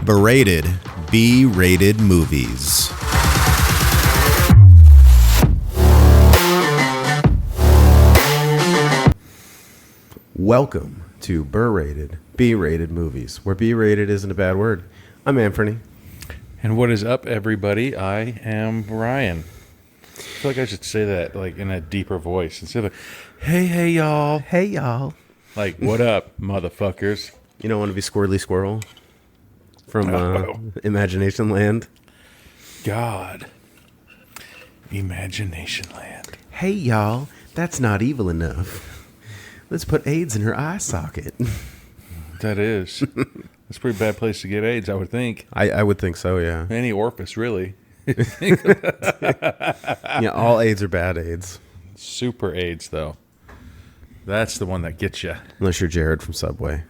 Berated B-rated movies. Welcome to Berated B-rated movies, where B-rated isn't a bad word. I'm Anthony. And what is up, everybody? I am Ryan. I feel like I should say that like in a deeper voice instead of hey y'all. Hey, y'all. Like, what up, motherfuckers? You don't want to be Squirrely Squirrel from Imagination Land? God. Imagination Land. Hey, y'all. That's not evil enough. Let's put AIDS in her eye socket. That is. That's a pretty bad place to get AIDS, I would think. I would think so, yeah. Any orifice, really. Yeah, all AIDS are bad AIDS. Super AIDS, though. That's the one that gets you. Unless you're Jared from Subway.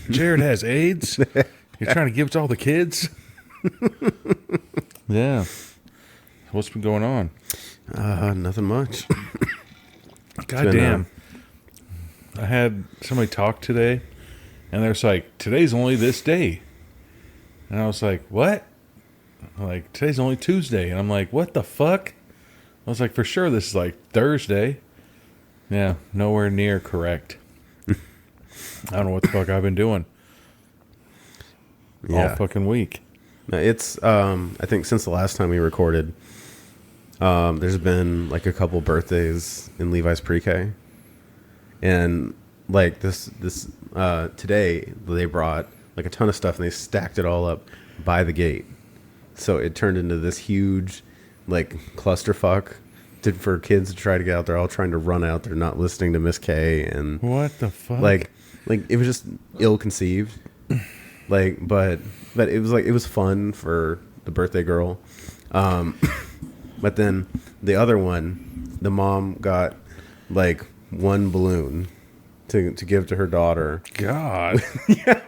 Jared has AIDS? You're trying to give it to all the kids? Yeah. What's been going on? Nothing much. Goddamn. I had somebody talk today, and they're like, today's only this day. And I was like, what? Like, today's only Tuesday. And I'm like, what the fuck? I was like, for sure this is like Thursday. Yeah, nowhere near correct. I don't know what the fuck I've been doing. Yeah. All fucking week. No, it's, I think since the last time we recorded, there's been like a couple birthdays in Levi's pre-K. And like this today they brought like a ton of stuff and they stacked it all up by the gate. So it turned into this huge like clusterfuck for kids to try to get out. They're all trying to run out. They're not listening to Miss K, and what the fuck? Like it was just ill-conceived. But it was fun for the birthday girl. But then the other one, the mom got like one balloon to give to her daughter. God. Yeah.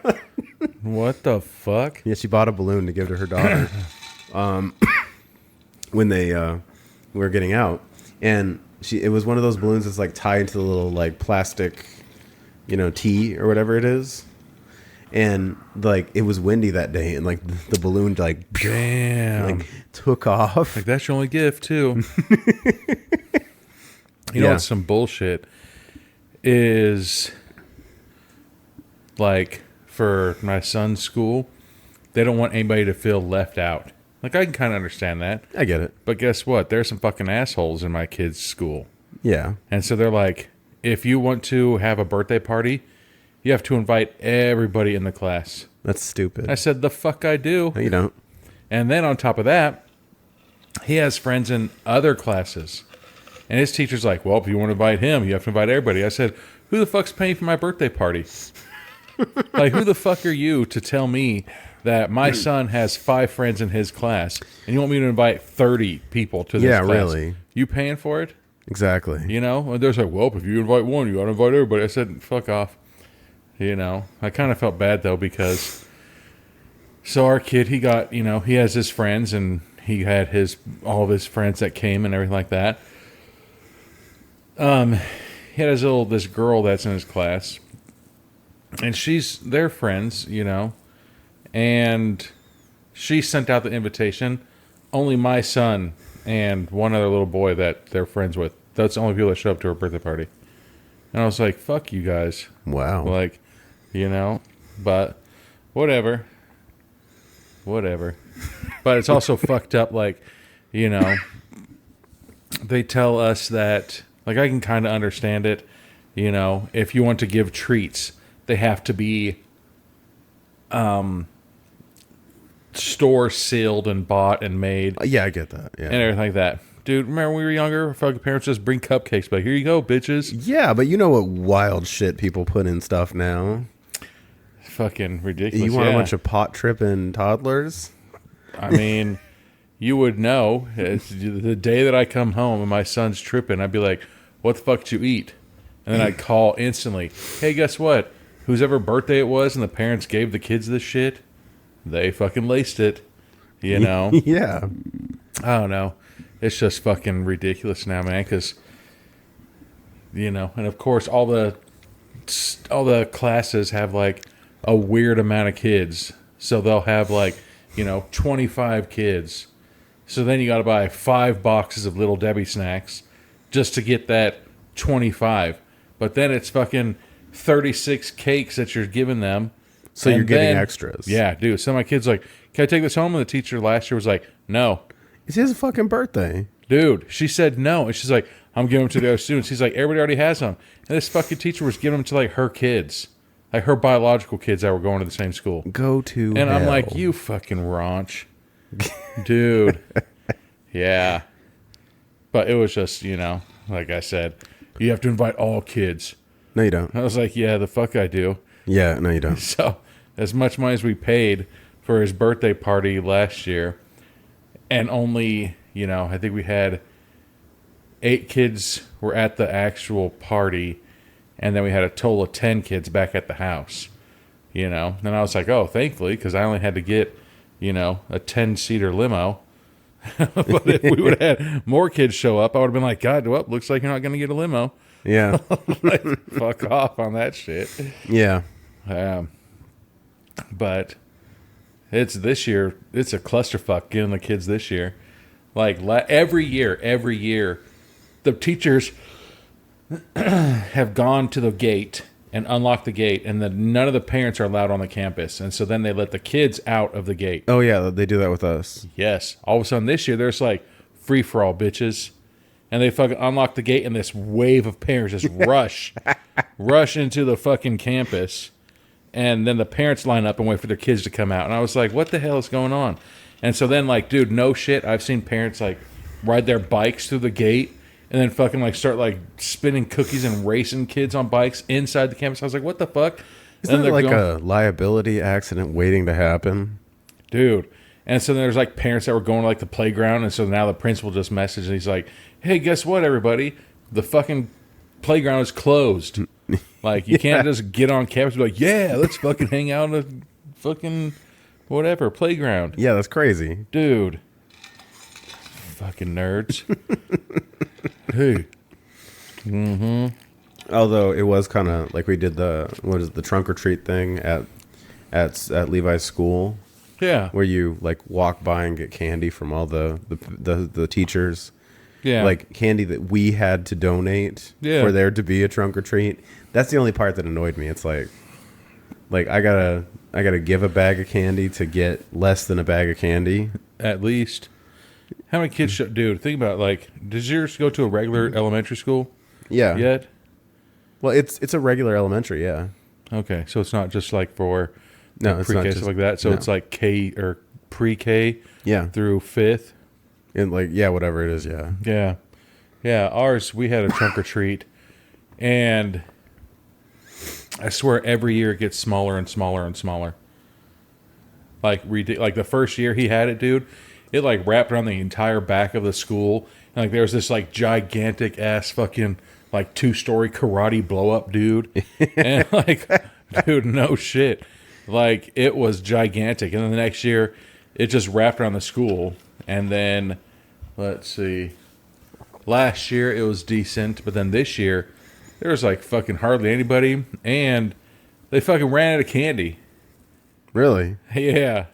What the fuck? Yeah, she bought a balloon to give to her daughter. When they were getting out, and it was one of those balloons that's like tied to the little like plastic, T or whatever it is. And like it was windy that day, and like the balloon like damn, like took off. Like that's your only gift too. You know what's some bullshit is like for my son's school, they don't want anybody to feel left out. Like I can kind of understand that. I get it. But guess what? There's some fucking assholes in my kid's school. Yeah. And so they're like, if you want to have a birthday party, you have to invite everybody in the class. That's stupid. I said, the fuck I do. No, you don't. And then on top of that, he has friends in other classes. And his teacher's like, well, if you want to invite him, you have to invite everybody. I said, who the fuck's paying for my birthday party? Like, who the fuck are you to tell me that my son has 5 friends in his class and you want me to invite 30 people to this class? Yeah, really. You paying for it? Exactly. And they're like, well, if you invite one, you got to invite everybody. I said, fuck off. I kind of felt bad, though, because so our kid, he got, he has his friends, and he had all of his friends that came and everything like that. He had this girl that's in his class, and they're friends, and she sent out the invitation. Only my son and one other little boy that they're friends with. That's the only people that show up to her birthday party. And I was like, fuck you guys. Wow. Like, but whatever. But it's also fucked up, like, they tell us that, like, I can kind of understand it, if you want to give treats, they have to be store sealed and bought and made. Yeah, I get that. Yeah. And everything like that. Dude, remember when we were younger, fucking parents just bring cupcakes, but here you go, bitches. Yeah, but you know what wild shit people put in stuff now? Fucking ridiculous. You want a bunch of pot tripping toddlers? I mean, you would know. It's the day that I come home and my son's tripping, I'd be like, what the fuck did you eat? And then I'd call instantly, hey, guess what? Whose ever birthday it was and the parents gave the kids this shit, they fucking laced it, Yeah. I don't know. It's just fucking ridiculous now, man, because, and of course all the classes have like a weird amount of kids So they'll have 25 kids. So then you got to buy 5 boxes of Little Debbie snacks just to get that 25. But then it's fucking 36 cakes that you're giving them. So you're getting extras. Yeah, dude. So my kid's like, can I take this home? And the teacher last year was like, no. It's his fucking birthday. Dude, she said no. And she's like, I'm giving them to the other students. He's like, everybody already has them. And this fucking teacher was giving them to her kids. Her biological kids that were going to the same school. Go to And hell. I'm like, you fucking raunch. Dude. Yeah. But it was just, like I said, you have to invite all kids. No, you don't. I was like, yeah, the fuck I do. Yeah, no, you don't. So, as much money as we paid for his birthday party last year, and only, I think we had 8 kids were at the actual party, and then we had a total of 10 kids back at the house, And I was like, oh, thankfully, because I only had to get, a 10-seater limo. But if we would have had more kids show up, I would have been like, God, well, looks like you're not going to get a limo. Yeah. Fuck off on that shit. Yeah. But it's this year, it's a clusterfuck getting the kids this year. Every year, the teachers have gone to the gate and unlocked the gate, and then none of the parents are allowed on the campus. And so then they let the kids out of the gate. Oh, yeah, they do that with us. Yes. All of a sudden this year, there's free-for-all, bitches. And they fucking unlock the gate, and this wave of parents just rush into the fucking campus. And then the parents line up and wait for their kids to come out. And I was like, what the hell is going on? And so then, dude, no shit. I've seen parents, ride their bikes through the gate and then fucking, start, spinning cookies and racing kids on bikes inside the campus. I was like, what the fuck? Isn't that a liability accident waiting to happen? Dude. And so there's, parents that were going to, the playground. And so now the principal just messaged, and he's like, hey, guess what, everybody? The fucking playground is closed. You can't just get on campus and be like, yeah, let's fucking hang out in a fucking whatever playground. Yeah, that's crazy. Dude. Fucking nerds. Hey. Mm-hmm. Although it was kind of we did the trunk or treat thing at Levi's school. Yeah. Where you walk by and get candy from all the teachers. Yeah. Candy that we had to donate for there to be a trunk or treat. That's the only part that annoyed me. It's I gotta give a bag of candy to get less than a bag of candy. At least. How many kids dude, think about does yours go to a regular elementary school? Yeah. Yet? Well, it's a regular elementary, yeah. Okay, so it's not just for no, it's pre-K not just, stuff like that. So no. it's K or pre-K through 5th. And whatever it is, yeah. Yeah. Yeah, ours, we had a trunk or treat, and I swear every year it gets smaller and smaller and smaller. The first year he had it, dude, it wrapped around the entire back of the school, and there was this gigantic ass fucking 2-story karate blow up, dude. And dude, no shit. It was gigantic. And then the next year it just wrapped around the school. And then, let's see, last year it was decent, but then this year there was fucking hardly anybody, and they fucking ran out of candy. Really? Yeah.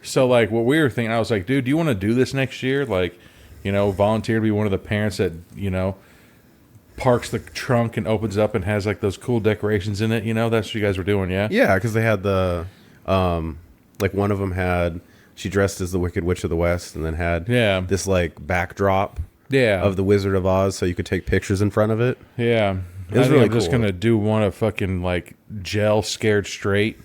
So what we were thinking, I was like, dude, do you want to do this next year? Volunteer to be one of the parents that, parks the trunk and opens up and has those cool decorations in it. That's what you guys were doing, yeah? Yeah, because they had the, one of them had... She dressed as the Wicked Witch of the West, and then had this backdrop of the Wizard of Oz, so you could take pictures in front of it. Yeah, it was really I'm cool. Just gonna do one of fucking gel Scared Straight,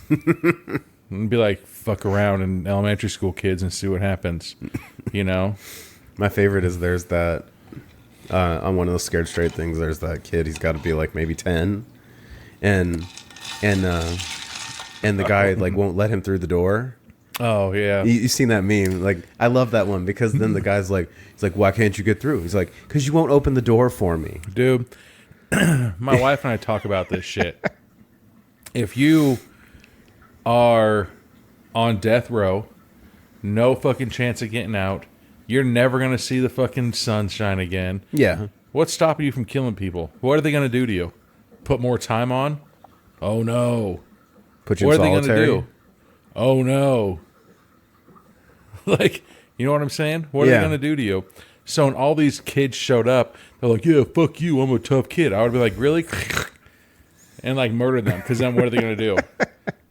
and be fuck around in elementary school kids and see what happens. My favorite is there's that on one of those Scared Straight things. There's that kid. He's got to be maybe 10, and the guy won't let him through the door. Oh, yeah. You've seen that meme. I love that one because then the guy's he's like, why can't you get through? He's like, because you won't open the door for me. Dude, my wife and I talk about this shit. If you are on death row, no fucking chance of getting out, you're never going to see the fucking sunshine again. Yeah. What's stopping you from killing people? What are they going to do to you? Put more time on? Oh, no. Put you in solitary? What are they going to do? Oh no. Like, you know what I'm saying? What are they going to do to you? So when all these kids showed up, they're like, yeah, fuck you, I'm a tough kid. I would be like, really? And like murder them, because then what are they going to do?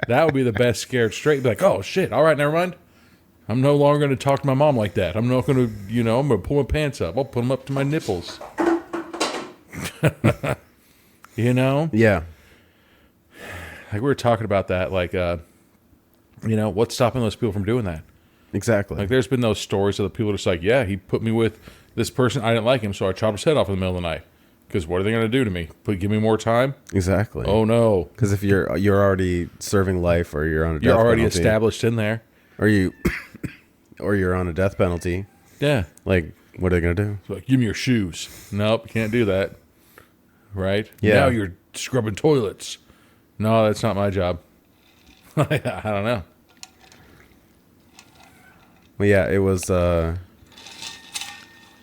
That would be the best scared straight. Be like, oh shit, all right, never mind. I'm no longer going to talk to my mom like that. I'm not going to, I'm going to pull my pants up. I'll put them up to my nipples. Yeah. Like we were talking about that, like, what's stopping those people from doing that? Exactly. Like there's been those stories of the people just like, yeah, he put me with this person. I didn't like him, so I chopped his head off in the middle of the night. Because what are they going to do to me? Give me more time? Exactly. Oh no. Because if you're already serving life, or you're on a death You're already penalty, established in there. or you're on a death penalty. Yeah. Like, what are they gonna do? It's like, give me your shoes. Nope, you can't do that. Right? Yeah. Now you're scrubbing toilets. No, that's not my job. I don't know. Well, yeah, it was.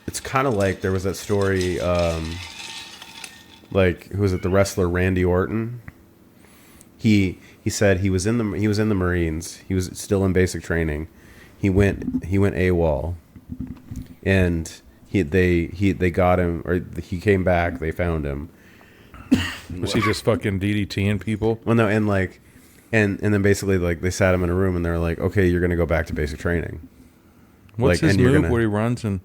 It's kind of like there was that story. Like, who was it? The wrestler Randy Orton. He said he was in the Marines. He was still in basic training. He went AWOL, and they got him, or he came back. They found him. Was he just fucking DDTing people? Well, no, and like, and then basically like they sat him in a room and they're like, okay, you're gonna go back to basic training. What's like, his move where he runs and?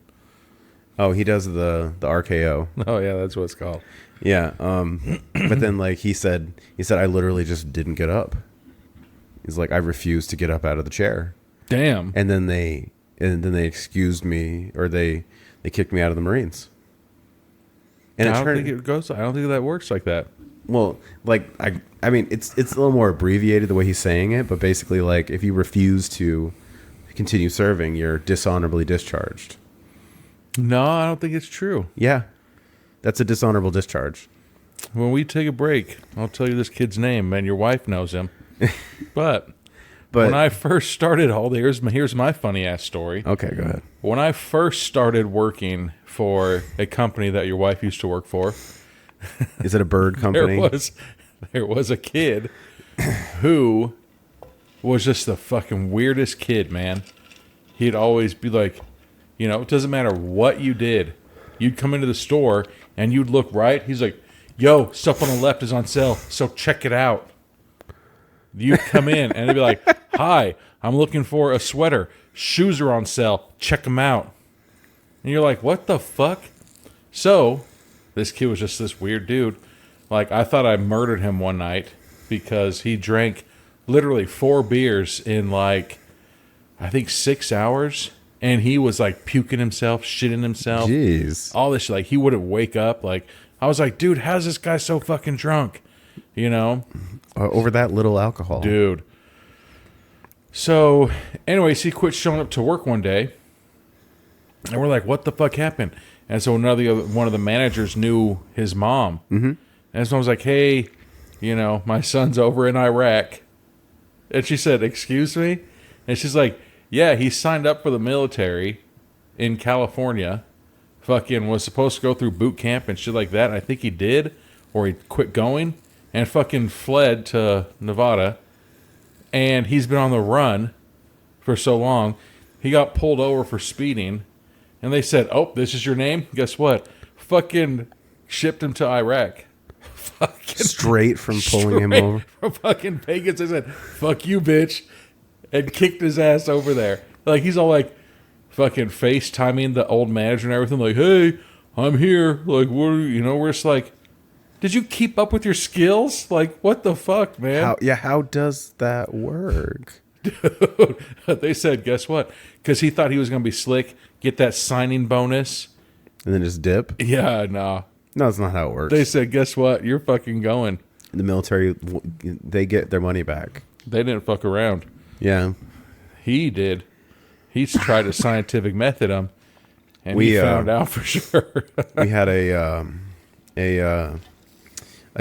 Oh, he does the RKO. Oh yeah, that's what it's called. Yeah. But then like he said I literally just didn't get up. He's like, I refused to get up out of the chair. Damn. And then they excused me, or they kicked me out of the Marines. And I don't think it goes. I don't think that works like that. Well, like I mean, it's a little more abbreviated the way he's saying it, but basically, like, if you refuse to continue serving, you're dishonorably discharged. No, I don't think it's true. Yeah, that's a dishonorable discharge. When we take a break, I'll tell you this kid's name, man. Your wife knows him. But when I first started, here's my funny ass story. Okay, go ahead. When I first started working for a company that your wife used to work for, is it a bird company? there was a kid who was just the fucking weirdest kid, man. He'd always be like, it doesn't matter what you did. You'd come into the store and you'd look right. He's like, yo, stuff on the left is on sale, so check it out. You'd come in and they'd be like, hi, I'm looking for a sweater. Shoes are on sale. Check them out. And you're like, what the fuck? So this kid was just this weird dude. Like, I thought I murdered him one night because he drank literally 4 beers in like, I think 6 hours. And he was like puking himself, shitting himself. Jeez. All this shit. Like, he wouldn't wake up. Like, I was like, dude, how's this guy so fucking drunk? Over that little alcohol. Dude. So, anyways, he quit showing up to work one day. And we're like, what the fuck happened? And so one of the managers knew his mom. Mm-hmm. And so I was like, hey, my son's over in Iraq. And she said, excuse me? And she's like, yeah, he signed up for the military in California. Fucking was supposed to go through boot camp and shit like that. And I think he did, or he quit going and fucking fled to Nevada. And he's been on the run for so long. He got pulled over for speeding. And they said, oh, this is your name? Guess what? Fucking shipped him to Iraq. Straight from pulling him over? From fucking pagans. They said, fuck you, bitch. And kicked his ass over there. Like, he's all like, fucking FaceTiming the old manager and everything. Like, hey, I'm here. Like, what are you, we're just like, did you keep up with your skills? Like, what the fuck, man? How does that work? Dude, they said, guess what? Because he thought he was going to be slick, get that signing bonus. And then just dip? Yeah, no. No, that's not how it works. They said, guess what? You're fucking going. The military, they get their money back. They didn't fuck around. Yeah. He did. He's tried to scientific method him, and we found out for sure. We had a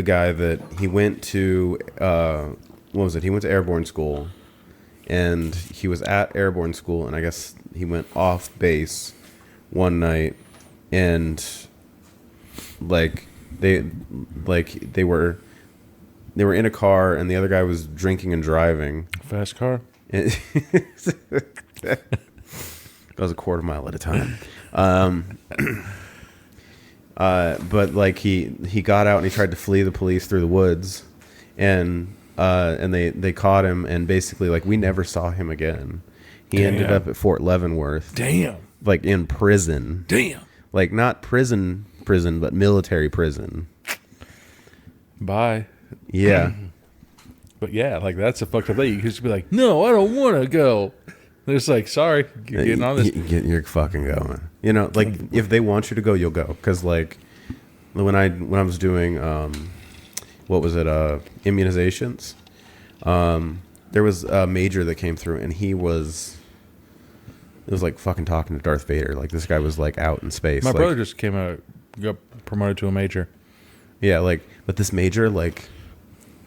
guy that he went to, what was it? He went to airborne school, and he was at airborne school, and I guess he went off base one night, and they were in a car, and the other guy was drinking and driving. Fast car? And goes a quarter mile at a time. But like he got out and he tried to flee the police through the woods, and they caught him, and basically like we never saw him again. He ended up at Fort Leavenworth. Damn. Like in prison. Damn. Like not prison, but military prison. Bye. Yeah. But yeah, like that's a fucked up thing. You just be like, no, I don't want to go. They're just like, sorry, you're getting on this. You're fucking going. You know, like if they want you to go, you'll go. Because like when I was doing what was it, immunizations, there was a major that came through, and it was like fucking talking to Darth Vader. Like this guy was like out in space. My like, brother just got promoted to a major. Yeah, like, but this major, like,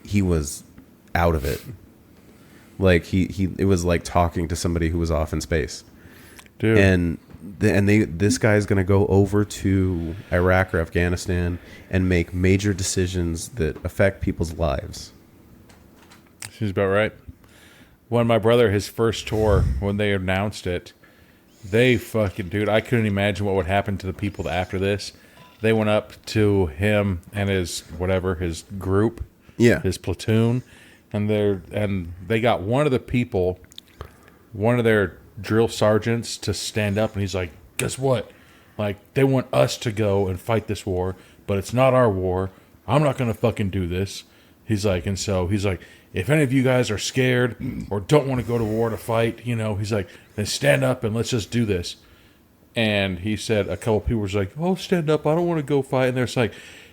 he was out of it. Like it was like talking to somebody who was off in space. Dude. And this guy's gonna go over to Iraq or Afghanistan and make major decisions that affect people's lives. She's about right. When my brother, his first tour, when they announced it, they fucking, dude, I couldn't imagine what would happen to the people after this. They went up to him and his group, his platoon, and they got one of their drill sergeants to stand up, and he's like, guess what? Like, they want us to go and fight this war, but it's not our war. I'm not going to fucking do this. He's like, if any of you guys are scared or don't want to go to war to fight, he's like, then stand up and let's just do this. And he said a couple people was like, oh, stand up, I don't want to go fight. And they're just like,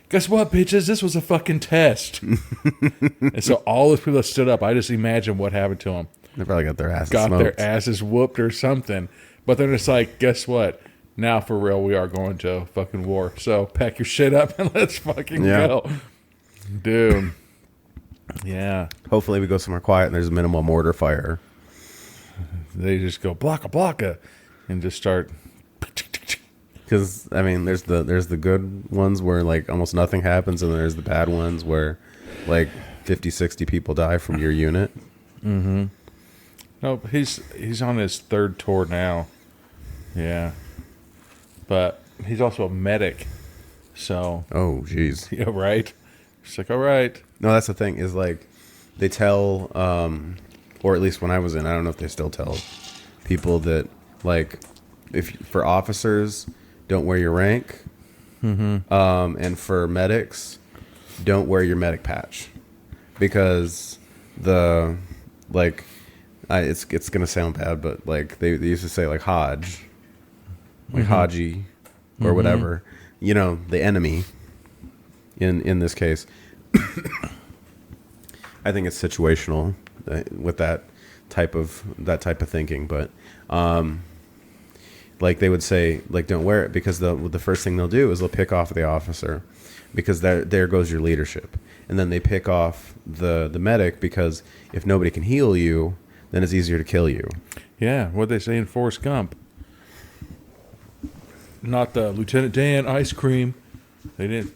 guess what, bitches? This was a fucking test. And so all those people that stood up, I just imagine what happened to them. They probably got their asses whooped or something. But they're just like, guess what? Now for real, we are going to fucking war. So pack your shit up and let's fucking go. Dude. Yeah. Hopefully we go somewhere quiet and there's minimal mortar fire. They just go blocka and just start. Because I mean, there's the good ones where like almost nothing happens, and there's the bad ones where like 50, 60 people die from your unit. Mm-hmm. No, he's on his third tour now. Yeah, but he's also a medic. So. Oh, jeez. Yeah, right. It's like, all right. No, that's the thing is like they tell, or at least when I was in, I don't know if they still tell people that like if for officers, don't wear your rank, and for medics, don't wear your medic patch, because it's gonna sound bad, but like they used to say like Hodge, like Haji, or whatever, the enemy. In this case, I think it's situational with that type of thinking, but like they would say, like, don't wear it, because the first thing they'll do is they'll pick off the officer, because there goes your leadership, and then they pick off the medic, because if nobody can heal you, then it's easier to kill you. Yeah, what they say in Forrest Gump. Not the Lieutenant Dan ice cream. They didn't,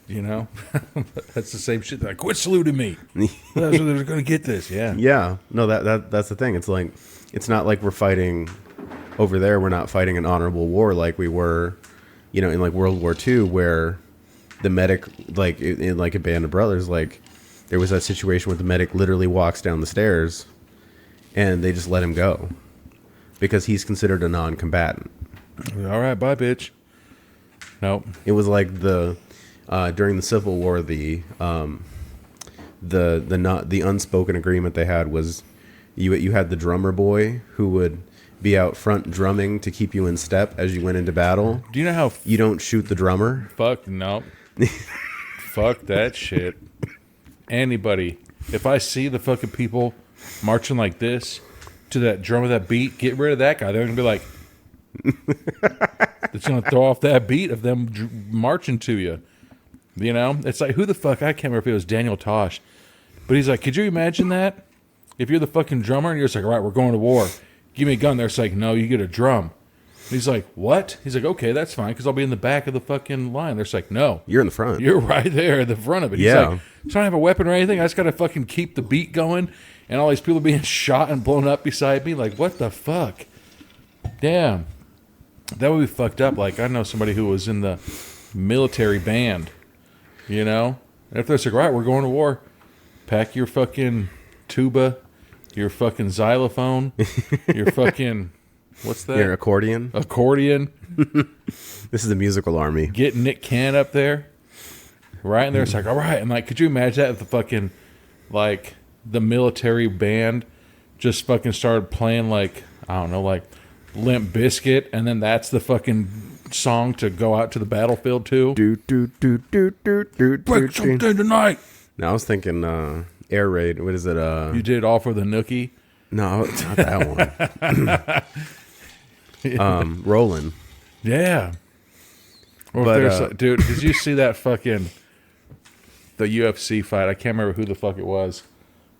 That's the same shit. They're like, quit saluting me. That's where they're going to get this. Yeah. Yeah. No, that's the thing. It's like, it's not like we're fighting over there. We're not fighting an honorable war like we were, in like World War II, where the medic, like in like a Band of Brothers, like there was that situation where the medic literally walks down the stairs and they just let him go because he's considered a non-combatant. All right, bye, bitch. Nope. It was like during the Civil War, the unspoken agreement they had was you had the drummer boy who would be out front drumming to keep you in step as you went into battle. Do you know how you don't shoot the drummer? Fuck no. Fuck that shit. Anybody, if I see the fucking people marching like this to that drum of that beat, get rid of that guy. They're gonna be like, it's gonna throw off that beat of them marching to you. It's like, who the fuck? I can't remember if it was Daniel Tosh, but he's like, could you imagine that? If you're the fucking drummer and you're just like, all right, we're going to war. Give me a gun. They're just like, no, you get a drum. He's like, what? He's like, okay, that's fine, because I'll be in the back of the fucking line. They're just like, no. You're in the front. You're right there at the front of it. He's Yeah. like, so I don't have a weapon or anything. I just got to fucking keep the beat going. And all these people being shot and blown up beside me. Like, what the fuck? Damn. That would be fucked up. Like, I know somebody who was in the military band, you know? And if they're like, right, we're going to war. Pack your fucking tuba, your fucking xylophone, your fucking, what's that? Your accordion. Accordion. This is the musical army. Get Nick Cannon up there. Right? And they're just like, all right. And like, could you imagine that if the fucking, like, the military band just fucking started playing, like, I don't know, like Limp Bizkit, and then that's the fucking song to go out to the battlefield to? Break something tonight. No, I was thinking Air Raid. What is it? You did it all for the nookie? No, it's not that one. Roland. Yeah. Or if But, there's dude, did you see that fucking the UFC fight? I can't remember who the fuck it was,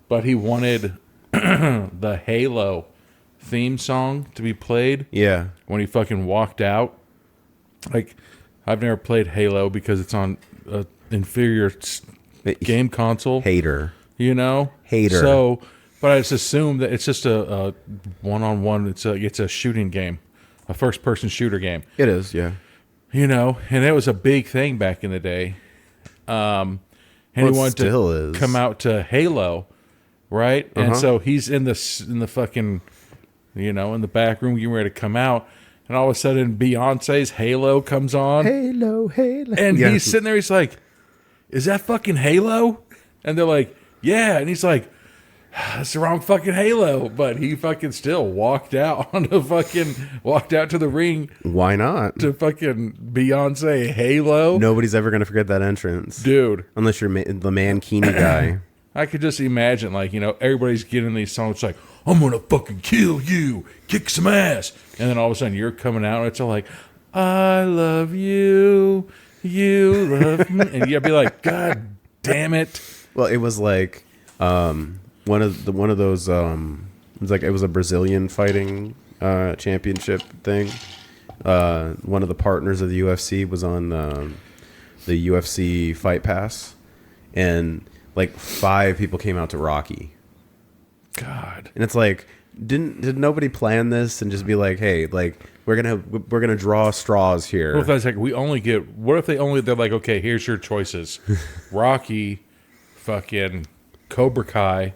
but he wanted the Halo theme song to be played. Yeah. When he fucking walked out. Like, I've never played Halo because it's on an inferior game console. Hater. You know? Hater. So, but I just assume that it's just a one-on-one. It's a shooting game, a first-person shooter game. It is, yeah. You know, and it was a big thing back in the day. And he wanted to come out to Halo, right? And so he's in the fucking, you know, in the back room getting ready to come out. And all of a sudden, Beyonce's Halo comes on. Halo. And he's sitting there, he's like, is that fucking Halo? And they're like, yeah. And he's like, that's the wrong fucking Halo. But he fucking still walked out to the ring. Why not? To fucking Beyonce Halo. Nobody's ever going to forget that entrance. Dude. Unless you're the Mankini guy. I could just imagine, like, you know, everybody's getting these songs like, I'm going to fucking kill you, kick some ass. And then all of a sudden you're coming out and it's all like, I love you, you love me. And you'd be like, God damn it. Well, it was like one of those, it was a Brazilian fighting championship thing. One of the partners of the UFC was on the UFC Fight Pass. And like 5 people came out to Rocky. God. And it's like, did nobody plan this and just be like, hey, like we're gonna draw straws here? What if that's like what if they're like, okay, here's your choices. Rocky, fucking Cobra Kai,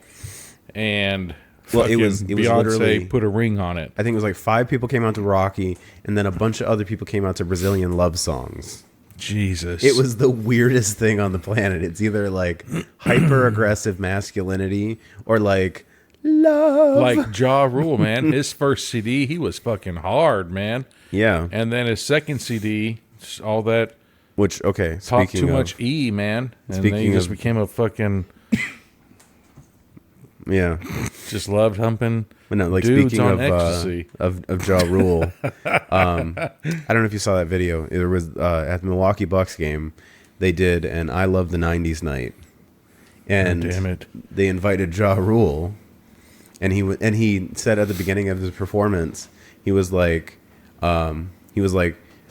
and fucking it was Beyonce literally put a ring on it. I think it was like 5 people came out to Rocky, and then a bunch of other people came out to Brazilian love songs. Jesus. It was the weirdest thing on the planet. It's either like hyper aggressive masculinity or like love. Like Ja Rule, man. His first CD, he was fucking hard, man. Yeah. And then his second CD, all that Which, okay, popped speaking too of, much E, man. And speaking then he just of- became a fucking yeah. just loved humping But no, like dudes speaking on of ecstasy. of Ja Rule, I don't know if you saw that video. There was at the Milwaukee Bucks game, they did an "I Love the '90s" night, and damn it. they invited Ja Rule, and he said at the beginning of his performance, he was like, I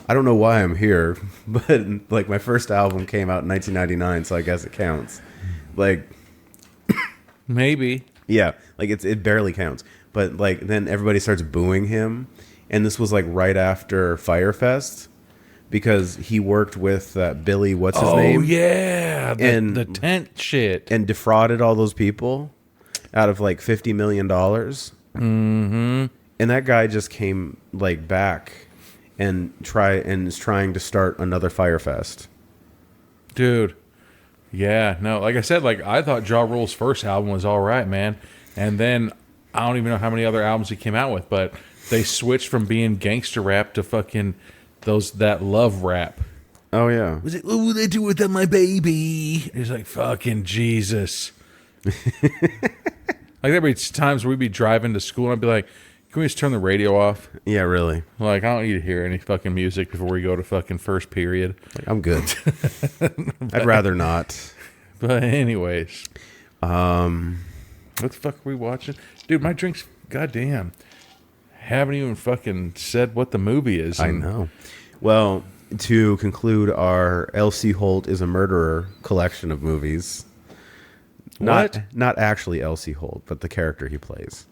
don't know why I'm here, but like my first album came out in 1999, so I guess it counts. Like, Maybe. yeah, like it barely counts. But like then everybody starts booing him, and this was like right after Firefest because he worked with Billy, what's his name? Oh yeah, And- the tent shit. And defrauded all those people out of like $50 million. Mm-hmm. And that guy just came like back and is trying to start another Firefest. Dude. Yeah, no, like I said, like I thought Ja Rule's first album was all right, man. And then I don't even know how many other albums he came out with, but they switched from being gangster rap to fucking that love rap. Oh yeah. Was it, what would they do without my baby? He's like, fucking Jesus. Like there'd be times where we'd be driving to school and I'd be like, can we just turn the radio off? Yeah, really. Like, I don't need to hear any fucking music before we go to fucking first period. Like, I'm good. I'd rather not. But anyways. What the fuck are we watching? Dude, my drink's, goddamn. haven't even fucking said what the movie is. I know. Well, to conclude our LC Holt is a Murderer collection of movies. What? Not actually LC Holt, but the character he plays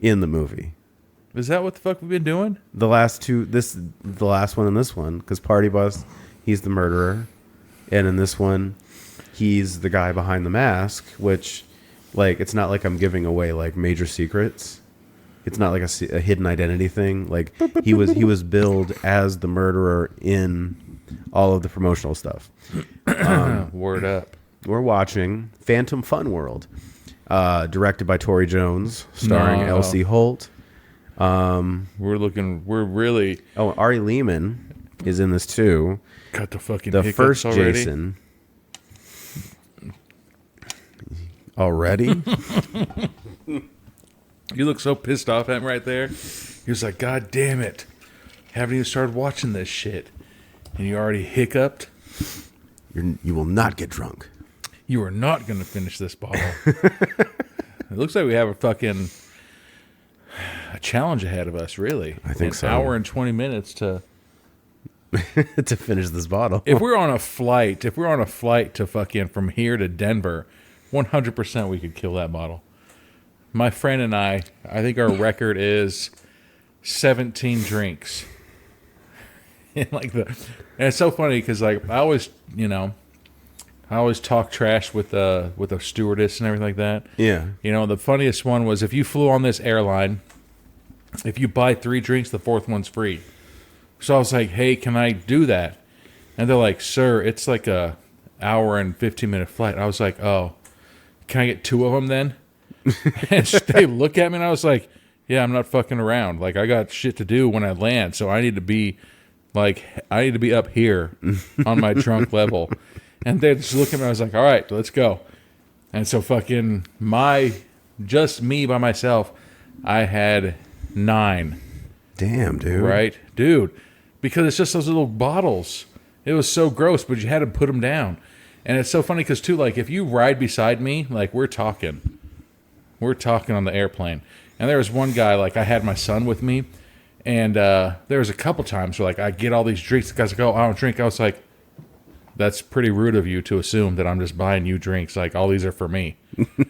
in the movie. Is that what the fuck we've been doing? The last one and this one, because Party Bus, he's the murderer, and in this one, he's the guy behind the mask. Which, like, it's not like I'm giving away like major secrets. It's not like a hidden identity thing. Like he was billed as the murderer in all of the promotional stuff. Word up. We're watching Phantom Fun World, directed by Tory Jones, starring LC Holt. We're really. Oh, Ari Lehman is in this too. Got the fucking The hiccups first already. Jason. Already? You look so pissed off at him right there. He was like, God damn it. Haven't even started watching this shit. And you already hiccuped. You will not get drunk. You are not going to finish this bottle. It looks like we have a challenge ahead of us, really. I think so. An hour and 20 minutes to to finish this bottle. If we're on a flight to fucking from here to Denver, 100% we could kill that bottle. My friend and I think our record is 17 drinks. And it's so funny because like I always talk trash with a stewardess and everything like that. Yeah. The funniest one was if you flew on this airline, if you buy 3 drinks, the 4th one's free. So I was like, hey, can I do that? And they're like, sir, it's like a hour and 15-minute flight. I was like, oh, can I get 2 of them then? And they look at me and I was like, yeah, I'm not fucking around. Like, I got shit to do when I land, so I need to be up here on my drunk level. And they just look at me, I was like, all right, let's go. And so fucking just me by myself, I had 9. Damn, dude. Right? Dude. Because it's just those little bottles. It was so gross, but you had to put them down. And it's so funny because, too, like, if you ride beside me, like, we're talking on the airplane. And there was one guy, like, I had my son with me, and there was a couple times where, like, I get all these drinks. The guy's like, oh, I don't drink. I was like, that's pretty rude of you to assume that I'm just buying you drinks. Like, all these are for me.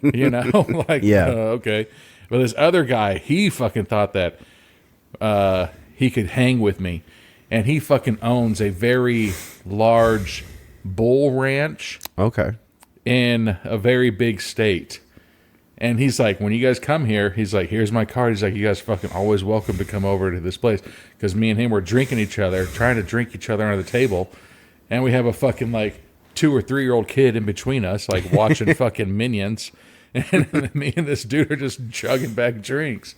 Like, yeah. Okay. But this other guy, he fucking thought that he could hang with me. And he fucking owns a very large bull ranch. Okay. In a very big state. And he's like, when you guys come here, he's like, here's my card. He's like, you guys fucking always welcome to come over to this place. Because me and him were drinking each other, trying to drink each other under the table. And we have a fucking, like, 2 or 3-year-old kid in between us, like, watching fucking Minions. And me and this dude are just chugging back drinks,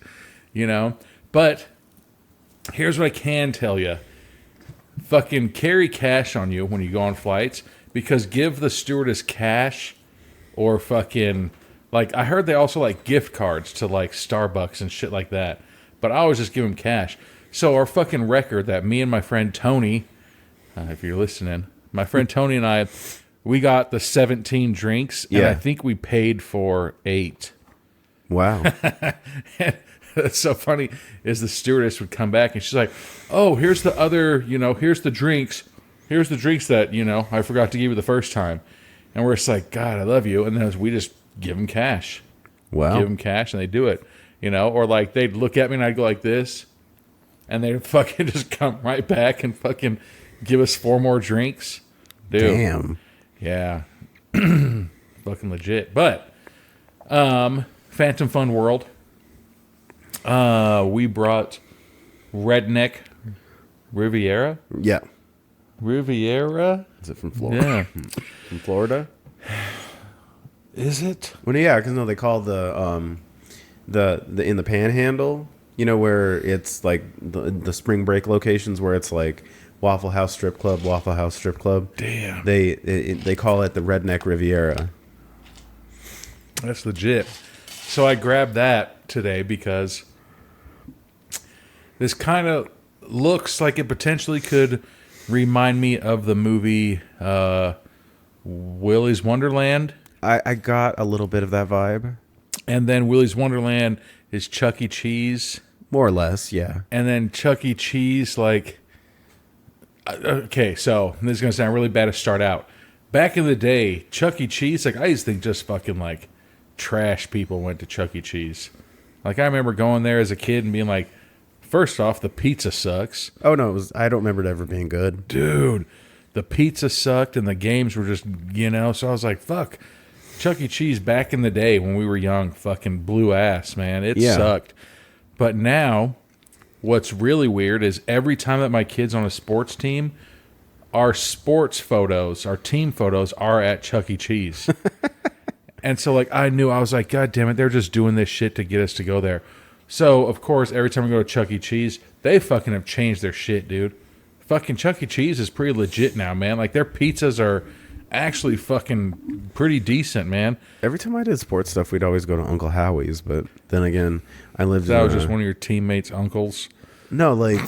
But here's what I can tell you. Fucking carry cash on you when you go on flights, because give the stewardess cash or fucking, like, I heard they also like gift cards to like Starbucks and shit like that, but I always just give them cash. So our fucking record that me and my friend Tony, if you're listening, my friend Tony and I, we got the 17 drinks, and I think we paid for 8. Wow. That's so funny is the stewardess would come back and she's like, oh, here's the other, here's the drinks. Here's the drinks that, I forgot to give you the first time. And we're just like, God, I love you. And then we just give them cash. Wow. Give them cash and they do it, or like they'd look at me and I'd go like this and they'd fucking just come right back and fucking give us 4 more drinks. Dude. Damn. Yeah. Fucking legit. But, Phantom Fun World. We brought Redneck Riviera. Yeah. Riviera? Is it from Florida? Yeah. From Florida? Is it? Well, yeah, because they call the in the Panhandle, where it's like the spring break locations where it's like Waffle House Strip Club. Damn. They call it the Redneck Riviera. That's legit. So I grabbed that today because this kind of looks like it potentially could remind me of the movie Willy's Wonderland. I got a little bit of that vibe. And then Willy's Wonderland is Chuck E. Cheese. More or less, yeah. And then Chuck E. Cheese, like, okay, so this is going to sound really bad to start out. Back in the day, Chuck E. Cheese, like, I used to think just fucking, like, trash people went to Chuck E. Cheese. Like, I remember going there as a kid and being like, first off, the pizza sucks. Oh, no, I don't remember it ever being good. Dude, the pizza sucked and the games were just, so I was like, fuck. Chuck E. Cheese back in the day when we were young fucking blew ass, man. It sucked. But now, what's really weird is every time that my kid's on a sports team, our sports photos, our team photos are at Chuck E. Cheese. And so, like, I was like, God damn it, they're just doing this shit to get us to go there. So, of course, every time we go to Chuck E. Cheese, they fucking have changed their shit, dude. Fucking Chuck E. Cheese is pretty legit now, man. Like, their pizzas are actually fucking pretty decent, man. Every time I did sports stuff, we'd always go to Uncle Howie's, but then again, I lived that was just one of your teammates' uncles? No, like,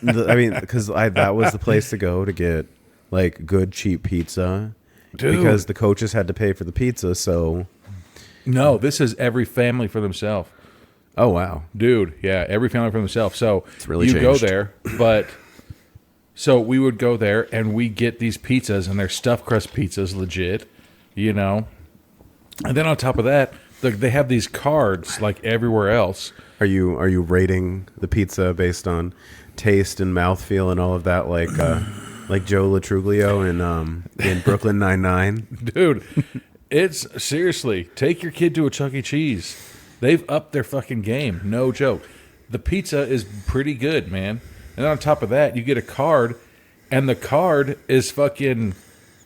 because that was the place to go to get, like, good, cheap pizza. Dude. Because the coaches had to pay for the pizza, so... No, this is every family for themselves. Oh, wow. Dude, yeah, every family for themselves. So it's really you changed. Go there, but... So we would go there, and we get these pizzas, and they're stuffed crust pizzas, legit, And then on top of that, they have these cards, like everywhere else. Are you rating the pizza based on taste and mouthfeel and all of that, like Joe Latruglio in Brooklyn Nine-Nine? Dude, it's seriously, take your kid to a Chuck E. Cheese. They've upped their fucking game, no joke. The pizza is pretty good, man. And then on top of that, you get a card, and the card is fucking,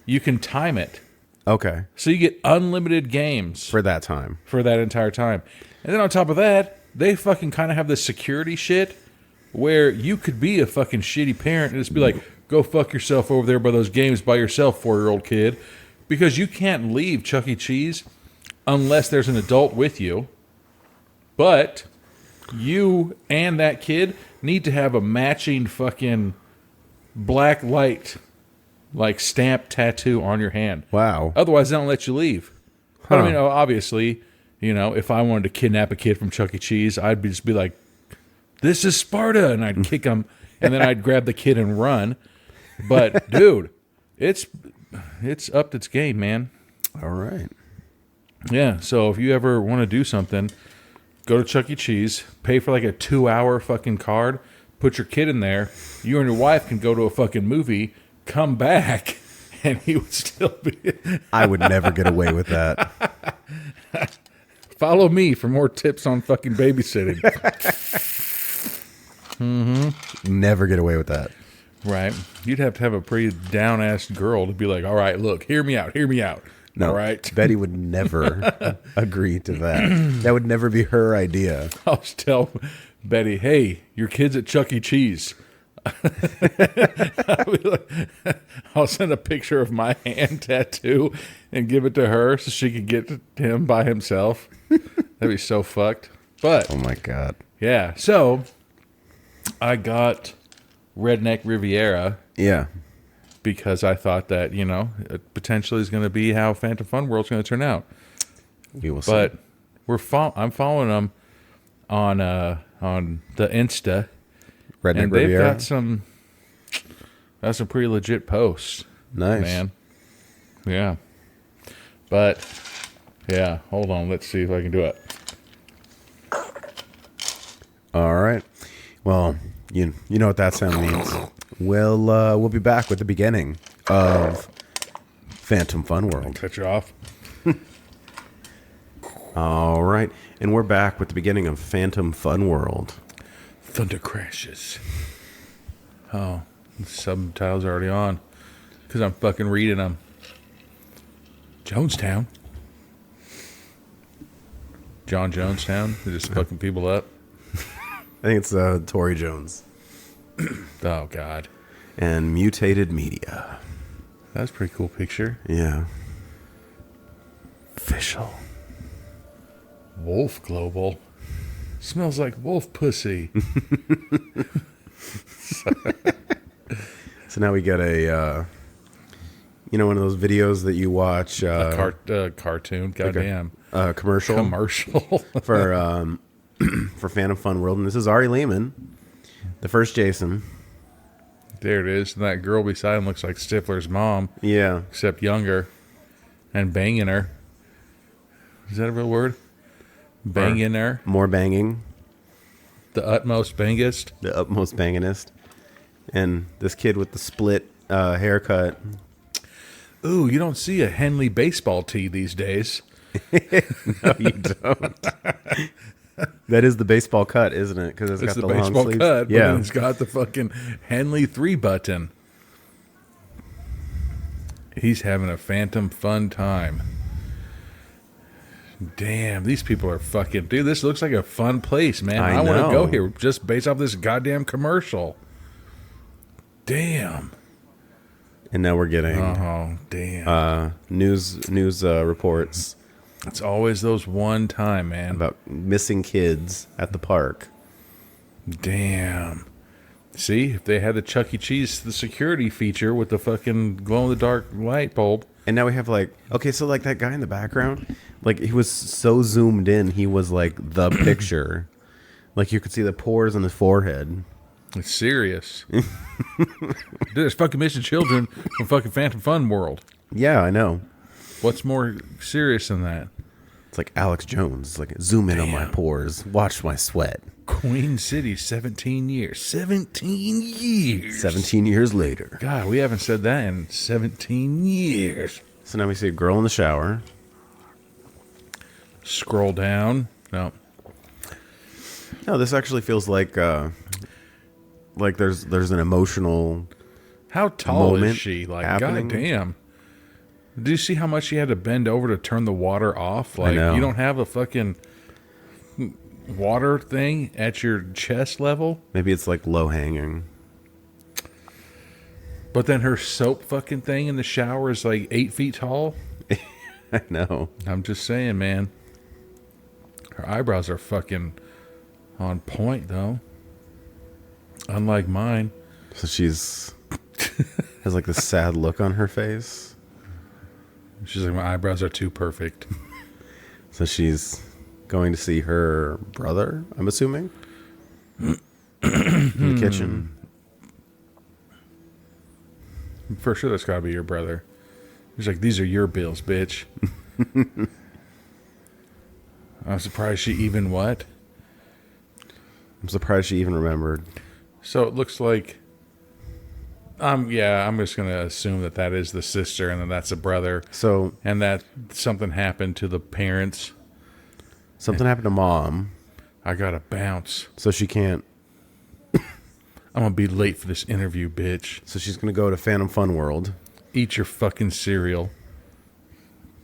you can time it. Okay. So you get unlimited games. For that time. For that entire time. And then on top of that, they fucking kind of have this security shit where you could be a fucking shitty parent and just be like, go fuck yourself over there by those games by yourself, 4-year-old kid. Because you can't leave Chuck E. Cheese unless there's an adult with you. But you and that kid need to have a matching fucking black light, like, stamp tattoo on your hand. Wow. Otherwise, they don't let you leave. But I mean, obviously, if I wanted to kidnap a kid from Chuck E. Cheese, I'd just be like, this is Sparta, and I'd kick him, and then I'd grab the kid and run. But, dude, it's upped its game, man. All right. Yeah, so if you ever want to do something, go to Chuck E. Cheese, pay for like a 2-hour fucking card, put your kid in there, you and your wife can go to a fucking movie, come back, and he would still be... I would never get away with that. Follow me for more tips on fucking babysitting. Never get away with that. Right. You'd have to have a pretty down-ass girl to be like, all right, look, hear me out. No, all right. Betty would never agree to that. That would never be her idea. I'll just tell Betty, hey, your kid's at Chuck E. Cheese. I'll send a picture of my hand tattoo and give it to her so she can get to him by himself. That'd be so fucked. But oh my God. Yeah. So I got Redneck Riviera. Yeah. Because I thought that, it potentially is going to be how Phantom Fun World's going to turn out. We will see. But I'm following them on the Insta. Redneck and they've Riviera. got some pretty legit posts. Nice. Man. Yeah. But, yeah, hold on. Let's see if I can do it. All right. Well, you know what that sound means. We'll be back with the beginning of Phantom Fun World. Cut you off. All right. And we're back with the beginning of Phantom Fun World. Thunder crashes. Oh, the subtitles are already on because I'm fucking reading them. Jonestown. John Jonestown. They're just fucking people up. I think it's Tory Jones. Oh, God. And Mutated Media. That's a pretty cool picture. Yeah. Official. Wolf Global. Smells like wolf pussy. So now we got a, one of those videos that you watch. A cartoon. Goddamn. Like a commercial. Commercial. For for Phantom Fun World, and this is Ari Lehman, the first Jason. There it is. And that girl beside him looks like Stifler's mom. Yeah. Except younger. And banging her. Is that a real word? Banging her. More banging. The utmost bangest. The utmost bangingest. And this kid with the split haircut. Ooh, you don't see a Henley baseball tee these days. No, you don't. That is the baseball cut, isn't it? Because it's got the long baseball sleeves. cut, Yeah, but it's got the fucking Henley 3-button. He's having a phantom fun time. Damn, these people are fucking... Dude, this looks like a fun place, man. I want to go here just based off this goddamn commercial. Damn. and now we're getting news reports. It's always those one time, man. About missing kids at the park. Damn. See, if they had the Chuck E. Cheese, the security feature with the fucking glow-in-the-dark light bulb. And now we have so that guy in the background, he was so zoomed in, he was like the picture. Like you could see the pores on his forehead. It's serious. Dude, it's fucking missing children from fucking Phantom Fun World. Yeah, I know. What's more serious than that? It's like Alex Jones. Like, zoom in on my pores. Watch my sweat. Queen City, 17 years. 17 years. 17 years later. God, we haven't said that in 17 years. So now we see a girl in the shower. Scroll down. No, this actually feels like there's an emotional how tall moment is she? Like, happening. goddamn. Do you see how much she had to bend over to turn the water off? I know. You don't have a fucking water thing at your chest level? Maybe it's like low hanging. But then her soap fucking thing in the shower is like 8 feet tall? I know. I'm just saying, man. Her eyebrows are fucking on point, though. Unlike mine. So she's has like this sad look on her face. She's like, my eyebrows are too perfect. So she's going to see her brother, I'm assuming, in the kitchen. For sure that's got to be your brother. He's like, these are your bills, bitch. I'm surprised she even what? I'm surprised she even remembered. So it looks like... I'm just going to assume that is the sister and then that's the brother. So, and that something happened to the parents. Something happened to mom. I got to bounce. So she can't... I'm going to be late for this interview, bitch. So she's going to go to Phantom Fun World. Eat your fucking cereal.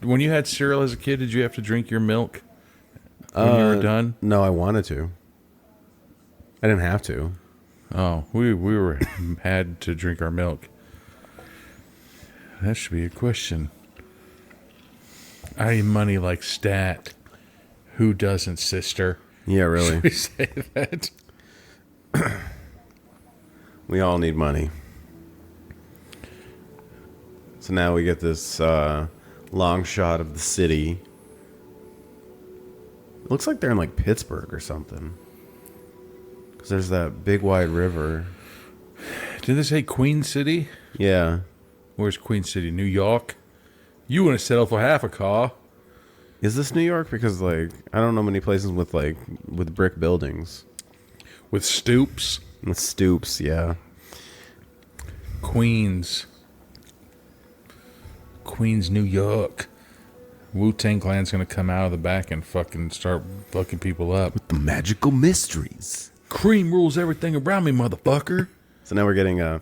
When you had cereal as a kid, did you have to drink your milk when you were done? No, I wanted to. I didn't have to. Oh, we had to drink our milk. That should be a question. I need money like stat. Who doesn't, sister? Yeah, really. Should we say that? We all need money. So now we get this long shot of the city. It looks like they're in like Pittsburgh or something. Because there's that big wide river. Did they say Queen City? Yeah. Where's Queen City? New York? You want to settle for half a car. Is this New York? Because I don't know many places with brick buildings. With stoops? With stoops, yeah. Queens, New York. Wu-Tang Clan's going to come out of the back and fucking start fucking people up. With the magical mysteries. Cream rules everything around me, motherfucker. So now we're getting a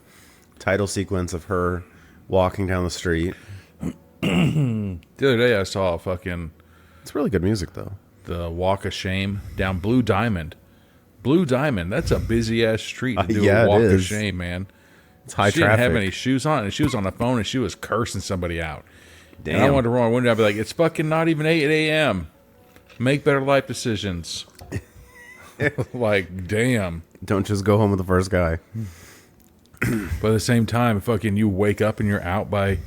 title sequence of her walking down the street. The other day I saw It's really good music, though. the Walk of Shame down Blue Diamond. Blue Diamond, that's a busy-ass street to do a Walk of Shame, man. It's high She traffic. didn't have any shoes on, and she was on the phone, and she was cursing somebody out. Damn. And I wanted to roll my window. I'd be like, it's fucking not even 8 a.m. Make better life decisions. Like, damn. Don't just go home with the first guy. But at the same time, fucking you wake up and you're out by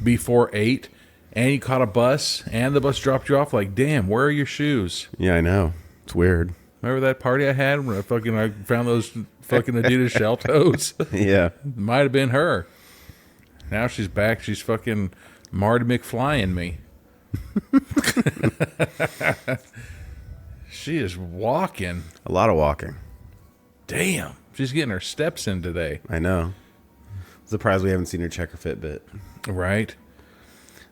before 8, and you caught a bus, and the bus dropped you off. Like, damn, where are your shoes? Yeah, I know. It's weird. Remember that party I had when I found those fucking Adidas shell toes? Yeah. Might have been her. Now she's back. She's fucking Marty McFlying me. She is walking. A lot of walking. Damn. She's getting her steps in today. I know. Surprised we haven't seen her check her Fitbit. Right.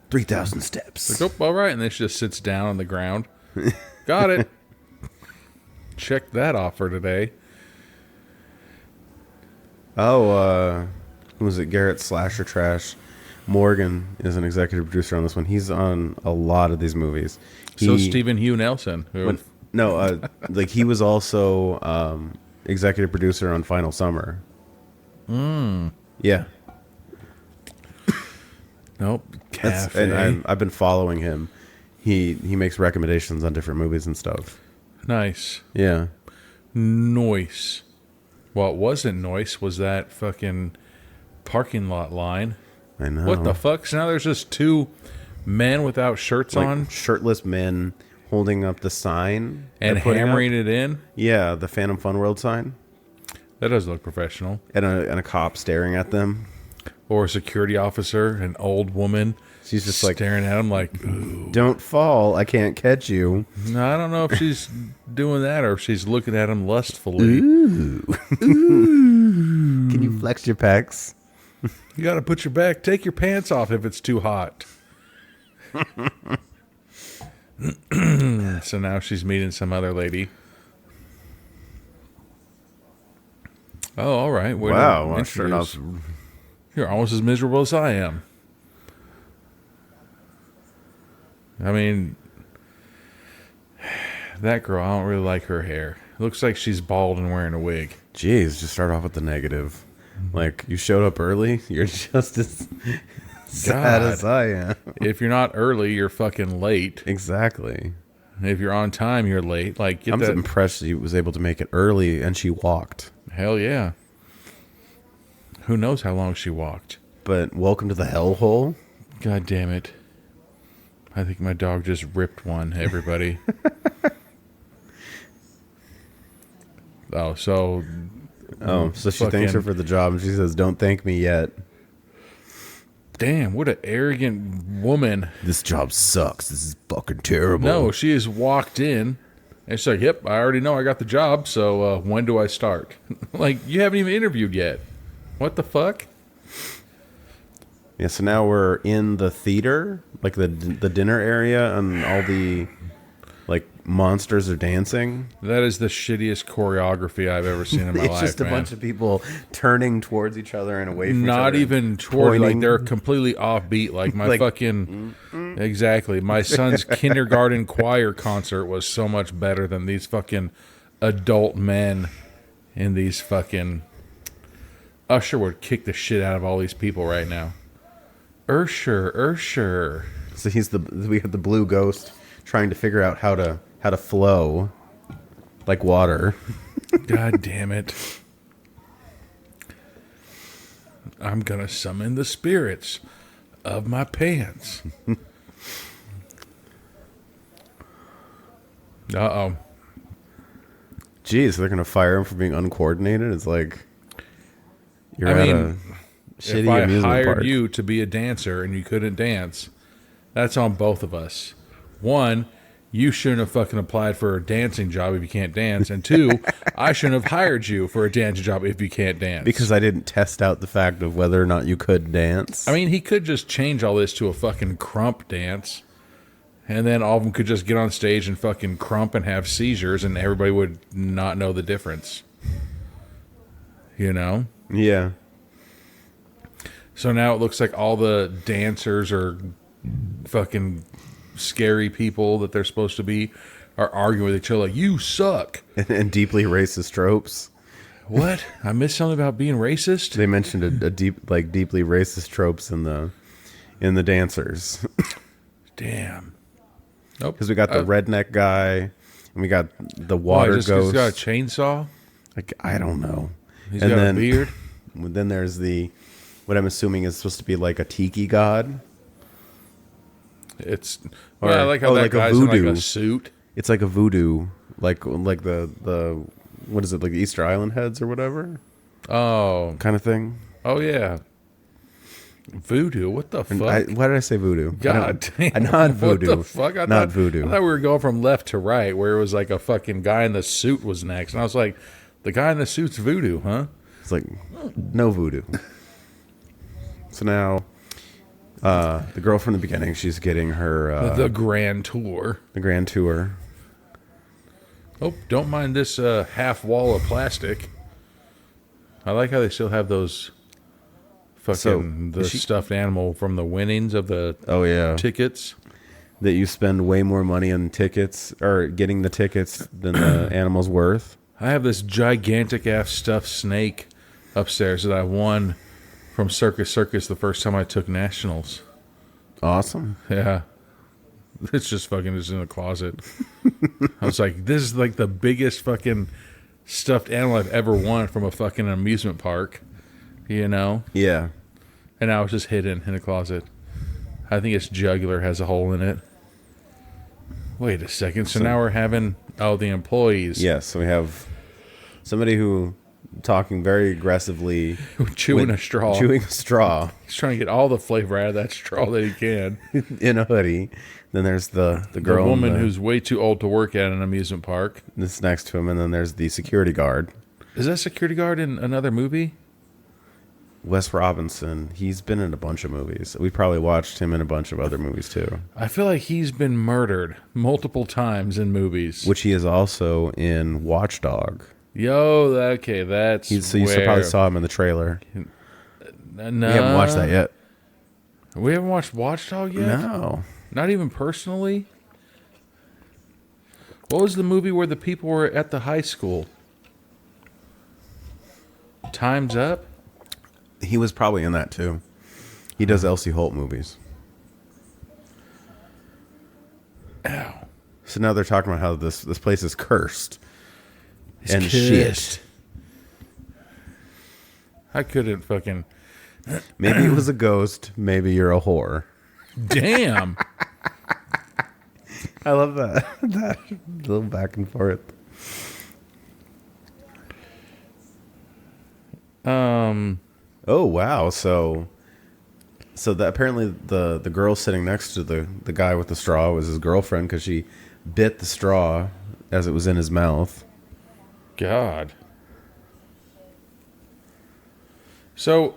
3,000 steps. Like, oh, all right. And then she just sits down on the ground. Got it. Check that off for today. Oh, who was it? Garrett Slasher Trash. Morgan is an executive producer on this one. He's on a lot of these movies. So Stephen Hugh Nelson. Like he was also executive producer on Final Summer. Yeah. Nope. Cafe. And I've been following him. He makes recommendations on different movies and stuff. Nice. Yeah. Noise. What wasn't noise was that fucking parking lot line. I know. What the fuck? So now there's just two men without shirts on. Shirtless men holding up the sign. And hammering it in. Yeah, the Phantom Fun World sign. That does look professional. And a cop staring at them. Or a security officer, an old woman. She's just staring at him like, ooh. Don't fall, I can't catch you. No, I don't know if she's doing that or if she's looking at him lustfully. Ooh. Ooh. Can you flex your pecs? You got to take your pants off if it's too hot. So now she's meeting some other lady. Oh, all right. Wow. Sure enough. You're almost as miserable as I am. I mean, that girl, I don't really like her hair. Looks like she's bald and wearing a wig. Jeez, just start off with the negative. Like, you showed up early, you're just as sad as I am. If you're not early, you're fucking late. Exactly. If you're on time, you're late. Like, I'm impressed she was able to make it early and she walked. Hell yeah. Who knows how long she walked? But welcome to the hellhole. God damn it. I think my dog just ripped one, everybody. So she thanks her for the job, and she says, "Don't thank me yet." Damn, what an arrogant woman. This job sucks. This is fucking terrible. No, she has walked in, and she's like, "Yep, I already know I got the job, so when do I start?" Like, you haven't even interviewed yet. What the fuck? Yeah, so now we're in the theater, like the dinner area, and all the like monsters are dancing. That is the shittiest choreography I've ever seen in my life. It's just a bunch of people turning towards each other and away from each other. Not even toward, like they're completely offbeat. Like my fucking exactly. My son's kindergarten choir concert was so much better than these fucking adult men in these fucking. Usher would kick the shit out of all these people right now. Ursher. So we have the blue ghost trying to figure out how to flow like water. God damn it. I'm gonna summon the spirits of my pants. Uh-oh. Jeez, they're gonna fire him for being uncoordinated? It's like you're a shitty if I amusement hired park. you to be a dancer and you couldn't dance, that's on both of us. One, you shouldn't have fucking applied for a dancing job if you can't dance. And two, I shouldn't have hired you for a dancing job if you can't dance. Because I didn't test out the fact of whether or not you could dance. I mean, he could just change all this to a fucking crump dance. And then all of them could just get on stage and fucking crump and have seizures and everybody would not know the difference. You know? Yeah. So now it looks like all the dancers are fucking scary people that they're supposed to be are arguing with each other like, you suck. And deeply racist tropes. What? I missed something about being racist? They mentioned a deeply racist tropes in the dancers. Damn. Nope. Because we got the redneck guy and we got the water ghost. He's got a chainsaw? Like, I don't know. He's got a beard? Then there's what I'm assuming is supposed to be like a tiki god. I like how that like guy's in like a suit. It's like a voodoo like the what is it, like the Easter Island heads or whatever Oh, kind of thing. oh yeah. Voodoo? What the fuck? Why did I say voodoo? God damn. Not voodoo. What the fuck? Not voodoo. I thought we were going from left to right, where it was like a fucking guy in the suit was next. And I was like, the guy in the suit's voodoo, huh? It's like, no voodoo. So now, the girl from the beginning, she's getting her... The grand tour. the grand tour. Oh, don't mind this half wall of plastic. I like how they still have those fucking So, stuffed animal from the winnings of the Oh, yeah. tickets. That you spend way more money on tickets, or getting the tickets, than the animal's worth. I have this gigantic ass stuffed snake upstairs that I won from Circus the first time I took nationals. Awesome. Yeah. It's just fucking just in the closet. I was like, this is like the biggest fucking stuffed animal I've ever won from a fucking amusement park. You know? Yeah. And now it's just hidden in a closet. I think its jugular has a hole in it. Wait a second. So now we're having, the employees. Yes, so we have somebody who talking very aggressively. Chewing a straw. Chewing a straw. He's trying to get all the flavor out of that straw that he can. In a hoodie. Then there's the girl. The woman who's way too old to work at an amusement park. That's next to him. And then there's the security guard. Is that security guard in another movie? Wes Robinson. He's been in a bunch of movies. We probably watched him in a bunch of other movies too. I feel like he's been murdered multiple times in movies. Which he is also in Watchdog. Yo, okay, that's So you probably saw him in the trailer. No, We haven't watched that yet. We haven't watched Watchdog yet? No. Not even personally? What was the movie where the people were at the high school? Time's Up? He was probably in that too. He does LC Holt movies. Ow. So now they're talking about how this place is cursed. It's And cursed. shit. I couldn't fucking... Maybe it was a ghost. Maybe you're a whore. Damn. I love that. That little back and forth. Oh wow! So that apparently the girl sitting next to the guy with the straw was his girlfriend because she bit the straw as it was in his mouth. God. So,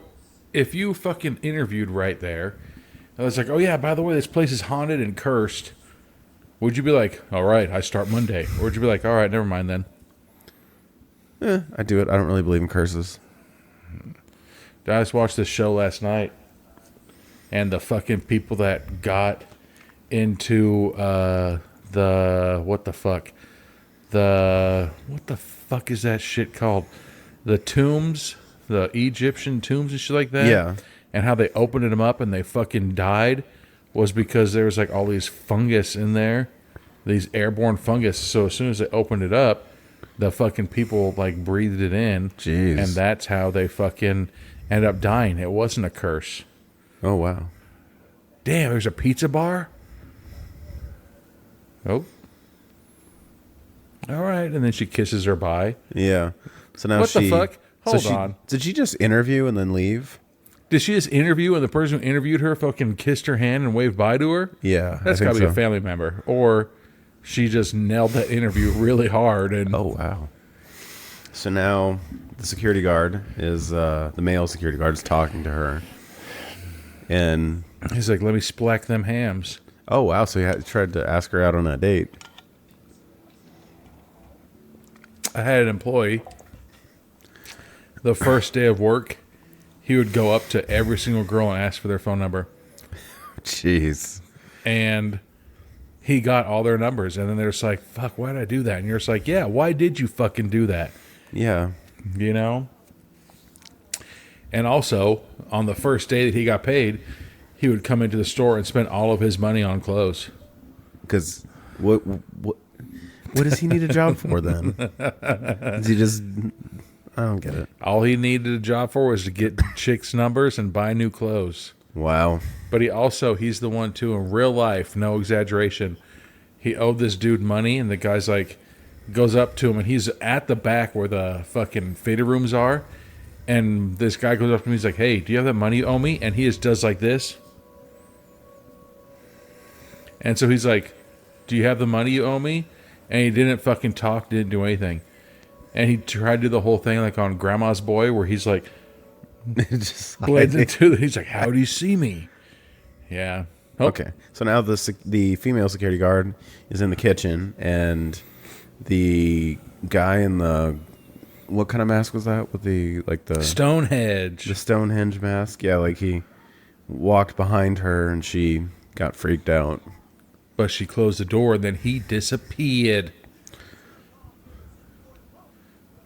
if you fucking interviewed right there, I was like, oh yeah, by the way, this place is haunted and cursed, would you be like, all right, I start Monday? Or would you be like, all right, never mind then? I do it. I don't really believe in curses. I just watched this show last night, and the fucking people that got into what the fuck is that shit called? The tombs, the Egyptian tombs and shit like that. Yeah. And how they opened them up and they fucking died was because there was like all these fungus in there, these airborne fungus. So as soon as they opened it up, the fucking people like breathed it in. Jeez. And that's how they fucking ended up dying. It wasn't a curse. Oh wow. Damn, there's a pizza bar? Oh. All right. And then she kisses her bye. Yeah. So now What the fuck? Hold on. Did she just interview and then leave? Did she just interview and the person who interviewed her fucking kissed her hand and waved bye to her? Yeah. That's I got think to be so. a family member. Or she just nailed that interview really hard. And Oh wow. So now the security guard is the male security guard is talking to her, and he's like, let me splack them hams. oh wow. So he tried to ask her out on a date. I had an employee. The first day of work, he would go up to every single girl and ask for their phone number. Jeez. And he got all their numbers. And then they're just like, fuck, why did I do that? And you're just like, yeah, why did you fucking do that? Yeah. You know? And also, on the first day that he got paid, he would come into the store and spend all of his money on clothes. Because what does he need a job for then? Is he just? I don't get it. All he needed a job for was to get chicks' numbers and buy new clothes. Wow. But he's the one too, in real life, no exaggeration. He owed this dude money, and the guy's like, goes up to him, and he's at the back where the fucking fitted rooms are. And this guy goes up to him, he's like, hey, do you have that money you owe me? And he just does like this. And so he's like, do you have the money you owe me? And he didn't fucking talk, didn't do anything. And he tried to do the whole thing like on Grandma's Boy, where he's like, Just blends into he's like, how do you see me? Yeah. Oh. Okay. So now the female security guard is in the kitchen, and the guy in the, what kind of mask was that? With the Stonehenge. The Stonehenge mask. Yeah, like he walked behind her and she got freaked out. But she closed the door, and then he disappeared.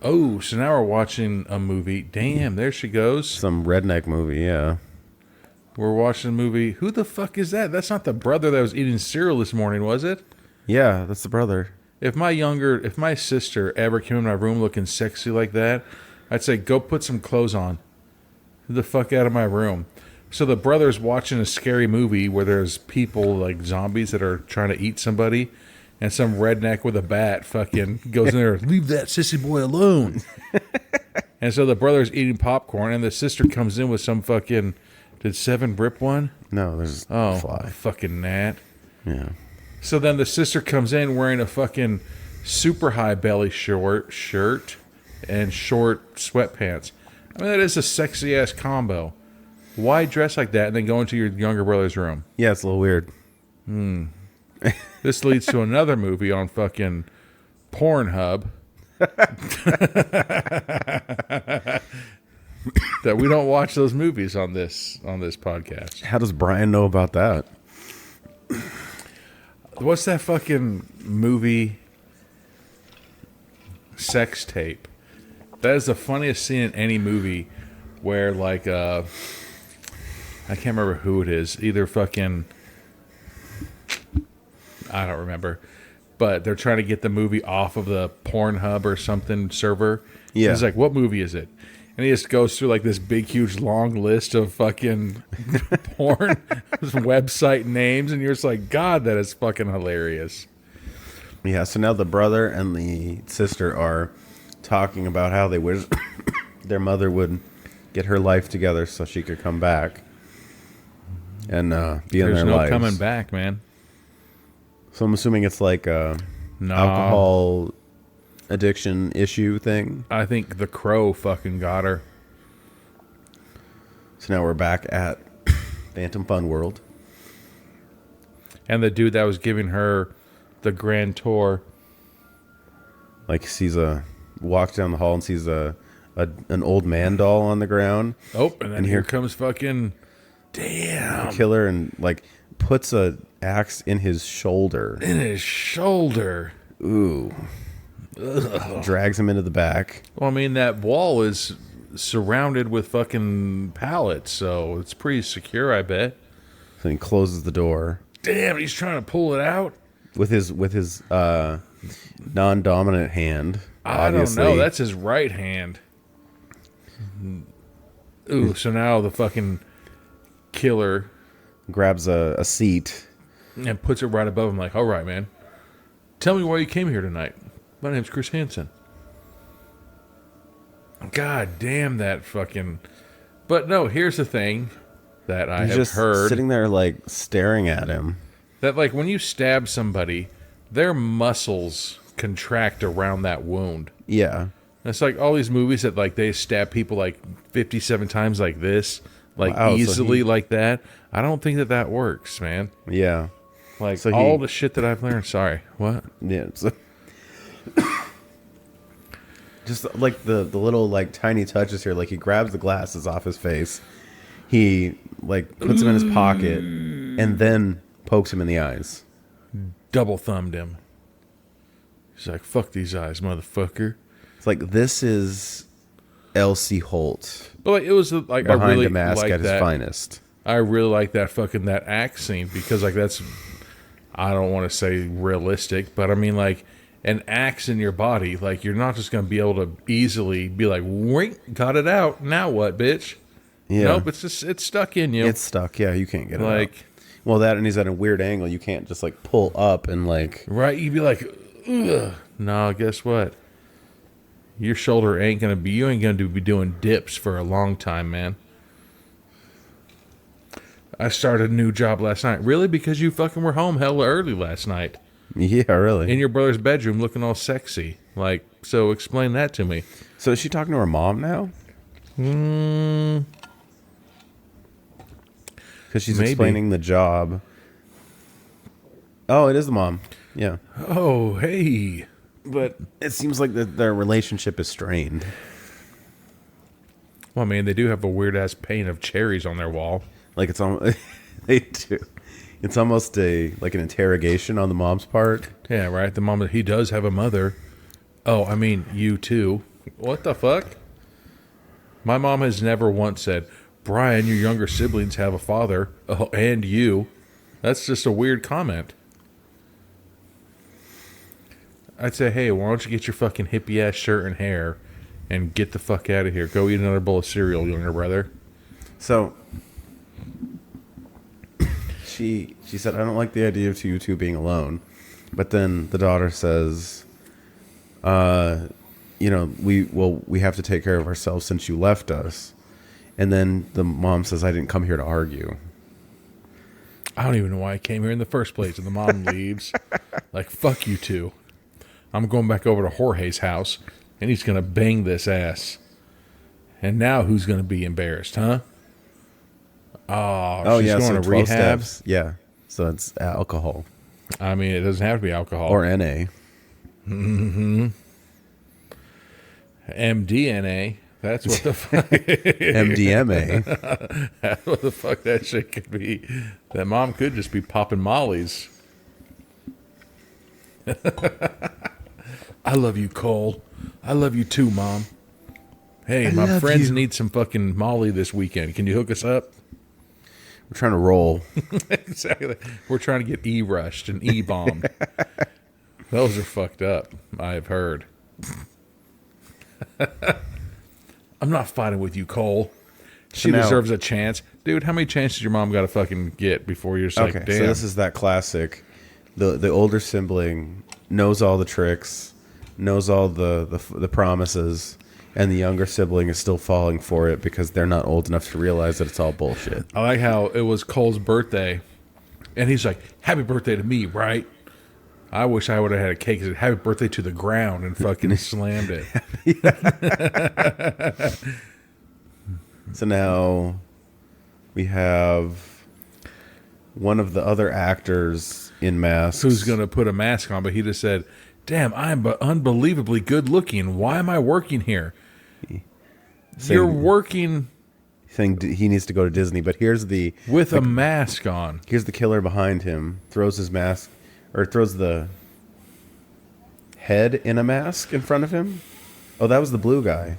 Oh, so now we're watching a movie. Damn, there she goes. Some redneck movie, yeah. We're watching a movie. Who the fuck is that? That's not the brother that was eating cereal this morning, was it? Yeah, that's the brother. If my sister ever came in my room looking sexy like that, I'd say, go put some clothes on. Get the fuck out of my room. So the brother's watching a scary movie where there's people like zombies that are trying to eat somebody, and some redneck with a bat fucking goes in there, leave that sissy boy alone. And so the brother's eating popcorn, and the sister comes in with some fucking, did Seven rip one? No, there's Oh, fly. fucking gnat. Yeah. So then the sister comes in wearing a fucking super high belly shirt and short sweatpants. I mean, that is a sexy ass combo. Why dress like that and then go into your younger brother's room? Yeah, it's a little weird. This leads to another movie on fucking Pornhub that we don't watch those movies on this podcast. How does Brian know about that? What's that fucking movie? Sex Tape. That is the funniest scene in any movie where, like, I can't remember who it is. Either fucking, I don't remember. But they're trying to get the movie off of the Pornhub or something server. Yeah. He's like, what movie is it? And he just goes through like this big, huge, long list of fucking porn website names. And you're just like, God, that is fucking hilarious. Yeah, so now the brother and the sister are talking about how they wish their mother would get her life together so she could come back and be in their There's no lives. coming back, man. So I'm assuming it's like a alcohol addiction issue thing. I think the Crow fucking got her. So now we're back at Phantom Fun World. And the dude that was giving her the grand tour. Like walks down the hall and sees an old man doll on the ground. Oh, and then here comes fucking, damn, the killer, and like puts a axe in his shoulder. in his shoulder. Ooh. Ugh. Drags him into the back. Well, I mean, that wall is surrounded with fucking pallets, so it's pretty secure, I bet. So he closes the door. Damn, he's trying to pull it out with his non-dominant hand. Obviously. I don't know. That's his right hand. Ooh, so now the fucking killer grabs a seat and puts it right above him like, all right, man, tell me why you came here tonight. My name's Chris Hansen. God damn that fucking... But no, here's the thing that I have just heard. Sitting there like staring at him. That like when you stab somebody, their muscles contract around that wound. Yeah. It's like all these movies that like they stab people like 57 times like this, like easily like that. I don't think that works, man. Yeah. Like so all the shit that I've learned. Sorry, what? Yeah. Just like the little like tiny touches here. Like he grabs the glasses off his face. He like puts them in his pocket and then pokes him in the eyes. Double thumbed him. He's like, fuck these eyes, motherfucker. It's like, this is LC Holt. But like, it was like behind I really a mask like at his finest. I really like that fucking that axe scene because like that's, I don't want to say realistic, but I mean like an axe in your body, like you're not just going to be able to easily be like, wait, got it out. Now what, bitch? Yeah. Nope, it's stuck in you. It's stuck. Yeah, you can't get it out. Like, well, that and he's at a weird angle. You can't just like pull up and like. Right, you'd be like, ugh. No, guess what? Your shoulder ain't gonna be. You ain't gonna be doing dips for a long time, man. I started a new job last night. Really? Because you fucking were home hella early last night. Yeah, really. In your brother's bedroom looking all sexy. Like, so explain that to me. So is she talking to her mom now? Because she's Maybe. explaining the job. Oh, it is the mom. Yeah. Oh, hey. But it seems like their relationship is strained. Well, man, they do have a weird-ass paint of cherries on their wall. Like it's almost, they do. It's almost like an interrogation on the mom's part. Yeah, right? The mom, he does have a mother. Oh, I mean, you too. What the fuck? My mom has never once said, Brian, your younger siblings have a father. Oh, and you. That's just a weird comment. I'd say, hey, why don't you get your fucking hippie-ass shirt and hair and get the fuck out of here. Go eat another bowl of cereal, younger brother. So she said, I don't like the idea of you two being alone. But then the daughter says, we have to take care of ourselves since you left us. And then the mom says, I didn't come here to argue. I don't even know why I came here in the first place. And the mom leaves. Like, fuck you two. I'm going back over to Jorge's house, and he's going to bang this ass. And now who's going to be embarrassed, huh? Oh, she's going to rehab? Steps. Yeah. So it's alcohol. I mean, it doesn't have to be alcohol. Or NA. Mm-hmm. MDNA. That's what the fuck. MDMA. That's what the fuck that shit could be. That mom could just be popping mollies. I love you, Cole. I love you too, Mom. Hey, my friends need some fucking molly this weekend. Can you hook us up? We're trying to roll. Exactly. We're trying to get E-rushed and E-bombed. Those are fucked up, I've heard. I'm not fighting with you, Cole. She deserves a chance. Dude, how many chances your mom got to fucking get before you're just like, damn. So this is that classic. The older sibling knows all the tricks, knows all the promises, and the younger sibling is still falling for it because they're not old enough to realize that it's all bullshit. I like how it was Cole's birthday, and he's like, happy birthday to me, right? I wish I would have had a cake that said, happy birthday to the ground, and fucking slammed it. So now we have one of the other actors in masks. Who's going to put a mask on, but he just said, damn, I'm unbelievably good looking. Why am I working here? You're working... Saying he needs to go to Disney, but here's with a mask on. Here's the killer behind him. Throws his mask, or throws the head in a mask in front of him. Oh, that was the blue guy.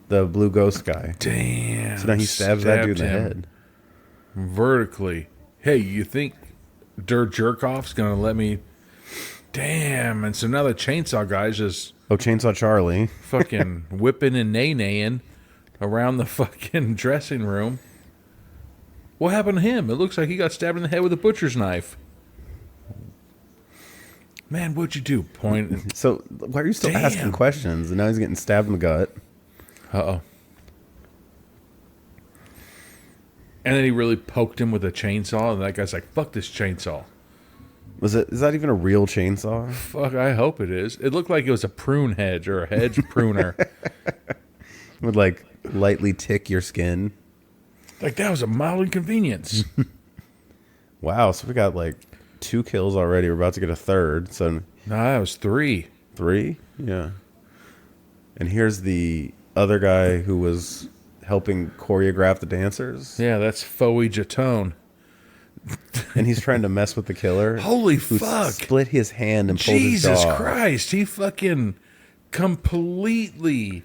The blue ghost guy. Damn. So now he stabs that dude in the head. Vertically. Hey, you think Dirt Jerkoff's going to let me... Damn. And so now the chainsaw guy's just... Oh, Chainsaw Charlie. Fucking whipping and nay-naying around the fucking dressing room. What happened to him? It looks like he got stabbed in the head with a butcher's knife. Man, what'd you do? Point. So why are you still asking questions? And now he's getting stabbed in the gut. Uh-oh. And then he really poked him with a chainsaw, and that guy's like, fuck this chainsaw. Is that even a real chainsaw? Fuck, I hope it is. It looked like it was a prune hedge or a hedge pruner. Would like lightly tick your skin. Like, that was a mild inconvenience. Wow, so we got like 2 kills already. We're about to get a third. So no, that was 3. 3? Yeah. And here's the other guy who was helping choreograph the dancers. Yeah, that's Foey Jatone. And he's trying to mess with the killer. Holy who fuck. Split his hand and pulled his jaw. Jesus Christ. He fucking completely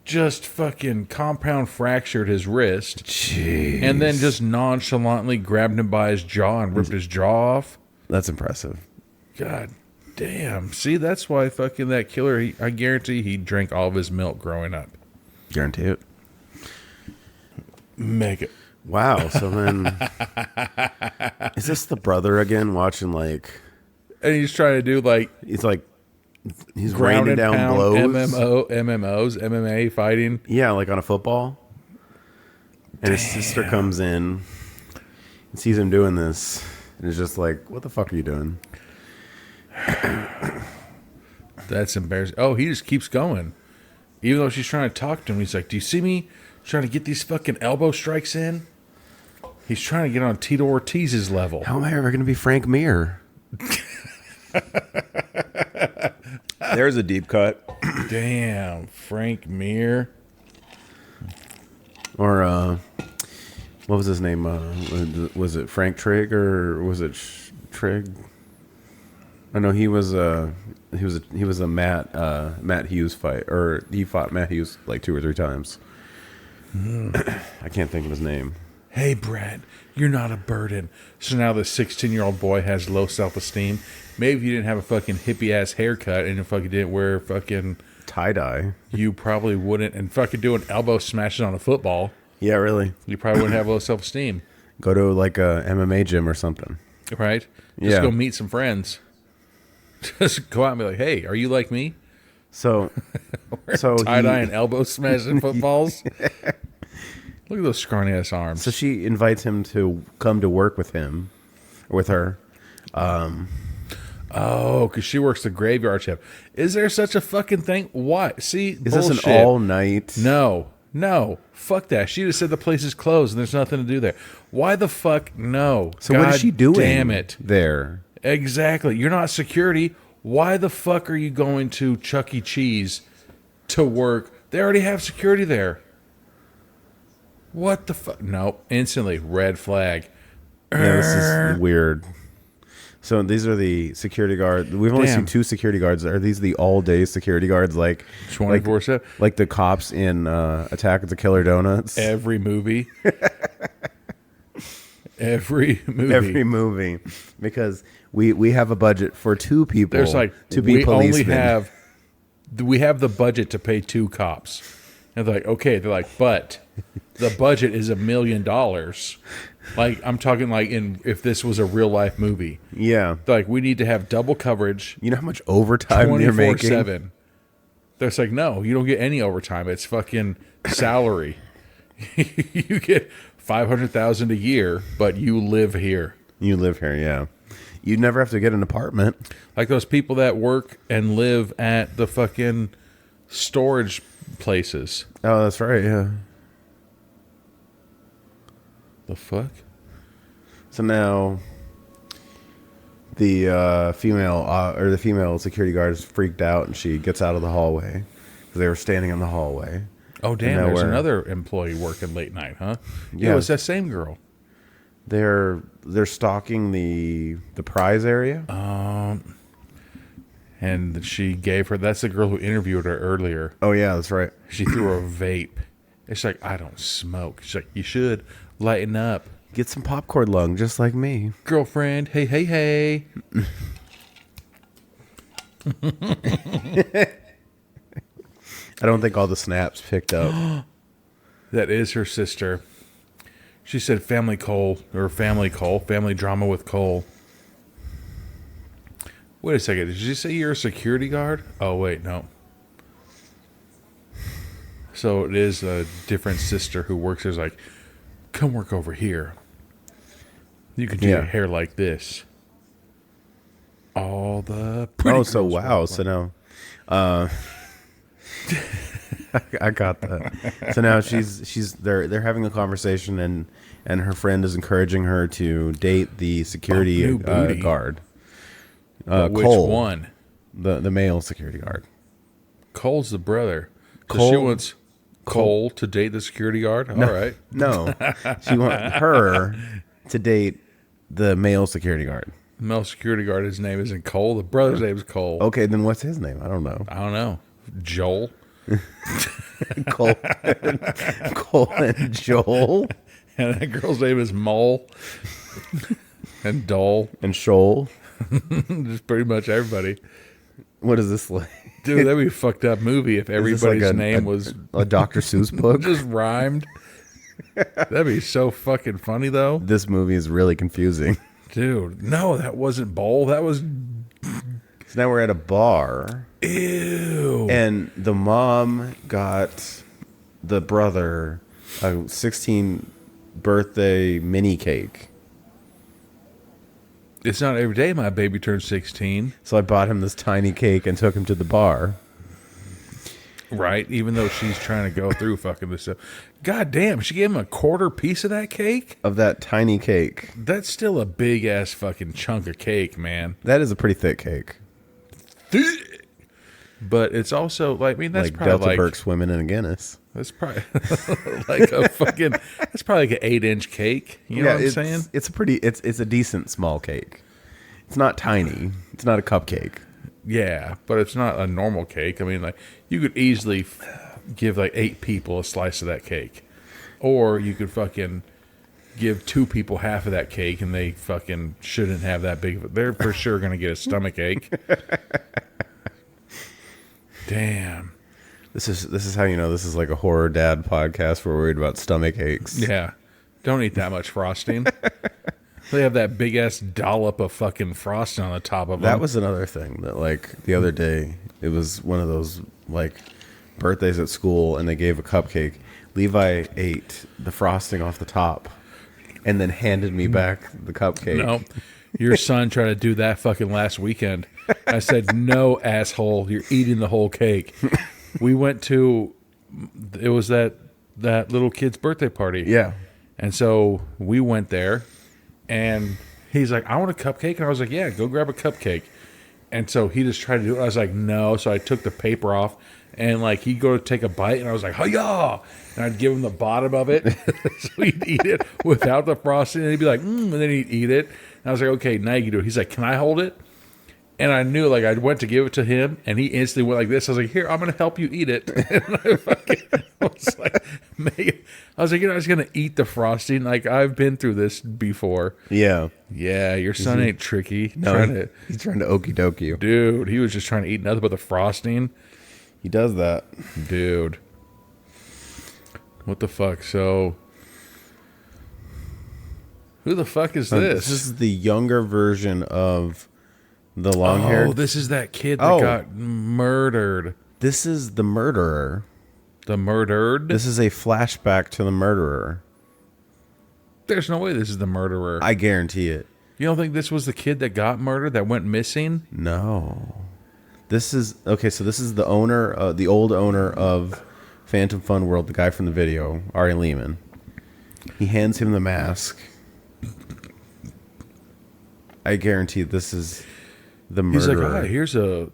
just fucking compound fractured his wrist. Jeez. And then just nonchalantly grabbed him by his jaw and ripped his jaw off. That's impressive. God damn. See, that's why fucking that killer, I guarantee he drank all of his milk growing up. Guarantee it. Mega. Wow. So then, is this the brother again watching like? And he's trying to do like. He's like He's ground raining and down pound blows. MMOs, MMA fighting. Yeah, like on a football. And his sister comes in and sees him doing this. And is just like, what the fuck are you doing? That's embarrassing. Oh, he just keeps going. Even though she's trying to talk to him, he's like, do you see me trying to get these fucking elbow strikes in? He's trying to get on Tito Ortiz's level. How am I ever going to be Frank Mir? There's a deep cut. Damn, Frank Mir. Or, what was his name? Was it Frank Trigg or was it Trigg? I know he was a Matt Hughes fight, or he fought Matt Hughes like 2 or 3 times. I can't think of his name. Hey, Brad, you're not a burden. So now the 16-year-old boy has low self-esteem. Maybe if you didn't have a fucking hippie-ass haircut and you fucking didn't wear fucking Tie-dye. You probably wouldn't. And fucking doing elbow smashes on a football. Yeah, really. You probably wouldn't have low self-esteem. Go to like a MMA gym or something. Right? Just go meet some friends. Just go out and be like, hey, are you like me? So tie-dye and elbow smashing footballs. Look at those scrawny ass arms. So she invites him to come to work with him, or with her. Oh, because she works the graveyard shift. Is there such a fucking thing? What? See, Is bullshit. this an all night? No. Fuck that. She just said the place is closed and there's nothing to do there. Why the fuck? No. So what is she doing? Damn it. There. Exactly. You're not security. Why the fuck are you going to Chuck E. Cheese to work? They already have security there. What the fuck? No. Instantly. Red flag. Yeah, this is weird. So these are the security guards. We've only seen 2 security guards. Are these the all-day security guards, like 24/7? Like the cops in Attack of the Killer Donuts? Every movie. Every movie. Because we have a budget for 2 people. There's like, to be policemen. We have the budget to pay 2 cops. And they're like, okay. They're like, but the budget is $1 million. Like, I'm talking like if this was a real life movie. Yeah. They're like, we need to have double coverage. You know how much overtime they're making? 24/7. They're like, no, you don't get any overtime. It's fucking salary. You get $500,000 a year, but you live here. You live here, yeah. You'd never have to get an apartment. Like those people that work and live at the fucking storage places. Oh, that's right, yeah. The fuck? So now the female security guard is freaked out, and she gets out of the hallway because they were standing in the hallway. Oh damn! There's another employee working late night, huh? Yeah, it's that same girl. They're stalking the prize area. And she gave her. That's the girl who interviewed her earlier. Oh yeah, that's right. She threw her a vape. It's like, I don't smoke. She's like, you should lighten up. Get some popcorn lung, just like me. Girlfriend, hey. I don't think all the snaps picked up. That is her sister. She said family drama with Cole. Wait a second. Did you say you're a security guard? Oh, wait, no. So it is a different sister who works there's like, come work over here. You can do your hair like this. All the pretty Oh, so wow. So now I got that. So now they're having a conversation, and her friend is encouraging her to date the security guard. Which Cole, one? The male security guard. Cole's the brother. So Cole, she wants Cole to date the security guard? All right. No. She wants her to date the male security guard. Male security guard, his name isn't Cole. The brother's name is Cole. Okay, then what's his name? I don't know. I don't know. Joel? Cole and Joel. And that girl's name is Mole. And Dole. And Shoal. Just pretty much everybody. What is this like? Dude, that'd be a fucked up movie if everybody's name was a Dr. Seuss book. Just rhymed. That'd be so fucking funny, though. This movie is really confusing. Dude, no, that wasn't Bowl. That was So now we're at a bar. Ew. And the mom got the brother a 16 birthday mini cake. It's not every day my baby turns 16. So I bought him this tiny cake and took him to the bar. Right? Even though she's trying to go through fucking this stuff. God damn, she gave him a quarter piece of that cake? Of that tiny cake. That's still a big ass fucking chunk of cake, man. That is a pretty thick cake. But it's also like, I mean, that's like probably Delta like Burke swimming in a Guinness. that's probably like a fucking. That's probably like an 8-inch cake. You know what I'm saying? It's a pretty. It's a decent small cake. It's not tiny. It's not a cupcake. Yeah, but it's not a normal cake. I mean, like you could easily give like 8 people a slice of that cake, or you could fucking give 2 people half of that cake, and they fucking shouldn't have that big of it. They're for sure gonna get a stomach ache. Damn. This is how you know this is like a horror dad podcast. We're worried about stomach aches. Yeah. Don't eat that much frosting. They have that big ass dollop of fucking frosting on the top of them. That was another thing that like the other day, it was one of those like birthdays at school and they gave a cupcake. Levi ate the frosting off the top and then handed me back the cupcake. No. Your son tried to do that fucking last weekend. I said, no, asshole. You're eating the whole cake. We went to, it was that little kid's birthday party. Yeah. And so we went there, and he's like, I want a cupcake. And I was like, yeah, go grab a cupcake. And so he just tried to do it. I was like, no. So I took the paper off, and like he'd go to take a bite, and I was like, hi-yah! And I'd give him the bottom of it, so he'd eat it without the frosting, and he'd be like, and then he'd eat it. And I was like, okay, now you can do it. He's like, can I hold it? And I knew, like, I went to give it to him, and he instantly went like this. I was like, here, I'm going to help you eat it. And I was like, you're not just going to eat the frosting. Like, I've been through this before. Yeah. Yeah, your son ain't tricky. No, he's trying to okie doke you. Dude, he was just trying to eat nothing but the frosting. He does that. Dude. What the fuck? So, who the fuck is this? This is the younger version of the long-haired. Oh, this is that kid that got murdered. This is the murderer. The murdered? This is a flashback to the murderer. There's no way this is the murderer. I guarantee it. You don't think this was the kid that got murdered, that went missing? No. This is... Okay, so this is the owner, the old owner of Phantom Fun World, the guy from the video, Ari Lehman. He hands him the mask. I guarantee this is the murderer. He's like, here's a...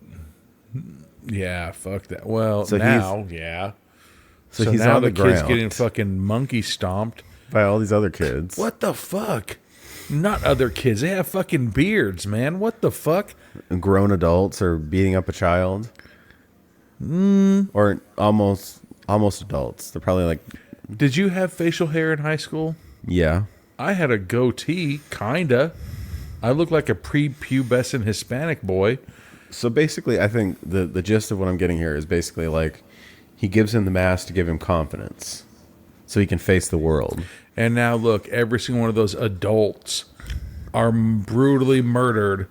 Yeah, fuck that. Well, So now, yeah. So he's now on the kid's ground getting fucking monkey stomped. by all these other kids. What the fuck? Not other kids. They have fucking beards, man. What the fuck? Grown adults are beating up a child. Or almost adults. They're probably like... Did you have facial hair in high school? Yeah. I had a goatee, kinda. I looked like a prepubescent Hispanic boy. So basically, I think the gist of what I'm getting here is basically like he gives him the mask to give him confidence so he can face the world. And now look, every single one of those adults are brutally murdered.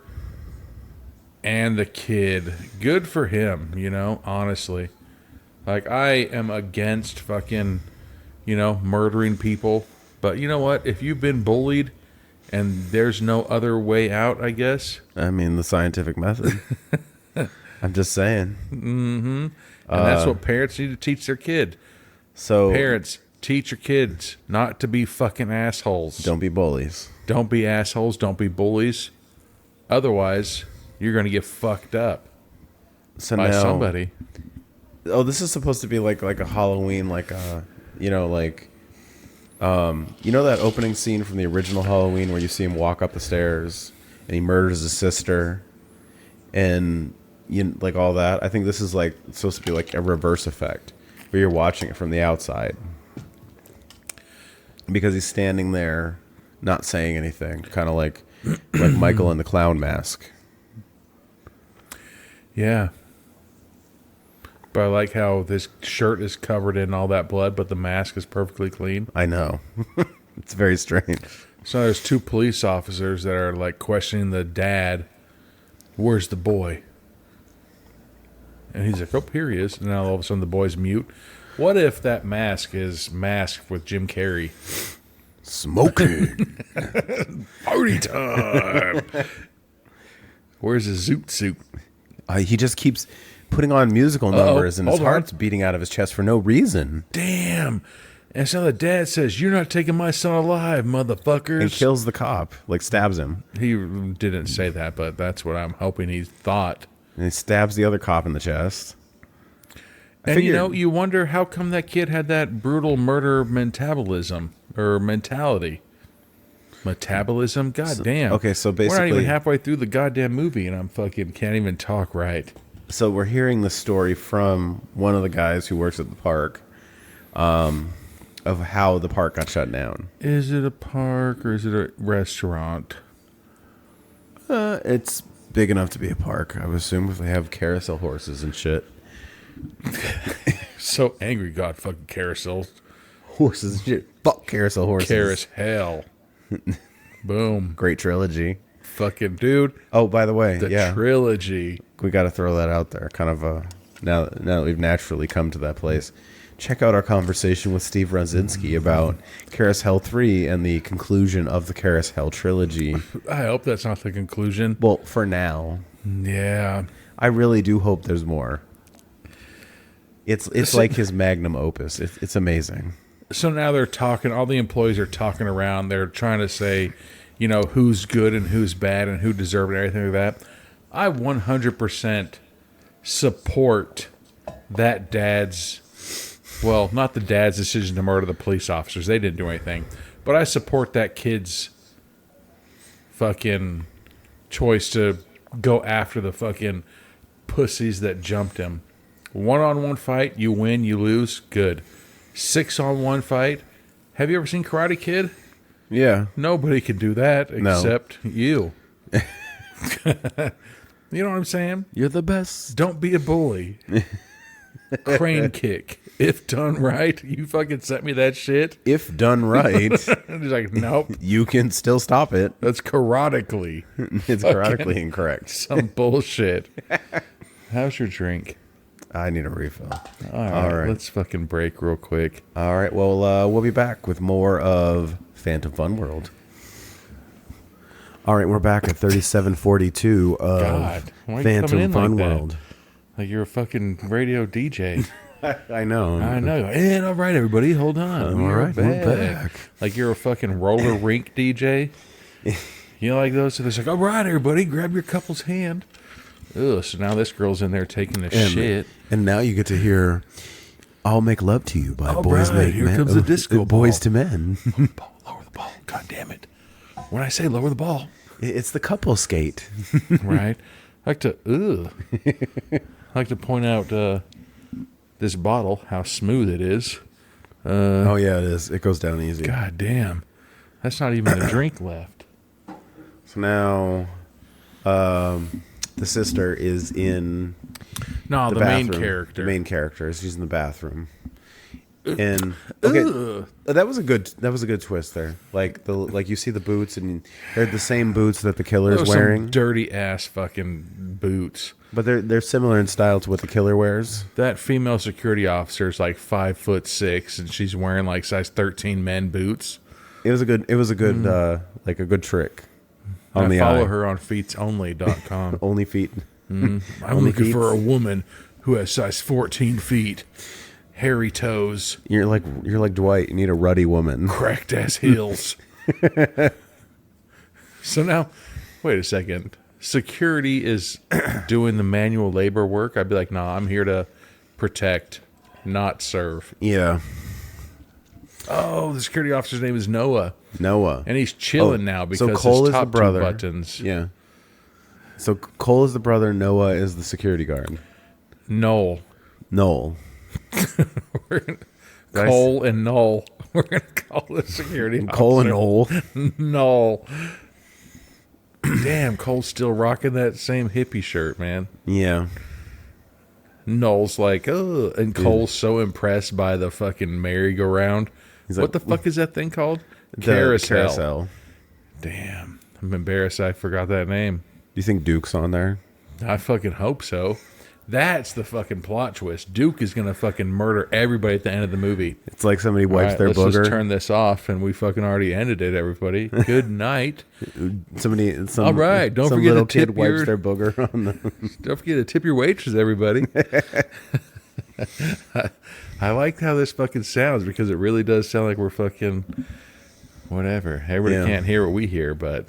And the kid, good for him, you know, honestly. Like, I am against fucking, you know, murdering people. But you know what? If you've been bullied and there's no other way out, I guess. I mean, the scientific method. I'm just saying. Mm-hmm. And that's what parents need to teach their kid. So Parents, teach your kids not to be fucking assholes. don't be bullies. Don't be assholes. Don't be bullies. Otherwise, you're going to get fucked up So by now, somebody. Oh, this is supposed to be like a Halloween, like a, you know, like, you know that opening scene from the original Halloween where you see him walk up the stairs and he murders his sister, and you like all that. I think this is like supposed to be like a reverse effect where you're watching it from the outside because he's standing there, not saying anything, kind of like Michael in the clown mask. Yeah. But I like how this shirt is covered in all that blood, but the mask is perfectly clean. I know. It's very strange. So there's 2 police officers that are like questioning the dad. Where's the boy? And he's like, oh, here he is. And now all of a sudden the boy's mute. What if that mask is masked with Jim Carrey? Smoking. Party time. Where's his zoot suit? He just keeps putting on musical numbers, and his hold on. heart's beating out of his chest for no reason. Damn. And so the dad says, you're not taking my son alive, motherfuckers. And kills the cop, like stabs him. He didn't say that, but that's what I'm hoping he thought. And he stabs the other cop in the chest. And you wonder how come that kid had that brutal murder metabolism or mentality. Metabolism? God damn. Okay, so we're not basically- even halfway through the goddamn movie, and I'm fucking can't even talk right. So we're hearing the story from one of the guys who works at the park, of how the park got shut down. Is it a park or is it a restaurant? It's big enough to be a park, I would assume, if they have carousel horses and shit. So angry, God fucking carousels. Horses and shit. Fuck carousel horses. Carousel hell. Boom. Great trilogy. Fucking dude. Oh, by the way, The trilogy. we got to throw that out there. Kind of now that we've naturally come to that place. Check out our conversation with Steve Rosinski about Carousel 3 and the conclusion of the Carousel trilogy. I hope that's not the conclusion. Well, for now. Yeah. I really do hope there's more. It's like his magnum opus. It's amazing. So now they're talking, all the employees are talking around. They're trying to say, who's good and who's bad and who deserved it and everything like that. I 100% support that dad's, well, not the dad's decision to murder the police officers. They didn't do anything. But I support that kid's fucking choice to go after the fucking pussies that jumped him. 1-on-1 fight, you win, you lose, good. 6-on-1 fight. Have you ever seen Karate Kid? Yeah. Nobody can do that No. except you. You know what I'm saying? You're the best. Don't be a bully. Crane kick. If done right, you fucking sent me that shit. If done right, And he's like, nope, you can still stop it. that's karatically. It's karatically incorrect. Some bullshit. How's your drink? I need a refill. All right, let's fucking break real quick. All right. Well, we'll be back with more of Phantom Fun World. All right, we're back at 3742 of God, why are you coming Phantom in Fun like that? World. Like you're a fucking radio DJ. I know. I know. And all right, everybody, hold on. All right, we're back. Like you're a fucking roller rink DJ. You know, like those. So it's like, all right, everybody, grab your couple's hand. Ugh. So now this girl's in there taking the shit. And now you get to hear "I'll Make Love to You" by All Boys right, Make here Men. comes the disco Boys ball. to Men. Lower the ball. God damn it. When I say lower the ball, It's the couple skate. right? I like to point out this bottle, how smooth it is. Oh yeah, it is. It goes down easy. God damn. That's not even a drink left. So now, the sister is in No, the main bathroom. character. The main character is in the bathroom. And okay, that was a good twist there. Like you see the boots, and they're the same boots that the killer is Those wearing, some dirty ass fucking boots. but they're similar in style to what the killer wears. That female security officer is like 5'6", and she's wearing like size 13 men boots. It was a good like a good trick on I the follow eye. her on feetsonly.com. Only feet. I'm Only looking feet. for a woman who has size 14 feet, hairy toes, You're like Dwight. You need a ruddy woman. cracked ass heels. So now, wait a second. Security is doing the manual labor work. I'd be like, nah, I'm here to protect, not serve. Yeah, Oh, the security officer's name is Noah, Noah. and he's chilling Oh, now because so Cole his is the top brother. two buttons. Yeah. So Cole is the brother. Noah is the security guard. Noel. Noel. Cole and Noel. We're going to call the security officer. Cole and Noel. Noel. Damn, Cole's still rocking that same hippie shirt, man. Yeah. Noel's like, oh, and Cole's so impressed by the fucking merry-go-round. He's What like, the fuck is that thing called? The Carousel. Damn, I'm embarrassed I forgot that name. Do you think Duke's on there? I fucking hope so. That's the fucking plot twist. Duke is gonna fucking murder everybody at the end of the movie. It's like somebody wipes their let's booger. just turn this off, and we fucking already ended it. Everybody, good night. All right, don't some forget little to tip kid wipes your- their booger on the. Don't forget to tip your waitress, everybody. I like how this fucking sounds because it really does sound like we're fucking whatever. Everybody can't hear what we hear, but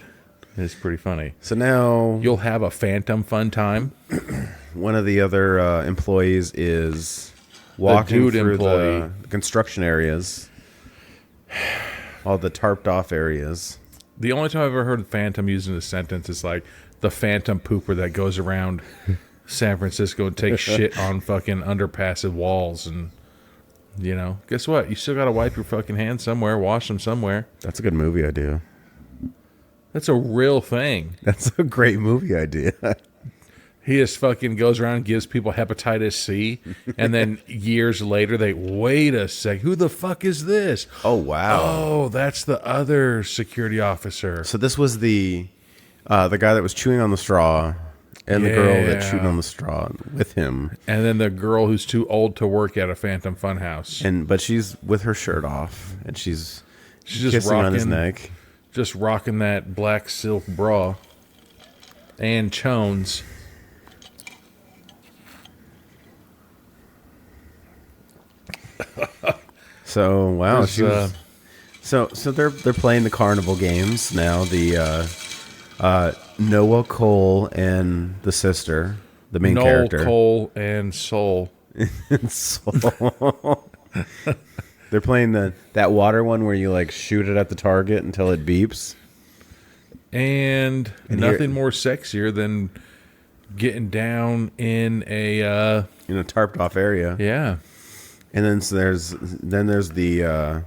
it's pretty funny. So now You'll have a phantom fun time. one of the other employees is walking dude through employee. the construction areas, all the tarped off areas. The only time I've ever heard phantom used in a sentence is like the phantom pooper that goes around San Francisco and takes shit on fucking underpass walls. And, you know, guess what? You still got to wipe your fucking hands somewhere, wash them somewhere. That's a good movie idea. That's a real thing. That's a great movie idea. He just fucking goes around and gives people hepatitis C. And then years later, wait a sec. Who the fuck is this? Oh, wow. Oh, that's the other security officer. So this was the guy that was chewing on the straw and the girl that chewed on the straw with him. And then the girl who's too old to work at a Phantom Funhouse. But she's with her shirt off and she's just kissing rocking on his neck. Just rocking that black silk bra. And chones. So wow, There's, she was, so they're playing the carnival games now. The Noah, Cole, and the sister, the main Noel, character. Cole, and Soul. So- they're playing that water one where you like shoot it at the target until it beeps. And nothing more sexier than getting down in a In a tarped off area. yeah. And then there's the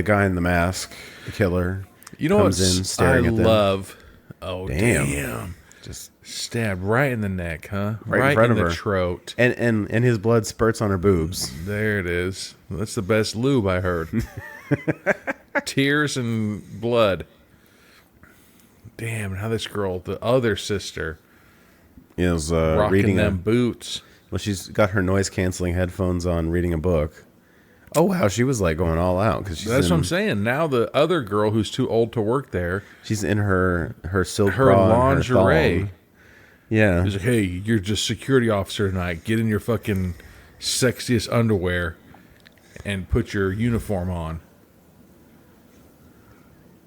guy in the mask, the killer. You know comes what in staring I at them. love? Oh Damn. damn. Just Stabbed right in the neck, huh? Right in front in of the her. throat. and his blood spurts on her boobs. There it is. That's the best lube I heard. Tears and blood. Damn, how this girl, the other sister, Is rocking reading them boots. Well, she's got her noise canceling headphones on, reading a book. Oh wow, she was like going all out because That's what I'm saying. Now the other girl who's too old to work there, She's in her silk her bra and lingerie. her thong. Yeah, is like, hey, you're just security officer tonight. Get in your fucking sexiest underwear and put your uniform on.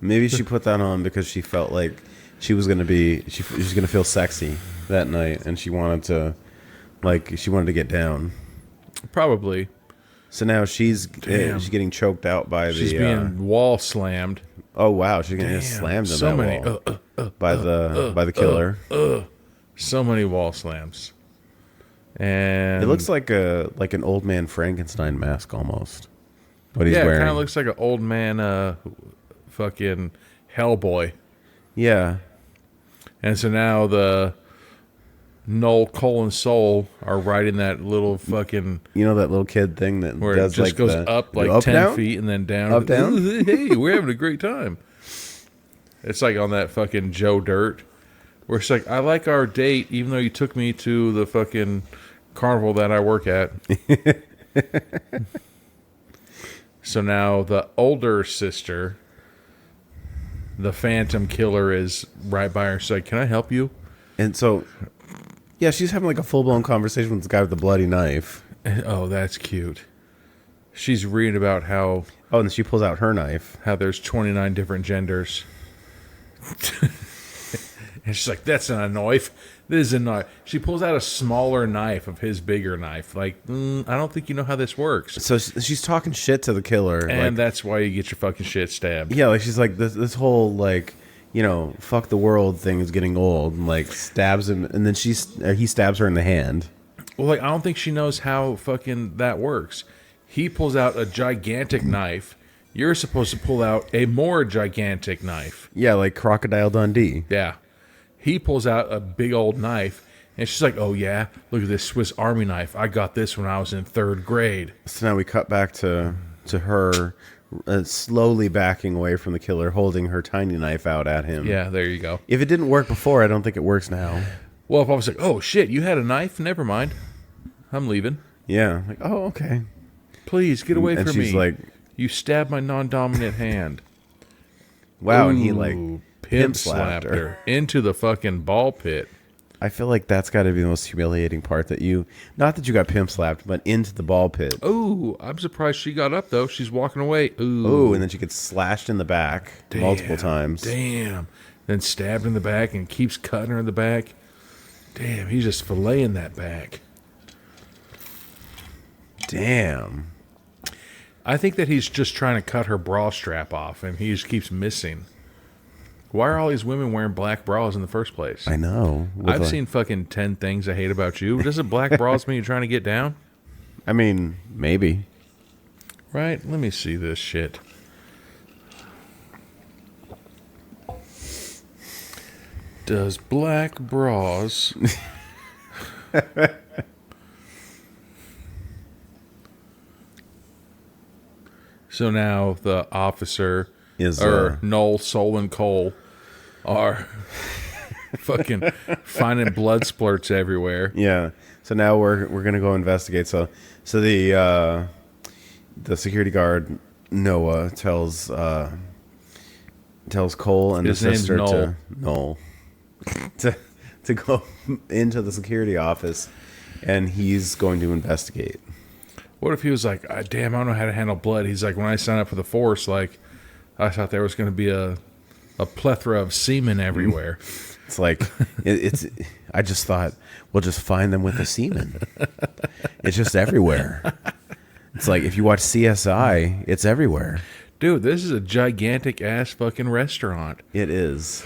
maybe she put that on because she felt like she was gonna feel sexy that night, and she wanted to get down. Probably. So now she's getting choked out by She's the. being wall slammed. Oh wow, she's getting Damn, slammed in so that many, wall by the killer. So many wall slams. And It looks like an old man Frankenstein mask almost. What he's yeah, it wearing. kind of looks like an old man, fucking Hellboy. Yeah. And so now the Noel, Cole, and Soul are riding that little fucking You know that little kid thing that where does it just like goes the, up the like up, 10 down? feet and then down. Up, down? Hey, we're having a great time. It's like on that fucking Joe Dirt, where it's like, I like our date, even though you took me to the fucking carnival that I work at. So now the older sister, the Phantom Killer, is right by her. She's like, can I help you? And so, yeah, she's having like a full blown conversation with the guy with the bloody knife. Oh, that's cute. She's reading about how Oh, and she pulls out her knife. there's 29 different genders. And she's like, that's not a knife. This is a knife. She pulls out a smaller knife of his bigger knife. Like, I don't think you know how this works. So she's talking shit to the killer. And like, that's why you get your fucking shit stabbed. yeah, like she's like this whole like, you know, fuck the world thing is getting old, and like stabs him, and then he stabs her in the hand. Well, like, I don't think she knows how fucking that works. He pulls out a gigantic knife. You're supposed to pull out a more gigantic knife. Yeah, like Crocodile Dundee. Yeah. He pulls out a big old knife, and she's like, oh, yeah, look at this Swiss Army knife. I got this when I was in 3rd grade. So now we cut back to her slowly backing away from the killer, holding her tiny knife out at him. Yeah, there you go. If it didn't work before, I don't think it works now. Well, if I was like, oh shit, you had a knife? Never mind. I'm leaving. Yeah. Like, oh, okay. Please get away And from me. she's like, you stabbed my non-dominant hand. wow. Ooh, And he like pimp slapped her into the fucking ball pit. I feel like that's got to be the most humiliating part that you, not that you got pimp slapped, but into the ball pit. Ooh, I'm surprised she got up though. She's walking away. Ooh. Oh, and then she gets slashed in the back multiple times. Damn. Then stabbed in the back and keeps cutting her in the back. Damn, he's just filleting that back. Damn. I think that he's just trying to cut her bra strap off and he just keeps missing. Why are all these women wearing black bras in the first place? I know. I've seen fucking 10 things I hate about you. Doesn't black bras mean you're trying to get down? I mean, maybe. Right? Let me see this shit. Does black bras... So now the officer Is Noel, Sol, and Cole are fucking finding blood splurts everywhere. Yeah. So now we're gonna go investigate. So the security guard Noah tells Cole and His the name's sister Noel. to go into the security office, and he's going to investigate. What if he was like, damn, I don't know how to handle blood. He's like, when I signed up for the force, like, I thought there was going to be a plethora of semen everywhere. It's like I just thought we'll just find them with the semen. It's just everywhere. It's like if you watch CSI, it's everywhere. Dude, this is a gigantic ass fucking restaurant. It is.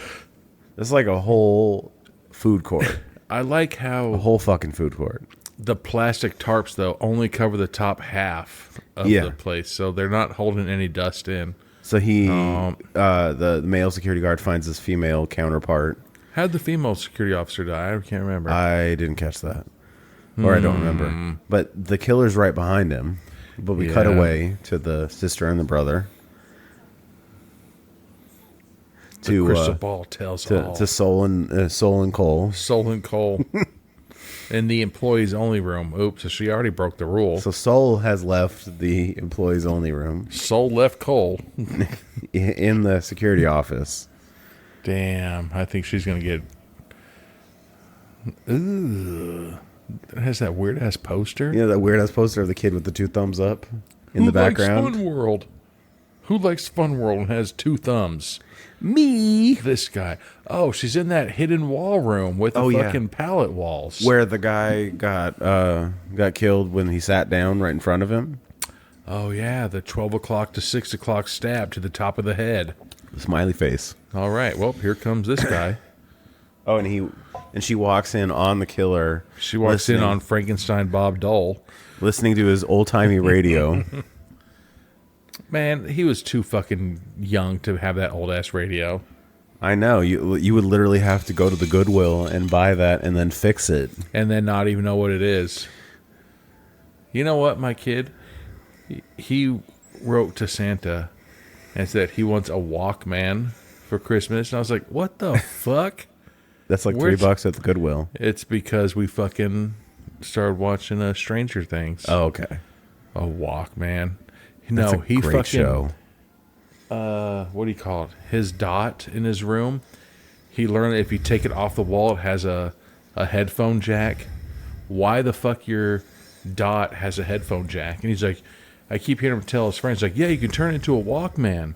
It's like a whole food court. I like how A whole fucking food court. the plastic tarps, though, only cover the top half of the place, so they're not holding any dust in. So the male security guard finds his female counterpart. How'd the female security officer die? I can't remember. I didn't catch that. Or I don't remember. But the killer's right behind him. But we cut away to the sister and the brother. The crystal ball tells all. To Sol and Cole. Sol and Cole. In the employees only room. Oops, so she already broke the rule. So Sol has left the employees only room. Sol left Cole. In the security office. Damn, I think she's going to get... Ooh. It has that weird-ass poster. You know that weird-ass poster of the kid with the 2 thumbs up in the background? Who likes Fun World? Who likes Fun World and has 2 thumbs? Me. This guy. Oh, she's in that hidden wall room with the fucking pallet walls. Where the guy got killed when he sat down right in front of him. Oh, yeah, the 12 o'clock to 6 o'clock stab to the top of the head. The smiley face. All right, well, here comes this guy. Oh, and she walks in on the killer. She walks in on Frankenstein Bob Dole. Listening to his old-timey radio. Man, he was too fucking young to have that old-ass radio. I know. You would literally have to go to the Goodwill and buy that and then fix it. And then not even know what it is. You know what, my kid? He wrote to Santa and said he wants a Walkman for Christmas. And I was like, what the fuck? That's like $3 at the Goodwill. It's because we fucking started watching Stranger Things. Oh, okay. A Walkman. That's No, a he great fucking show. What do you call it? His dot in his room. He learned that if you take it off the wall, it has a headphone jack. Why the fuck your dot has a headphone jack? And he's like, I keep hearing him tell his friends, like, yeah, you can turn it into a Walkman.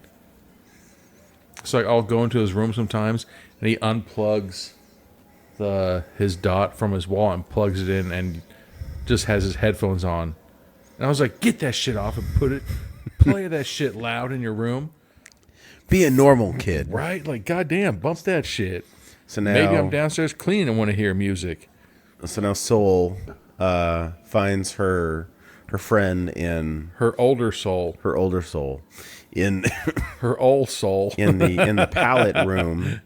So like, I'll go into his room sometimes, and he unplugs his dot from his wall and plugs it in, and just has his headphones on. And I was like, get that shit off and play that shit loud in your room. Be a normal kid. Right? Like, goddamn, bump that shit. So now, maybe I'm downstairs cleaning and want to hear music. So now Sol finds her friend in Her older soul. her older soul in Her old soul. in the pallet room.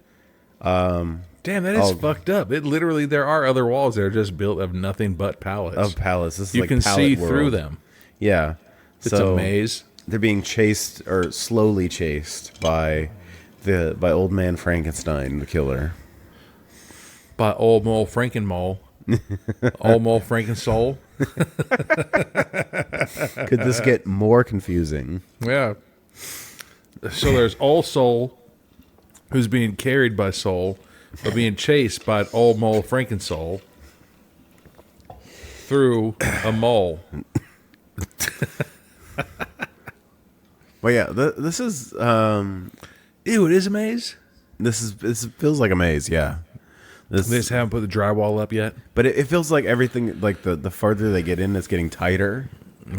Damn, that is fucked up. It literally, there are other walls that are just built of nothing but pallets. Of pallets. This is you like can pallet see world. through them. Yeah. It's a maze. They're being chased or slowly chased by old man Frankenstein, the killer. by old Mole Frankenmole. Old Mole Frankensoul. Could this get more confusing? Yeah. So there's old Soul, who's being carried by Soul, but being chased by old Mole Frankensoul through a mole. Well, yeah, this is Ew, it is a maze? this feels like a maze. Yeah, They just haven't put the drywall up yet? but it feels like everything, like the farther they get in, it's getting tighter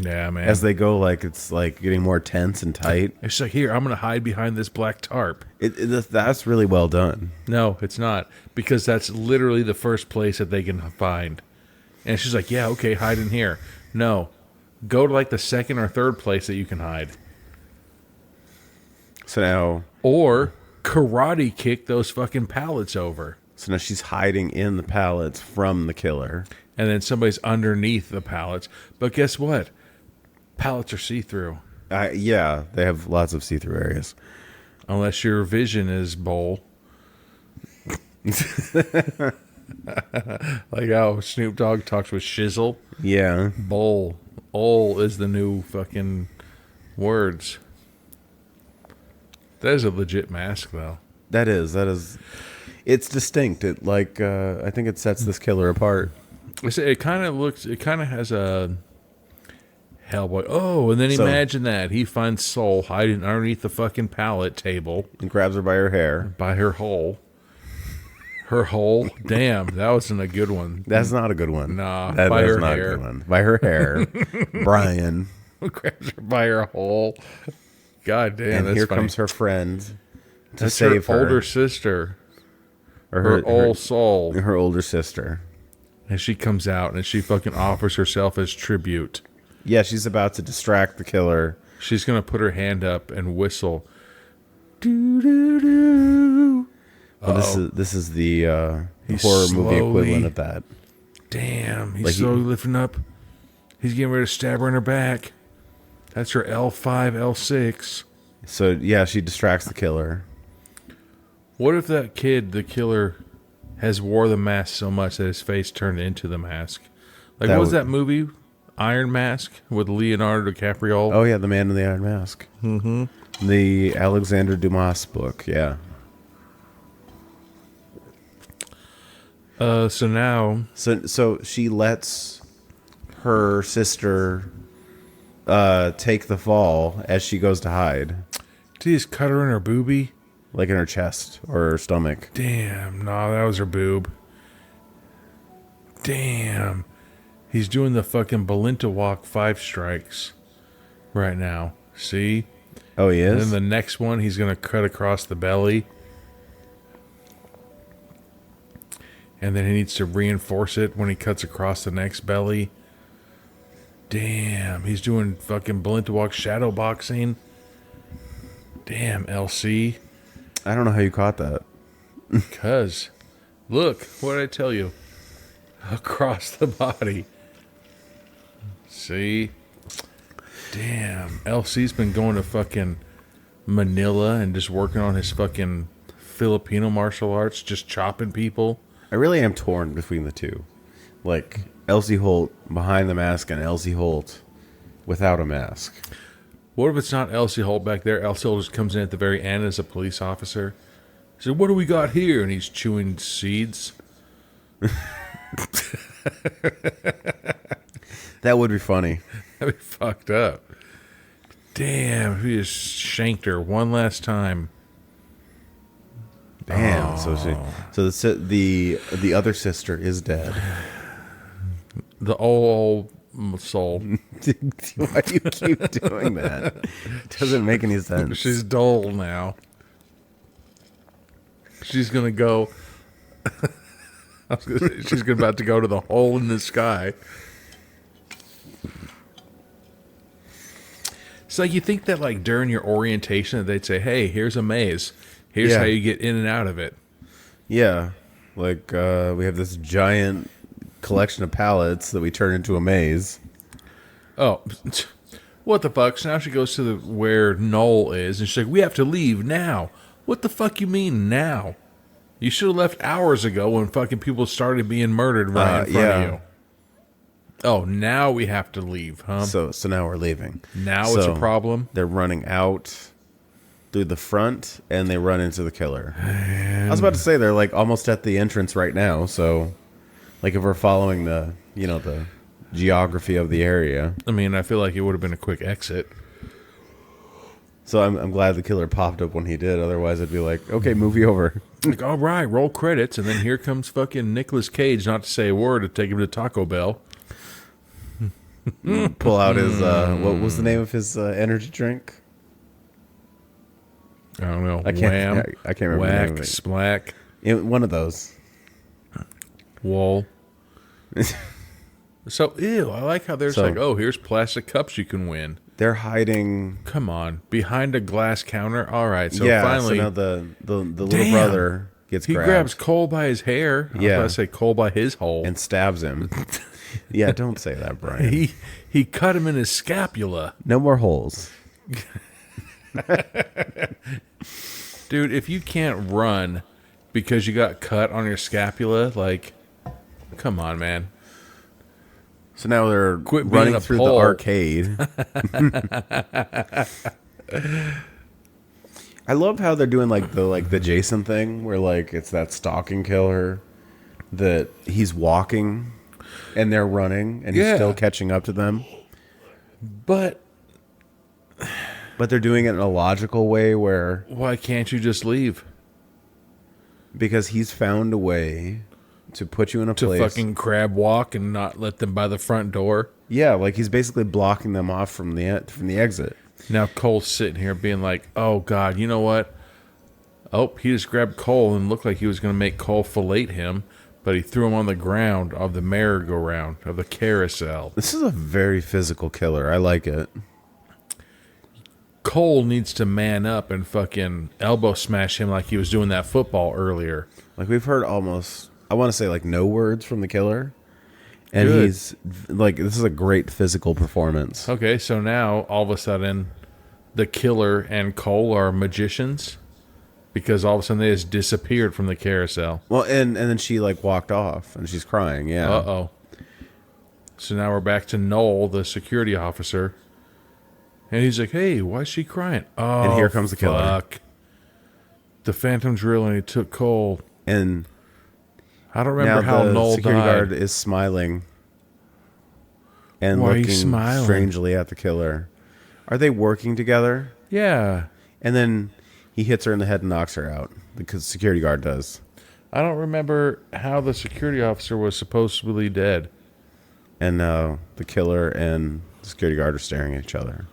Yeah, man. as they go. Like it's like getting more tense and tight. It's like, here, I'm going to hide behind this black tarp. That's really well done. No, it's not. Because that's literally the first place that they can find. And she's like, yeah, okay, hide in here. No. Go to like the second or third place that you can hide. So now Or karate kick those fucking pallets over. So now she's hiding in the pallets from the killer. And then somebody's underneath the pallets. But guess what? Pallets are see-through. Yeah, they have lots of see-through areas. Unless your vision is bowl. Like how Snoop Dogg talks with Shizzle. Yeah. Bowl. Ol is the new fucking words. That is a legit mask, though. That is. It's distinct. It I think it sets this killer apart. It kind of has a Hellboy. Oh, and then imagine that. He finds Soul hiding underneath the fucking pallet table. And grabs her by her hair. By her hole. Her hole? Damn, that wasn't a good one. That's not a good one. Nah, that by is her not hair. a good one. By her hair. Brian. Grabs her by her hole. God damn, And that's here funny. comes her friend to That's save her. older sister. Or Her old soul. Her older sister. And she comes out and she fucking offers herself as tribute. Yeah, she's about to distract the killer. She's going to put her hand up and whistle. Doo doo doo. Well, this is the horror movie slowly- equivalent of that. Damn, he's Like slowly lifting up. He's getting ready to stab her in her back. That's her L5, L6. So yeah, she distracts the killer. What if that kid, the killer, has wore the mask so much that his face turned into the mask? Like, what was that movie? Iron Mask with Leonardo DiCaprio? Oh yeah, The Man in the Iron Mask. Mm-hmm. The Alexander Dumas book. Yeah. So now... So she lets her sister take the fall as she goes to hide, Did he just cut her in her boobie? like in her chest or her stomach. Damn, no, that was her boob. Damn. He's doing the fucking Belinda walk 5 strikes right now. See? Oh, he And is. then the next one, he's going to cut across the belly. And then he needs to reinforce it when he cuts across the next belly. Damn, he's doing fucking Belinda walk shadow boxing. Damn, LC. I don't know how you caught that. Cuz, look, what did I tell you? Across the body. See? Damn, LC's been going to fucking Manila and just working on his fucking Filipino martial arts, just chopping people. I really am torn between the two. Like LC Holt behind the mask and LC Holt without a mask. What if it's not LC Holt back there? LC Holt just comes in at the very end as a police officer. He said, what do we got here? And he's chewing seeds. That would be funny. That'd be fucked up. Damn, if he just shanked her one last time. Damn. So the other sister is dead. The old soul. Why do you keep doing that? It doesn't make any sense. She's dull now. She's gonna go. She's about to go to the hole in the sky. It's like you think that like during your orientation that they'd say, "Hey, here's a maze. Here's Yeah. how you get in and out of it." Yeah, like we have this giant collection of pallets that we turn into a maze. Oh, what the fuck? So now she goes to where Noel is, and she's like, "We have to leave now." What the fuck you mean now? You should have left hours ago when fucking people started being murdered right in front of you. Oh, now we have to leave, huh? So now we're leaving. Now it's a problem? They're running out through the front, and they run into the killer. I was about to say they're like almost at the entrance right now. So, like if we're following the geography of the area. I mean, I feel like it would have been a quick exit. So I'm glad the killer popped up when he did. Otherwise, I'd be like, okay, movie over. Like, all right, roll credits, and then here comes fucking Nicolas Cage, not to say a word, to take him to Taco Bell. Pull out his what was the name of his energy drink? I don't know. I can't remember the name of it. Splack, One of those. Wall. So, ew, I like how there's like, oh, here's plastic cups you can win. They're hiding. Come on, behind a glass counter. All right, so Yeah, finally, so now the little brother gets he grabbed. grabs Cole by his hair. I was about to say Cole by his hole, and stabs him. Yeah, don't say that, Brian. He cut him in his scapula. No more holes. Dude, if you can't run because you got cut on your scapula, like, come on, man. So now they're Quit running being a through pole. the arcade. I love how they're doing like the Jason thing, where like it's that stalking killer that he's walking and they're running and he's still catching up to them. But they're doing it in a logical way where why can't you just leave? because he's found a way to put you in a To place. fucking crab walk and not let them by the front door? Yeah, like he's basically blocking them off from the exit. Now Cole's sitting here being like, oh, God, you know what? Oh, he just grabbed Cole and looked like he was going to make Cole fillet him, but he threw him on the ground of the merry-go-round, of the carousel. This is a very physical killer. I like it. Cole needs to man up and fucking elbow smash him like he was doing that football earlier. Like we've heard almost, I want to say like no words from the killer. And Good. he's like, this is a great physical performance. Okay, so now all of a sudden the killer and Cole are magicians because all of a sudden they just disappeared from the carousel. Well, and then she like walked off and she's crying. Yeah. Uh-oh. So now we're back to Noel, the security officer. And he's like, hey, why is she crying? Oh, And here comes the killer. Fuck. The Phantom Drill and he took Cole. And I don't remember now how the Noel security guard died. is smiling and Why are you looking smiling? strangely at the killer. Are they working together? Yeah. And then he hits her in the head and knocks her out because the security guard does. I don't remember how the security officer was supposedly dead. And the killer and the security guard are staring at each other.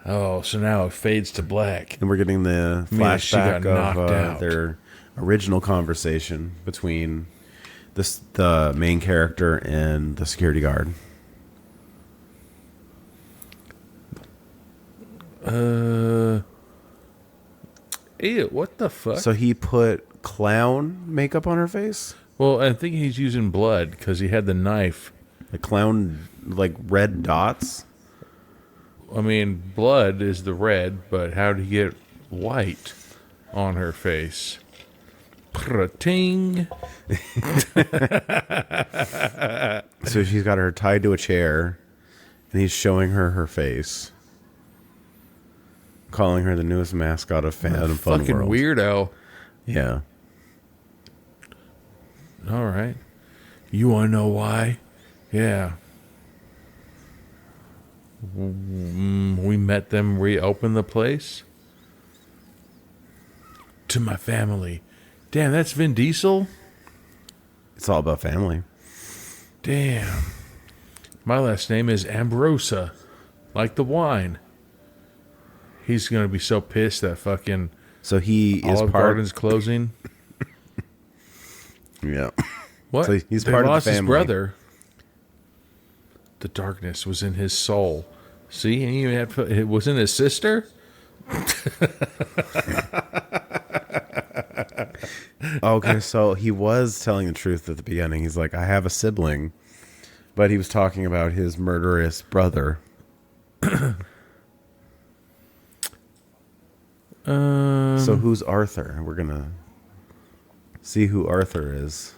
Oh, so now it fades to black. And we're getting the mean, she got flashback knocked of out. their original conversation between the main character and the security guard. Ew, what the fuck? So he put clown makeup on her face? Well, I think he's using blood because he had the knife. The clown, like red dots? I mean, blood is the red, but how did he get white on her face? Ting. So she's got her tied to a chair, and he's showing her face. Calling her the newest mascot of Phantom Fun Fucking World. weirdo. Yeah. All right. You want to know why? Yeah. We met them reopen the place. To my family. Damn, that's Vin Diesel? It's all about family. Damn. My last name is Ambrosa. Like the wine. He's going to be so pissed that fucking So he is Olive part. Garden's closing. Yeah. What? So he's They part of the lost his family. brother. The darkness was in his soul. See, and he had, it was in his sister. Okay, so he was telling the truth at the beginning. He's like, I have a sibling, but he was talking about his murderous brother. So who's Arthur? We're gonna see who Arthur is.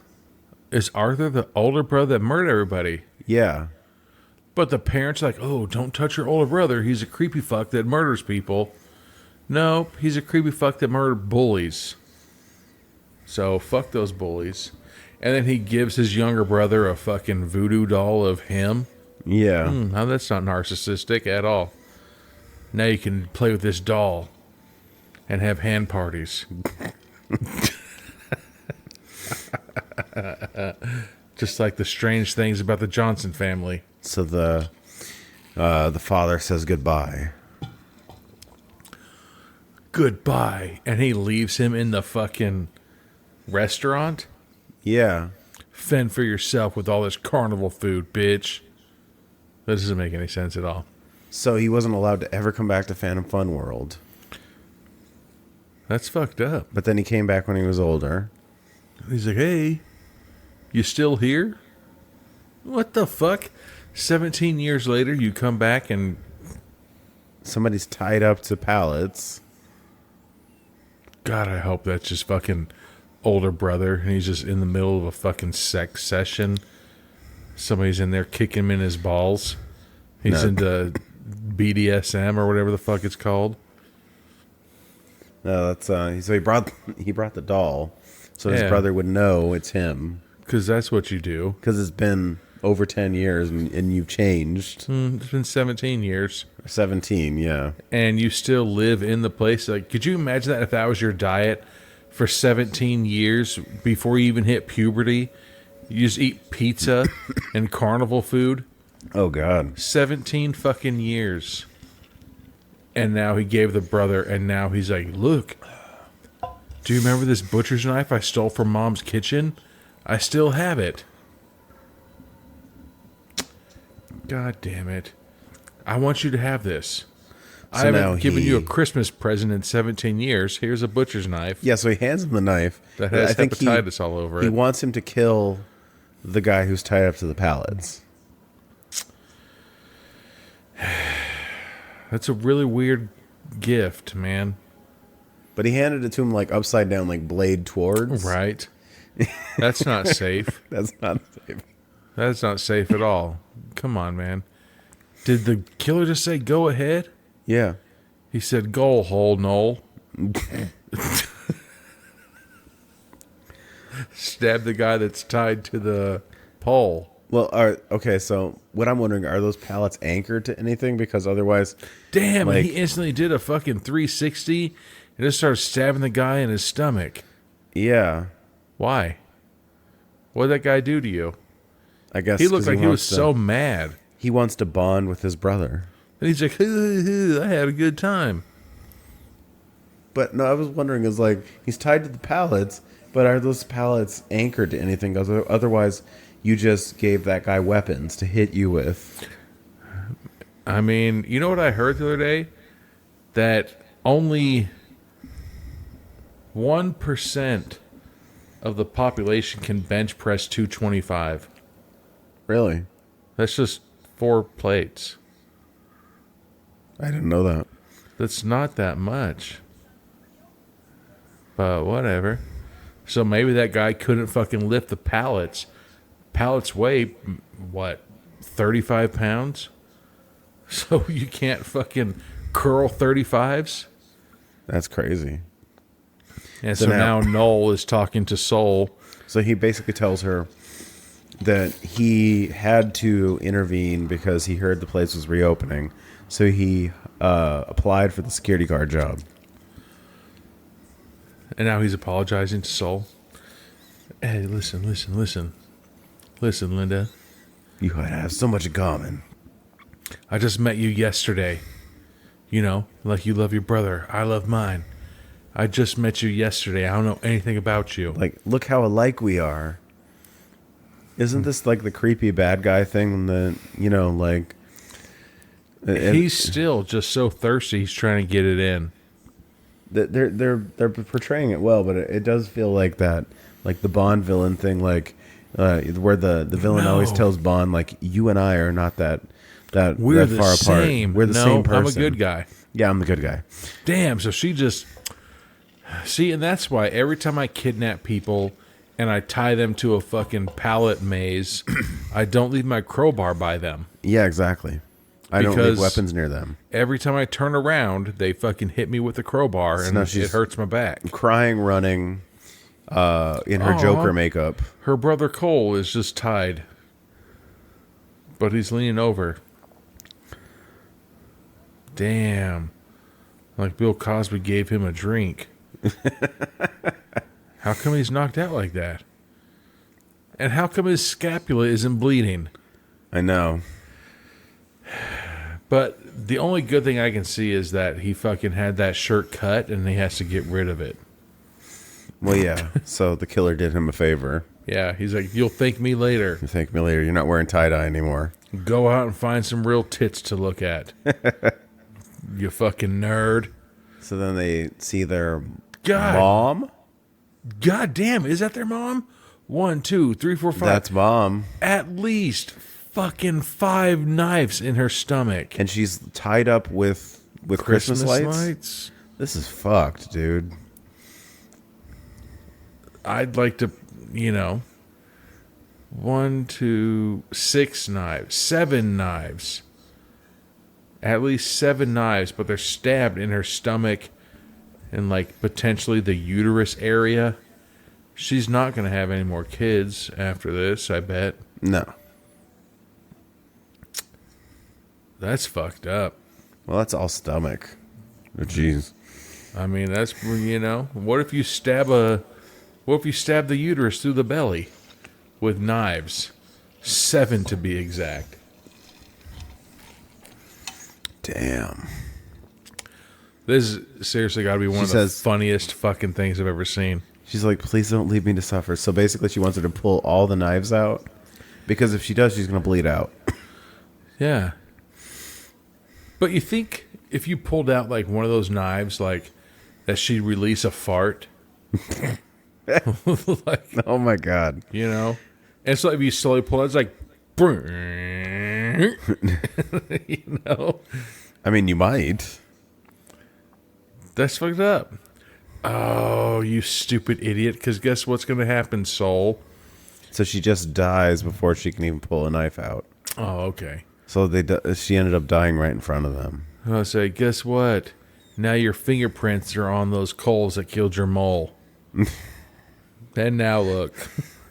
Is Arthur the older brother that murdered everybody? Yeah. But the parents are like, oh, don't touch your older brother. He's a creepy fuck that murders people. Nope, he's a creepy fuck that murdered bullies. So fuck those bullies. And then he gives his younger brother a fucking voodoo doll of him. Yeah. Now that's not narcissistic at all. Now you can play with this doll and have hand parties. Just like the strange things about the Johnson family. So the father says goodbye. Goodbye. And he leaves him in the fucking restaurant. Yeah. Fend for yourself with all this carnival food, bitch. That doesn't make any sense at all. So he wasn't allowed to ever come back to Phantom Fun World. That's fucked up. But then he came back when he was older. He's like, hey, you still here? What the fuck? 17 years later, you come back and... Somebody's tied up to pallets. God, I hope that's just fucking older brother. And he's just in the middle of a fucking sex session. Somebody's in there kicking him in his balls. He's into BDSM or whatever the fuck it's called. No, that's so he brought the doll, so his brother would know it's him. Because that's what you do. Because it's been over 10 years and you've changed. It's been 17 years. 17, yeah. And you still live in the place. Like, could you imagine that if that was your diet for 17 years before you even hit puberty? You just eat pizza and carnival food. Oh, God. 17 fucking years. And now he gave the brother, and now he's like, look, do you remember this butcher's knife I stole from Mom's kitchen? I still have it. God damn it. I want you to have this. I haven't given you a Christmas present in 17 years. Here's a butcher's knife. Yeah, so he hands him the knife. That has hepatitis all over it. He wants him to kill the guy who's tied up to the pallets. That's a really weird gift, man. But he handed it to him like upside down, like blade towards. Right. That's not safe. That's not safe. That's not safe at all. Come on, man. Did the killer just say, go ahead? Yeah. He said, goal hole, Noel. Stab the guy that's tied to the pole. Well, okay, so what I'm wondering, are those pallets anchored to anything? Because otherwise... Damn, like, he instantly did a fucking 360 and just started stabbing the guy in his stomach. Yeah. Why? What did that guy do to you? I guess he looked like he was so mad. He wants to bond with his brother. And he's like, I had a good time. But no, I was wondering, is like, he's tied to the pallets, but are those pallets anchored to anything? Because otherwise, you just gave that guy weapons to hit you with. I mean, you know what I heard the other day? That only 1% of the population can bench press 225. Really? That's just 4 plates. I didn't know that. That's not that much. But whatever. So maybe that guy couldn't fucking lift the pallets. Pallets weigh, what, 35 pounds? So you can't fucking curl 35s? That's crazy. And so now Noel is talking to Soul. So he basically tells her that he had to intervene because he heard the place was reopening. So he applied for the security guard job. And now he's apologizing to Soul. Hey, listen, Linda. You have so much in common. I just met you yesterday. You know, like you love your brother. I love mine. I just met you yesterday. I don't know anything about you. Like, look how alike we are. Isn't this like the creepy bad guy thing that, you know, like... He's still just so thirsty. He's trying to get it in. They're portraying it well, but it does feel like that, like the Bond villain thing, like where the villain always tells Bond, like, you and I are not that We're that far the same. apart. We're the same person. I'm a good guy. Yeah, I'm the good guy. Damn. So she just See, and that's why every time I kidnap people and I tie them to a fucking pallet maze, I don't leave my crowbar by them. Yeah, exactly. I don't leave weapons near them. Every time I turn around, they fucking hit me with the crowbar, and it hurts my back. Crying, running, in her Joker makeup. Her brother Cole is just tied, but he's leaning over. Damn. Like Bill Cosby gave him a drink. How come he's knocked out like that? And how come his scapula isn't bleeding? I know. But the only good thing I can see is that he fucking had that shirt cut and he has to get rid of it. Well, yeah. So the killer did him a favor. Yeah, he's like, you'll thank me later. You thank me later. You're not wearing tie-dye anymore. Go out and find some real tits to look at. You fucking nerd. So then they see their God. mom. God damn, is that their mom? 1, 2, 3, 4, 5. That's mom. At least fucking 5 knives in her stomach. And she's tied up with Christmas lights? This is fucked, dude. I'd like to, 1, 2, 6 knives, 7 knives. At least 7 knives, but they're stabbed in her stomach and like potentially the uterus area. She's not going to have any more kids after this, I bet. No. That's fucked up. Well, that's all stomach. Oh, jeez. I mean, that's, what if you stab the uterus through the belly with knives? 7 to be exact. Damn. This is seriously got to be one of the funniest fucking things I've ever seen. She's like, please don't leave me to suffer. So basically she wants her to pull all the knives out because if she does, she's going to bleed out. Yeah. But you think if you pulled out like one of those knives, like that she'd release a fart? Like, oh my God. And so if you slowly pull it, it's like, I mean, you might. That's fucked up. Oh, you stupid idiot. Because guess what's going to happen, soul? So she just dies before she can even pull a knife out. Oh, okay. So she ended up dying right in front of them. I'll say, guess what? Now your fingerprints are on those coals that killed your mole. And now look.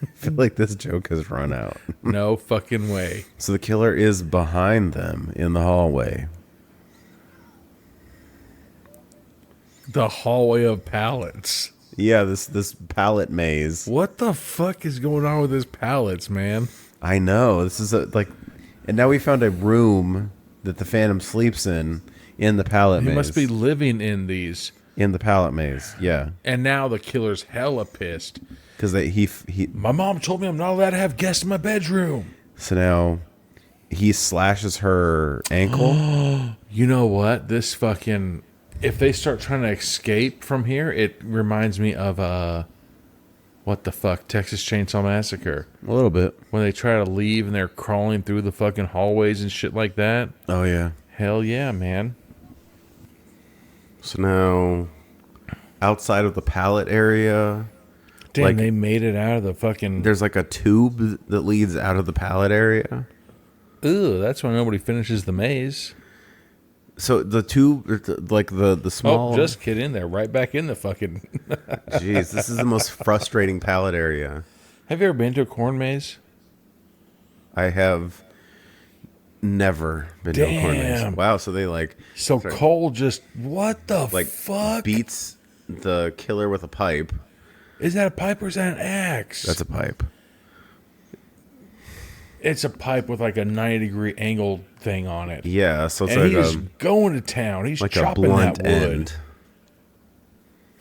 I feel like this joke has run out. No fucking way. So the killer is behind them in the hallway. The hallway of pallets. Yeah, this pallet maze. What the fuck is going on with this pallets, man? I know. This is and now we found a room that the Phantom sleeps in the pallet maze. He must be living in these. In the pallet maze, yeah. And now the killer's hella pissed. Because my mom told me I'm not allowed to have guests in my bedroom. So now he slashes her ankle. You know what? This fucking... If they start trying to escape from here, it reminds me of, what the fuck? Texas Chainsaw Massacre. A little bit. When they try to leave and they're crawling through the fucking hallways and shit like that. Oh, yeah. Hell yeah, man. So now, outside of the pallet area... Damn, they made it out of the fucking... There's like a tube that leads out of the pallet area. Ooh, that's why nobody finishes the maze. So the tube, like the small... Oh, just get in there. Right back in the fucking... Jeez, this is the most frustrating pallet area. Have you ever been to a corn maze? I have never been to a corn maze. Wow, so they like... So Cole just... What the fuck? Beats the killer with a pipe. Is that a pipe or is that an axe? That's a pipe. It's a pipe with like a 90-degree angle thing on it. Yeah, so it's and like he's going to town. He's like chopping a blunt that wood. end.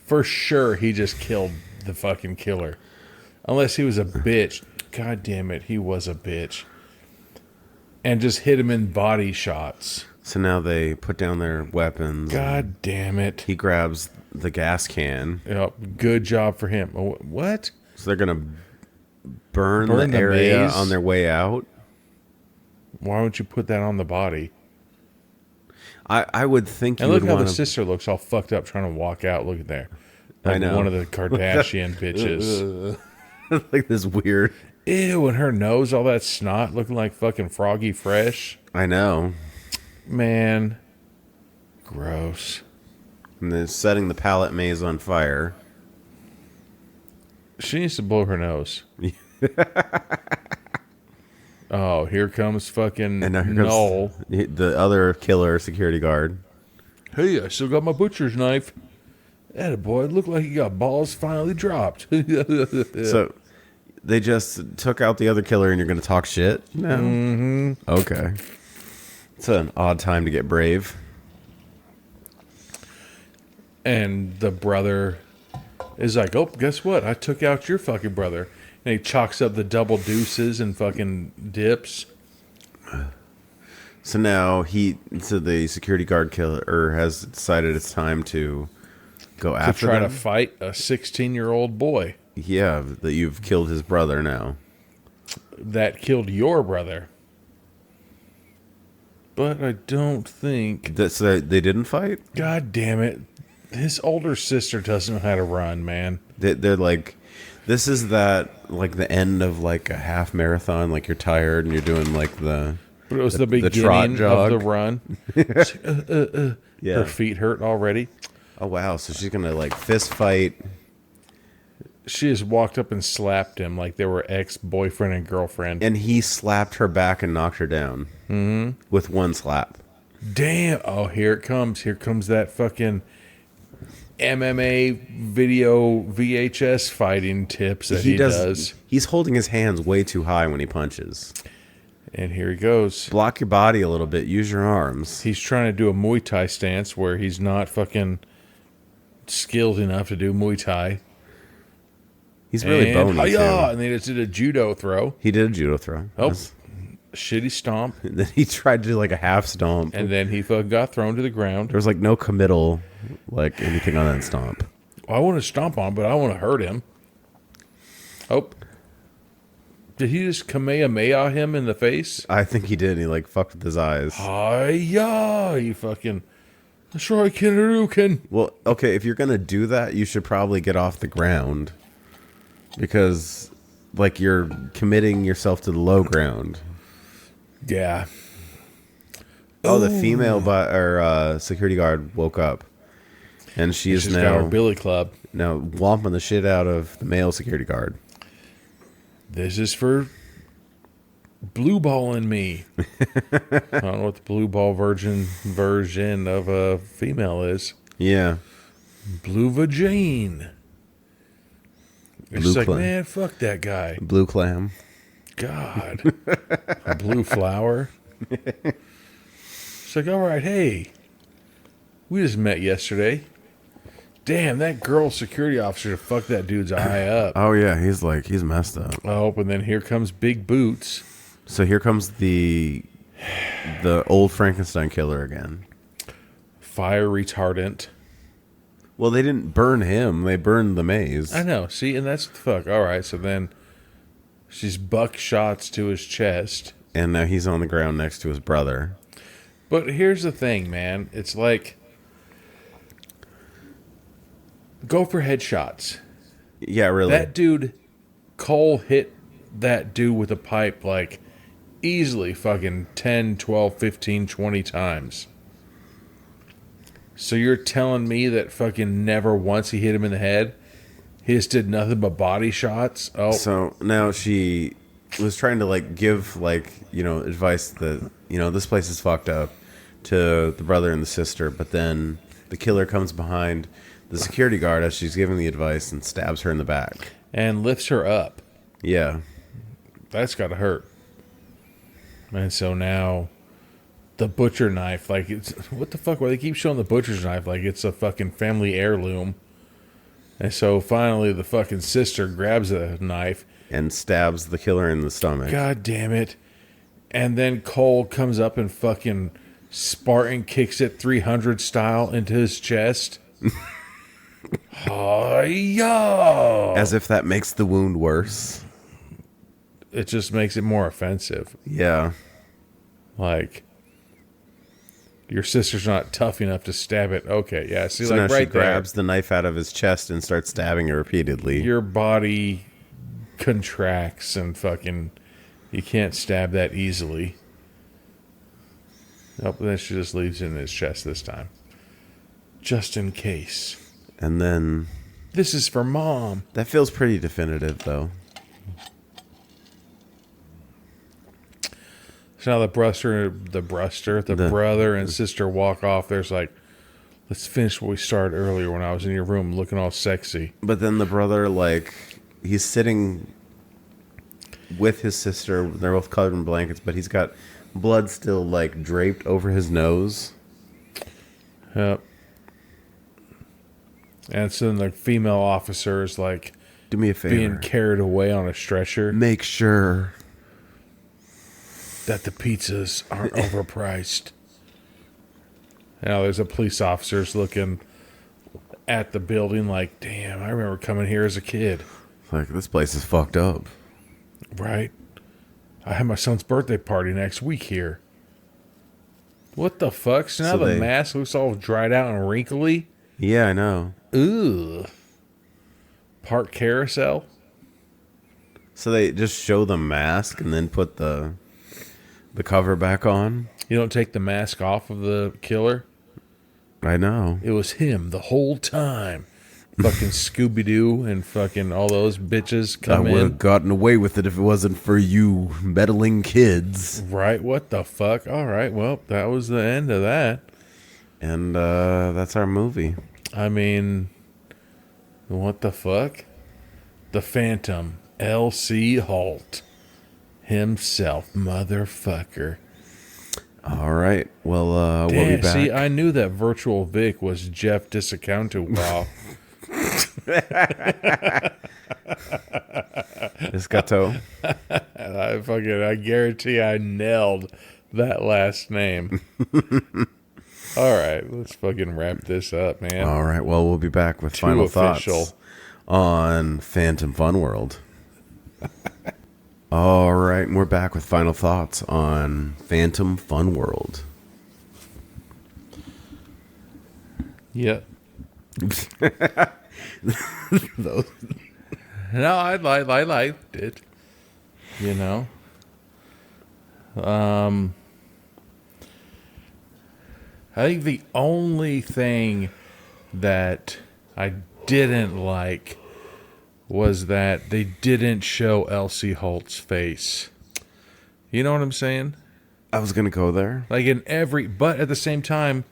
For sure, he just killed the fucking killer. Unless he was a bitch. God damn it, he was a bitch. And just hit him in body shots. So now they put down their weapons. God damn it. He grabs the gas can. Yep, good job for him. What? So they're going to burn the area maze? on their way out? Why don't you put that on the body? I would think and you look would how want the sister looks all fucked up trying to walk out. Look at there. Like I know. one of the Kardashian bitches. Like this weird. Ew, and her nose, all that snot looking like fucking Froggy Fresh. I know. Man. Gross. And then setting the pallet maze on fire. She needs to blow her nose. Oh, here comes fucking And now here Noel. comes the other killer security guard. Hey, I still got my butcher's knife. Attaboy, looked like you got balls finally dropped. So they just took out the other killer and you're going to talk shit? No. Mm-hmm. Okay. It's an odd time to get brave. And the brother is like, oh, guess what? I took out your fucking brother. And he chalks up the double deuces and fucking dips. So now the security guard killer has decided it's time to go To after try them. to fight a 16-year-old boy Yeah, that you've killed his brother now. that killed your brother. But I don't think... So they didn't fight? God damn it. His older sister doesn't know how to run, man. They're like, this is like the end of like a half marathon, like you're tired and you're doing like the... But it was the trot beginning jog. of the run. She's like, Yeah. Her feet hurt already. Oh, wow. So she's going to like fist fight. She just walked up and slapped him like they were ex-boyfriend and girlfriend. And he slapped her back and knocked her down. Mm-hmm. With one slap. Damn. Oh, here it comes. Here comes that fucking MMA video VHS fighting tips that he does. He's holding his hands way too high when he punches. And here he goes. Block your body a little bit. Use your arms. He's trying to do a Muay Thai stance where he's not fucking skilled enough to do Muay Thai. He's really and bony, hi-ya! too. And they just did a judo throw. He did a judo throw. Oh, shitty stomp. Then he tried to do like a half stomp. And then he fucking got thrown to the ground. There was like no committal, like anything on that stomp. I want to stomp on him, but I want to hurt him. Oh. Did he just Kamehameha him in the face? I think he did. He like fucked with his eyes. Hi-ya! You fucking... Destroy Hadouken. Well, okay, if you're gonna do that, you should probably get off the ground. Because, like, you're committing yourself to the low ground. Yeah. Oh, the female security guard woke up. And she's She's got her now billy club. whomping the shit out of the male security guard. This is for blue balling me. I don't know what the blue ball version of a female is. Yeah. Blue vagine. It's Blue like, clam. man, fuck that guy. Blue clam. God. A blue flower. It's like, all right, hey, we just met yesterday. Damn, that girl security officer fucked that dude's eye up. Oh, yeah, he's messed up. Oh, and then here comes Big Boots. So here comes the old Frankenstein killer again. Fire retardant. Well, they didn't burn him. They burned the maze. I know. See, and that's the fuck. All right, so then she's buck shots to his chest. And now he's on the ground next to his brother. But here's the thing, man. It's like, go for headshots. Yeah, really. That dude, Cole hit that dude with a pipe like easily fucking 10, 12, 15, 20 times. So you're telling me that fucking never once he hit him in the head? He just did nothing but body shots? Oh. So now she was trying to like give like, advice that, this place is fucked up to the brother and the sister. But then the killer comes behind the security guard as she's giving the advice and stabs her in the back. And lifts her up. Yeah. That's gotta hurt. And so now the butcher knife, like, it's what the fuck? Why they keep showing the butcher's knife like it's a fucking family heirloom? And so finally the fucking sister grabs a knife And stabs the killer in the stomach. God damn it. And then Cole comes up and fucking Spartan kicks it 300 style into his chest. Hi-ya! As if that makes the wound worse. It just makes it more offensive. Yeah. Like, Your sister's not tough enough to stab it. Okay, yeah. See, So like now right she grabs the knife out of his chest and starts stabbing it repeatedly. there, your body contracts and fucking, you can't stab that easily. Nope, then she just leaves it in his chest this time. Just in case. And then This is for Mom. that feels pretty definitive, though. So now the brother and sister walk off. There's like, let's finish what we started earlier when I was in your room looking all sexy. But then the brother, like, he's sitting with his sister. They're both covered in blankets, but he's got blood still, like, draped over his nose. Yep. And so then the female officer is like Do me a favor. being carried away on a stretcher. Make sure. That the pizzas aren't overpriced. Now there's a police officers looking at the building like, damn, I remember coming here as a kid. Like, this place is fucked up. Right? I have my son's birthday party next week here. What the fuck? So now So the they- mask looks all dried out and wrinkly? Yeah, I know. Ugh. Park carousel? So they just show the mask and then put the cover back on. You don't take the mask off of the killer? I know. It was him the whole time. Fucking Scooby-Doo and fucking all those bitches I come would in. have gotten away with it if it wasn't for you meddling kids. Right? What the fuck? All right. Well, that was the end of that. And that's our movie. I mean, what the fuck? The Phantom, LC Holt himself, motherfucker. All right. Well, we'll be Damn, back. see, I knew that Virtual Vic was Jeff Disaccounto. Piscato. I guarantee I nailed that last name. All right, let's fucking wrap this up, man. All right. Well, we'll be back with final official. thoughts on Phantom Fun World. All right. And we're back with final thoughts on Phantom Fun World. Yep. Those. No, I liked it. You know. I think the only thing that I didn't like was that they didn't show LC Holt's face. You know what I'm saying? I was going to go there. Like but at the same time,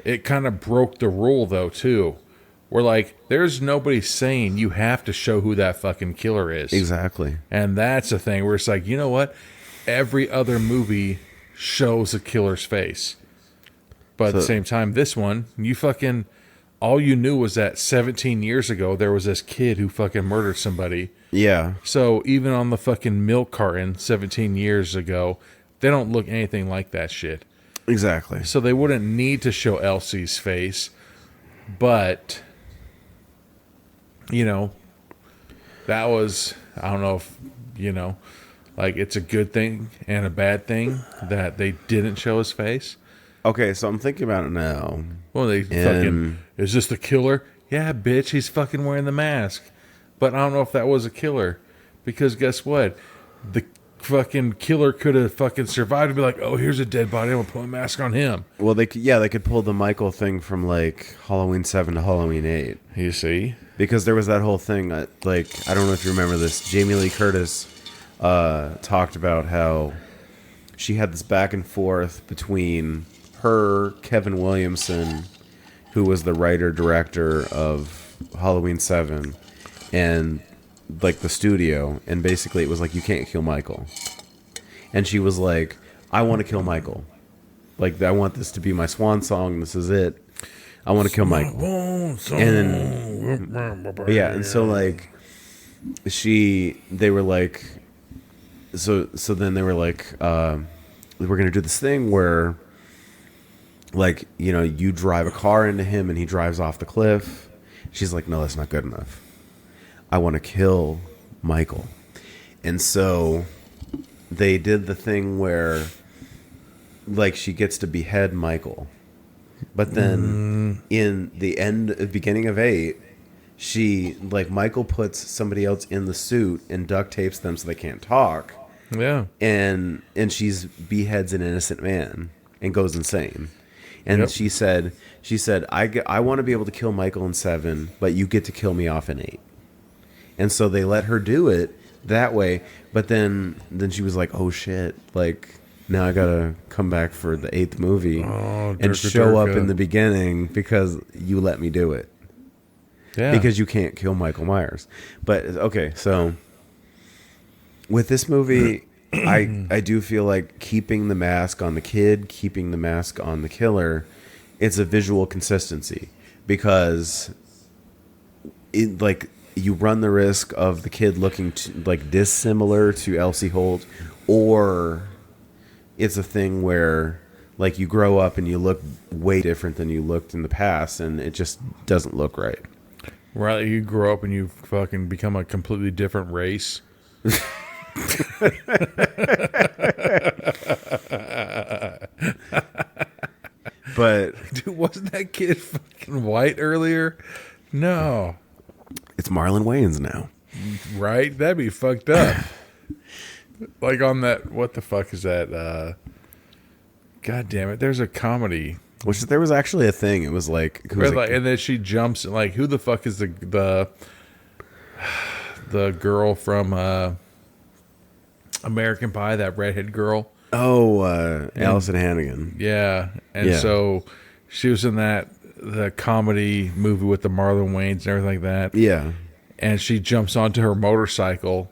it kind of broke the rule though too. Where like, there's nobody saying you have to show who that fucking killer is. Exactly. And that's the thing where it's like, you know what? Every other movie shows a killer's face. But at the same time, this one, all you knew was that 17 years ago, there was this kid who fucking murdered somebody. Yeah. So even on the fucking milk carton 17 years ago, they don't look anything like that shit. Exactly. So they wouldn't need to show Elsie's face. But, you know, that was, I don't know if, you know, like it's a good thing and a bad thing that they didn't show his face. Okay, so I'm thinking about it now. Well, they fucking, is this the killer? Yeah, bitch, he's fucking wearing the mask. But I don't know if that was a killer. Because guess what? The fucking killer could have fucking survived and be like, oh, here's a dead body, I'm going to put a mask on him. Well, they could pull the Michael thing from like Halloween 7 to Halloween 8. You see? Because there was that whole thing, like, I don't know if you remember this. Jamie Lee Curtis talked about how she had this back and forth between her, Kevin Williamson, who was the writer-director of Halloween 7, and, like, the studio. And basically it was like, you can't kill Michael. And she was like, I want to kill Michael. Like, I want this to be my swan song. This is it. I want to kill Michael. And then, yeah, and so, like, they were like, so then they were like, we're going to do this thing where, like, you know, you drive a car into him and he drives off the cliff. She's like, no, that's not good enough. I want to kill Michael. And so they did the thing where like she gets to behead Michael. But then in the beginning of 8, she like Michael puts somebody else in the suit and duct tapes them so they can't talk. Yeah. And she's beheads an innocent man and goes insane. And she said I want to be able to kill Michael in 7, but you get to kill me off in 8. And so they let her do it that way, but then she was like, oh shit, like now I gotta come back for the 8th movie and show up in the beginning because you let me do it. Yeah. Because you can't kill Michael Myers. But okay, so with this movie, I do feel like keeping the mask on the kid, keeping the mask on the killer, it's a visual consistency because it like you run the risk of the kid looking like dissimilar to LC Holt, or it's a thing where like you grow up and you look way different than you looked in the past, and it just doesn't look right. Right, you grow up and you fucking become a completely different race. But Dude, wasn't that kid fucking white earlier? No. it's Marlon Wayans now. Right? That'd be fucked up. Like on that, what the fuck is that? God damn it, there's a comedy. Which there was actually a thing. It was like, And then she jumps, like, who the fuck is the girl from American Pie, that redhead girl? Allison Hannigan. Yeah. And so she was in the comedy movie with the Marlon Wayans and everything like that. Yeah. And she jumps onto her motorcycle.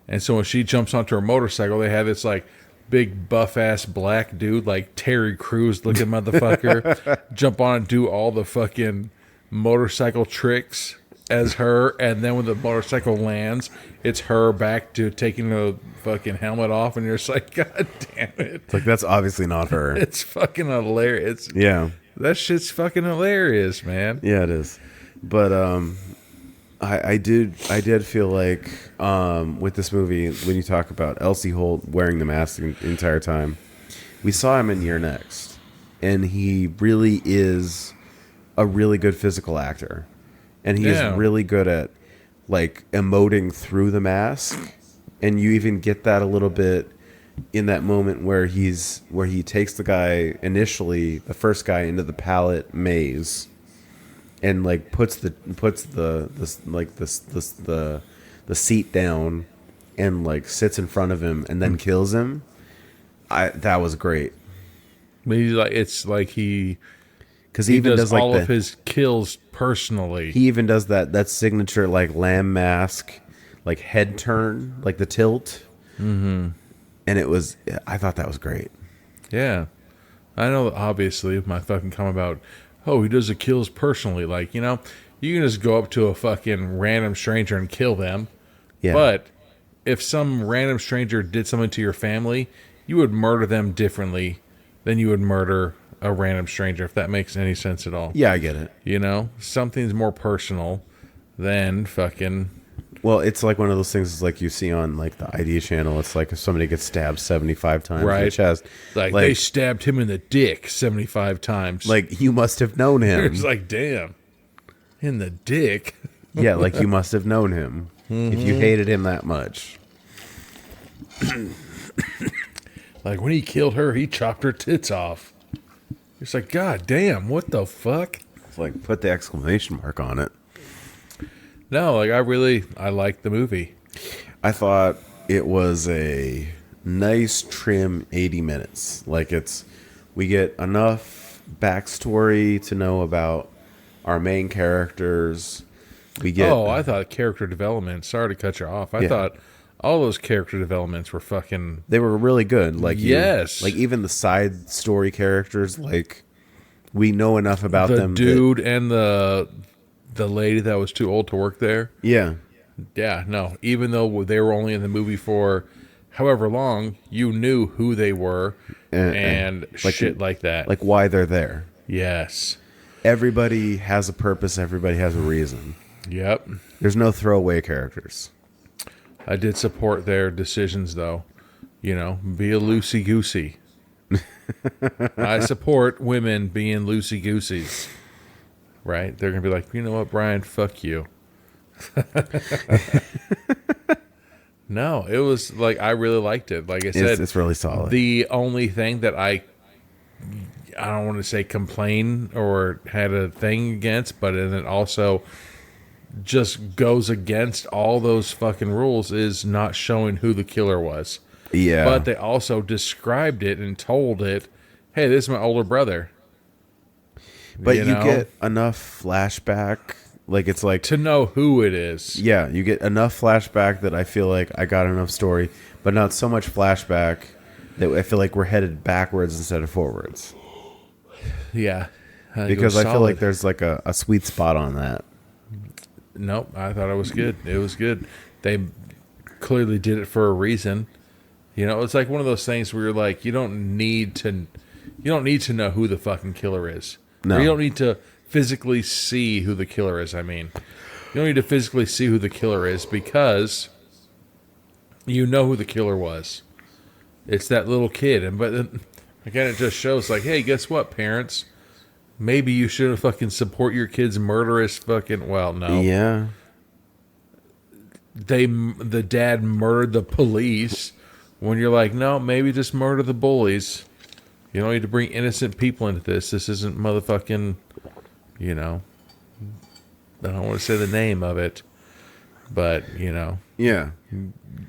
And so when she jumps onto her motorcycle, they have this like big buff ass black dude, like Terry Crews looking motherfucker, jump on and do all the fucking motorcycle tricks as her. And then when the motorcycle lands, it's her back to taking the fucking helmet off. And you're just like, God damn it. It's like, that's obviously not her. It's fucking hilarious. Yeah. That shit's fucking hilarious, man. Yeah, it is. But I did feel like with this movie, when you talk about LC Holt wearing the mask the entire time, we saw him in You're Next, and he really is a really good physical actor, and he is really good at like emoting through the mask, and you even get that a little bit in that moment where he takes the guy initially, the first guy, into the pallet maze. And like puts the seat down and like sits in front of him and then kills him. That was great. Maybe like it's like he even does like all of his kills personally. He even does that signature like lamb mask, like head turn, like the tilt. Mm-hmm. And I thought that was great. Yeah, I know. Obviously, my fucking comment about, oh, he does the kills personally. Like, you know, you can just go up to a fucking random stranger and kill them. Yeah. But if some random stranger did something to your family, you would murder them differently than you would murder a random stranger, if that makes any sense at all. Yeah, I get it. You know, something's more personal than fucking... Well, it's like one of those things like you see on like the ID channel. It's like if somebody gets stabbed 75 times in the chest. Like they stabbed him in the dick 75 times. Like you must have known him. It's like, damn. In the dick? Yeah, like you must have known him if you hated him that much. Like when he killed her, he chopped her tits off. It's like, God damn, what the fuck? It's like put the exclamation mark on it. No, like I liked the movie. I thought it was a nice trim 80 minutes. Like we get enough backstory to know about our main characters. I thought character development. Sorry to cut you off. I thought all those character developments were fucking... They were really good. Like yes. Like even the side story characters, like we know enough about them. The dude and the lady that was too old to work there. Yeah. Yeah, no. Even though they were only in the movie for however long, you knew who they were and like, shit like that. Like why they're there. Yes. Everybody has a purpose. Everybody has a reason. Yep. There's no throwaway characters. I did support their decisions, though. You know, be a loosey-goosey. I support women being loosey gooseys. Right? They're gonna be like, you know what, Brian? Fuck you. No, it was like I really liked it. Like I said, It's really solid. The only thing that I don't want to say complain or had a thing against, but then it also just goes against all those fucking rules is not showing who the killer was. Yeah. But they also described it and told it, hey, this is my older brother. But you know? get enough flashback. Like, it's like... To know who it is. Yeah, you get enough flashback that I feel like I got enough story, but not so much flashback that I feel like we're headed backwards instead of forwards. Yeah. Because I feel like there's like a sweet spot on that. Nope, I thought it was good. It was good. They clearly did it for a reason. You know, it's like one of those things where you're like, you don't need to know who the fucking killer is. No. Or you don't need to physically see who the killer is. I mean, you don't need to physically see who the killer is because you know who the killer was. It's that little kid, and but then, again, it just shows like, hey, guess what, parents? Maybe you should have fucking support your kid's murderous fucking. Well, no. Yeah. The dad murdered the police. When you're like, no, maybe just murder the bullies. You don't need to bring innocent people into this. This isn't motherfucking, you know. I don't want to say the name of it, but you know. Yeah.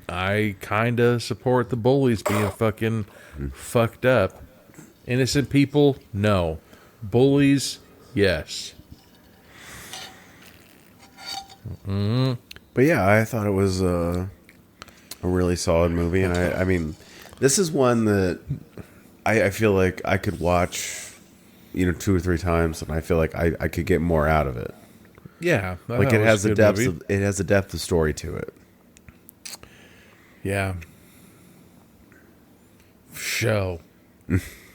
I kind of support the bullies being fucking fucked up. Innocent people, no. Bullies, yes. But yeah, I thought it was a really solid movie, and I mean, this is one that I feel like I could watch, 2 or 3 times, and I feel like I could get more out of it. Yeah, Like it has a depth. It has a depth of story to it. Yeah. Show.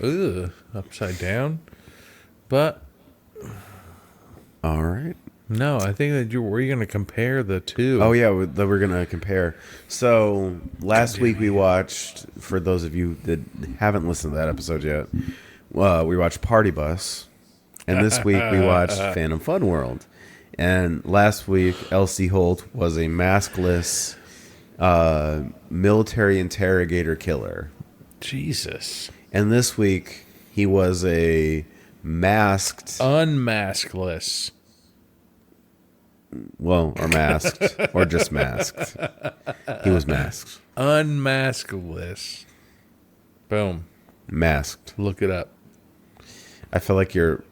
Ugh, upside down. But all right. No, I think that we're going to compare the two. Oh yeah, that we're gonna compare. So last week we watched. For those of you that haven't listened to that episode yet, we watched Party Bus, and this week we watched Phantom Fun World. And last week, LC Holt was a maskless military interrogator killer. Jesus. And this week he was a masked, unmaskless. Well, or masked, or just masked. He was masked. Unmaskless. Boom. Masked. Look it up. I feel like you're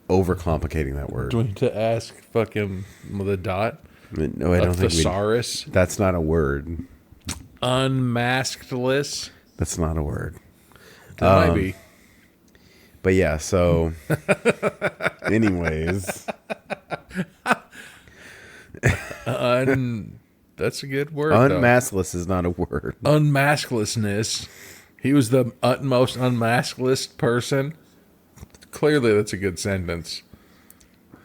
overcomplicating that word. Do we need to ask fucking the dot? No, I don't think thesaurus? That's not a word. Unmaskedless? That's not a word. That might be. But yeah, so anyways. That's a good word. Unmaskless is not a word. Unmasklessness. He was the utmost unmaskless person. Clearly, that's a good sentence.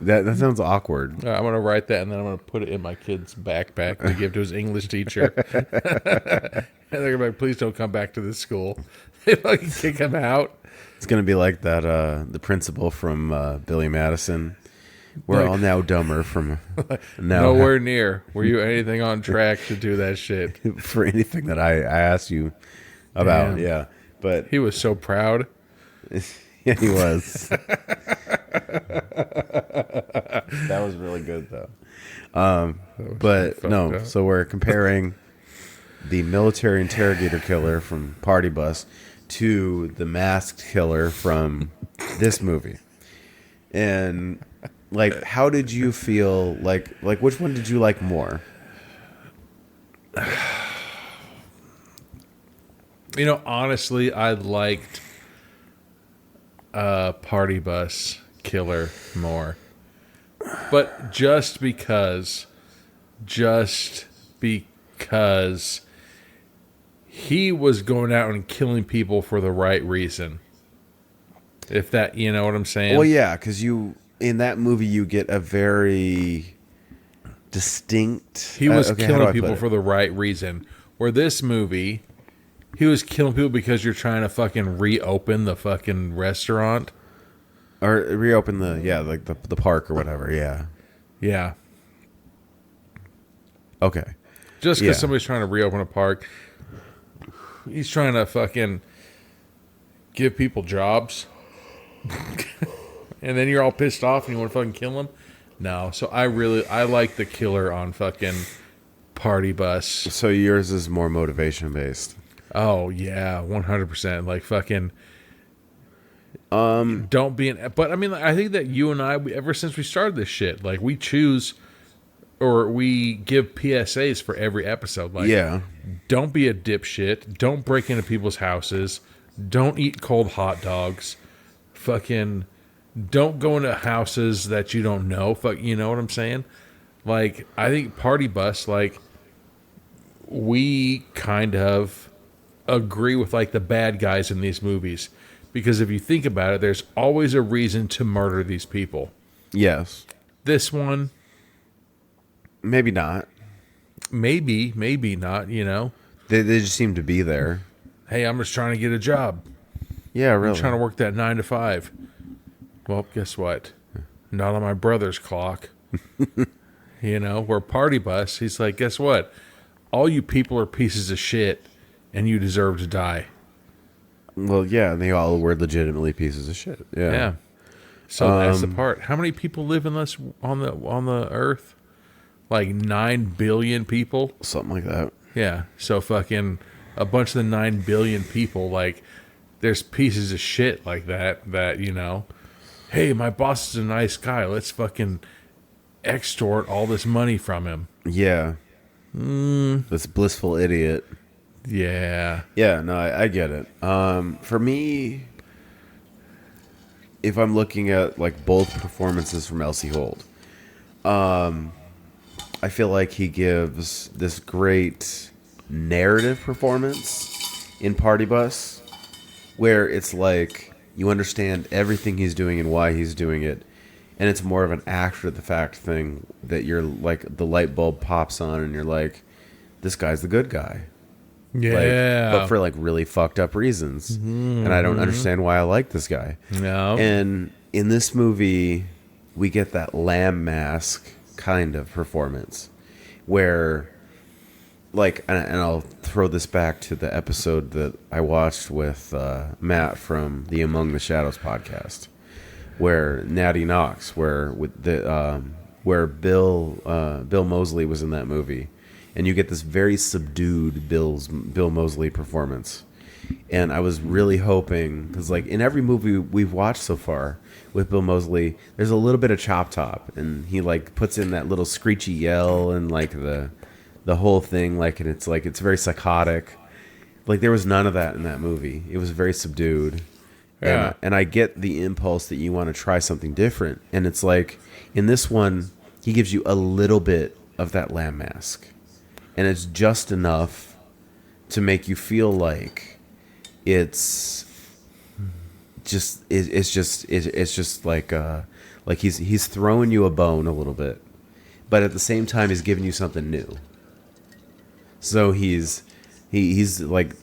That sounds awkward. I'm going to write that and then I'm going to put it in my kid's backpack to give to his English teacher. And they're going to be like, please don't come back to this school. They fucking kick him out. It's going to be like that, the principal from Billy Madison. We're all now dumber from now. Nowhere near. Were you anything on track to do that shit? For anything that I asked you about, Damn. yeah. But He was so proud. yeah, he was. That was really good, though. But no, up. so we're comparing the military interrogator killer from Party Bus to the masked killer from this movie. And like, how did you feel? Like which one did you like more? Honestly, I liked Party Bus Killer more. But just because he was going out and killing people for the right reason. If that, you know what I'm saying? Well, yeah, because in that movie you get a very distinct. He was killing people for the right reason. Where this movie, He was killing people because you're trying to fucking reopen the fucking restaurant. Or reopen like the park or whatever. Yeah. Yeah. Okay. Just because somebody's trying to reopen a park, he's trying to fucking give people jobs. And then you're all pissed off and you want to fucking kill him? No. So I like the killer on fucking Party Bus. So yours is more motivation based. Oh, yeah. 100%. Like fucking... don't be an... But I mean, I think that you and I, ever since we started this shit, like we choose... Or we give PSAs for every episode. Like, don't be a dipshit. Don't break into people's houses. Don't eat cold hot dogs. Fucking don't go into houses that you don't know. Fuck, you know what I'm saying? Like, I think Party Bus, like, we kind of agree with, like, the bad guys in these movies. Because if you think about it, there's always a reason to murder these people. Yes. This one... Maybe not. Maybe not, you know. They just seem to be there. Hey, I'm just trying to get a job. Yeah, really. I'm trying to work that 9 to 5. Well, guess what? Not on my brother's clock. You know, we're Party Bus. He's like, guess what? All you people are pieces of shit, and you deserve to die. Well, yeah, and they all were legitimately pieces of shit. Yeah. So that's the part. How many people live in this on the Earth? Like 9 billion people? Something like that. Yeah. So fucking a bunch of the 9 billion people, like, there's pieces of shit like that, you know, hey, my boss is a nice guy. Let's fucking extort all this money from him. Yeah. This blissful idiot. Yeah. Yeah, no, I get it. For me, if I'm looking at, like, both performances from LC Holt, I feel like he gives this great narrative performance in Party Bus, where it's like you understand everything he's doing and why he's doing it, and it's more of an after the fact thing that you're like, the light bulb pops on and you're like, this guy's the good guy. Yeah. Like, but for like really fucked up reasons. And I don't understand why I like this guy. No. And in this movie, we get that lamb mask kind of performance where, like, and I'll throw this back to the episode that I watched with Matt from the Among the Shadows podcast, where Natty Knox, where Bill Moseley was in that movie, and you get this very subdued Bill Moseley performance. And I was really hoping, because like in every movie we've watched so far with Bill Moseley, there's a little bit of chop top, and he like puts in that little screechy yell and like the whole thing, like, and it's like it's very psychotic. Like there was none of that in that movie. It was very subdued. Yeah. And I get the impulse that you want to try something different, and it's like in this one he gives you a little bit of that lamb mask, and it's just enough to make you feel like it's just like he's throwing you a bone a little bit, but at the same time he's giving you something new. So he's like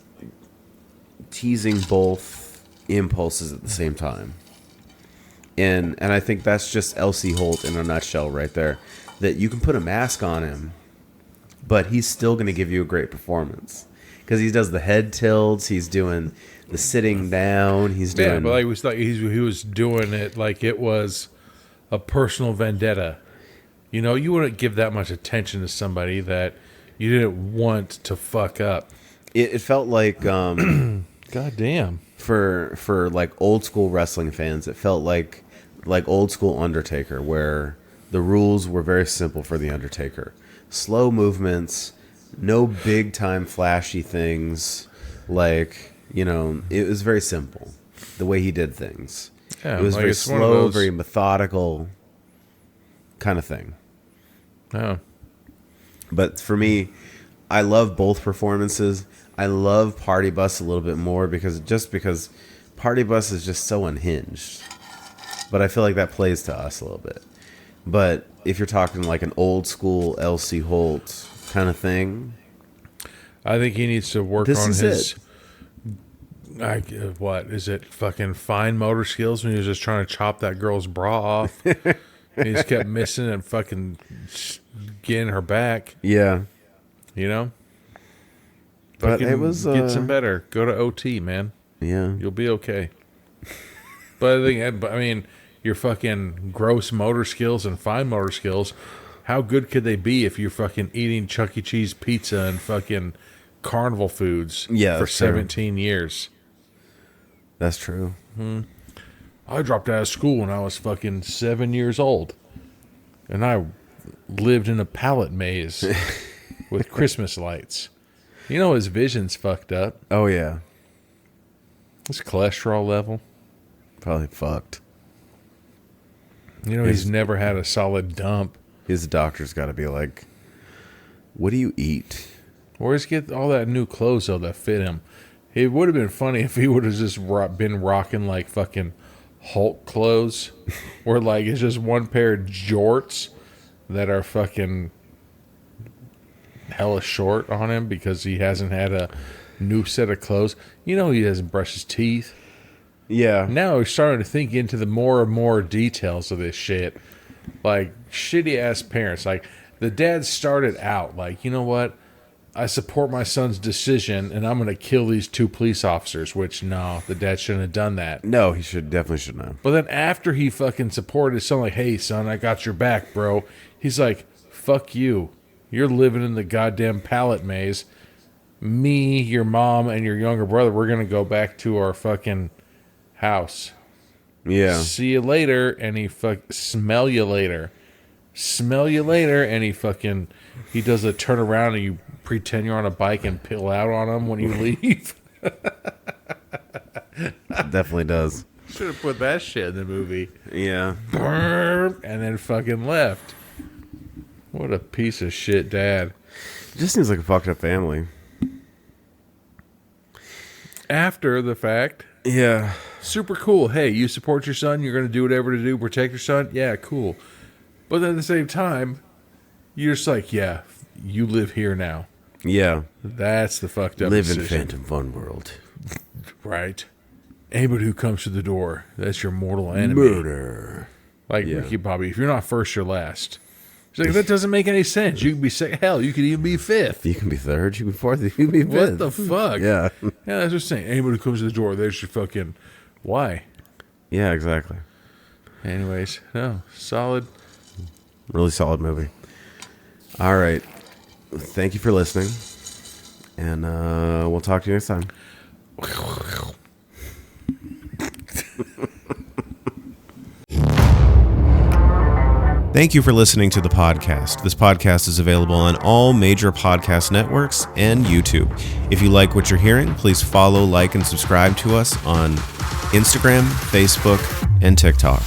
teasing both impulses at the same time, and I think that's just LC Holt in a nutshell right there. That you can put a mask on him, but he's still going to give you a great performance. Because he does the head tilts, he's doing the sitting down, he's doing... Yeah, but like he was doing it like it was a personal vendetta. You know, you wouldn't give that much attention to somebody that you didn't want to fuck up. It felt like... God damn. For like old school wrestling fans, it felt like old school Undertaker, where the rules were very simple for the Undertaker. Slow movements... No big time flashy things, like, you know, it was very simple the way he did things. Yeah, it was like very slow, very methodical kind of thing. Oh. But for me, I love both performances. I love Party Bus a little bit more because Party Bus is just so unhinged. But I feel like that plays to us a little bit. But if you're talking like an old school LC Holt kind of thing, I think he needs to work on his Like, what is it? Fucking fine motor skills when he was just trying to chop that girl's bra off. He just kept missing and fucking getting her back. Yeah. You know? But Fucking it was get some better. Go to OT, man. Yeah. You'll be okay. But I mean, your fucking gross motor skills and fine motor skills, how good could they be if you're fucking eating Chuck E. Cheese pizza and fucking carnival foods for 17 years? That's true. I dropped out of school when I was fucking 7 years old. And I lived in a pallet maze with Christmas lights. You know his vision's fucked up. Oh, yeah. His cholesterol level. Probably fucked. You know, he's never had a solid dump. His doctor's got to be like, what do you eat? Or just get all that new clothes, though, that fit him. It would have been funny if he would have just been rocking, like, fucking Hulk clothes. Or, like, it's just one pair of jorts that are fucking hella short on him because he hasn't had a new set of clothes. You know he doesn't brush his teeth. Yeah. Now he's starting to think into the more and more details of this shit. Like, shitty-ass parents. Like, the dad started out like, you know what? I support my son's decision, and I'm going to kill these 2 police officers, which, no, the dad shouldn't have done that. No, he definitely should not. But then after he fucking supported his son, like, hey, son, I got your back, bro. He's like, fuck you. You're living in the goddamn pallet maze. Me, your mom, and your younger brother, we're going to go back to our fucking house. Yeah. See you later, and he smell you later. Smell you later, and he does a turn around and you pretend you're on a bike and peel out on him when you leave. Definitely does. Should have put that shit in the movie. Yeah. And then fucking left. What a piece of shit dad. It just seems like a fucked up family. After the fact, Yeah. super cool. Hey, you support your son. You're going to do whatever to do. Protect your son. Yeah, cool. But then at the same time, you're just like, yeah, you live here now. Yeah. That's the fucked up Live decision. in Phantom Fun World. Right. Anybody who comes to the door, that's your mortal enemy. Murder. Like Yeah. Ricky Bobby, if you're not first, you're last. He's like, that doesn't make any sense. You can be second. Hell, you could even be fifth. You can be third, you can be fourth, you can be fifth. What the fuck? Yeah. Yeah, that's what I'm saying. Anybody who comes to the door, there's your fucking... Why? Yeah, exactly. Anyways, no, solid. Really solid movie. All right. Thank you for listening. And we'll talk to you next time. Thank you for listening to the podcast. This podcast is available on all major podcast networks and YouTube. If you like what you're hearing, please follow, like, and subscribe to us on Instagram, Facebook, and TikTok.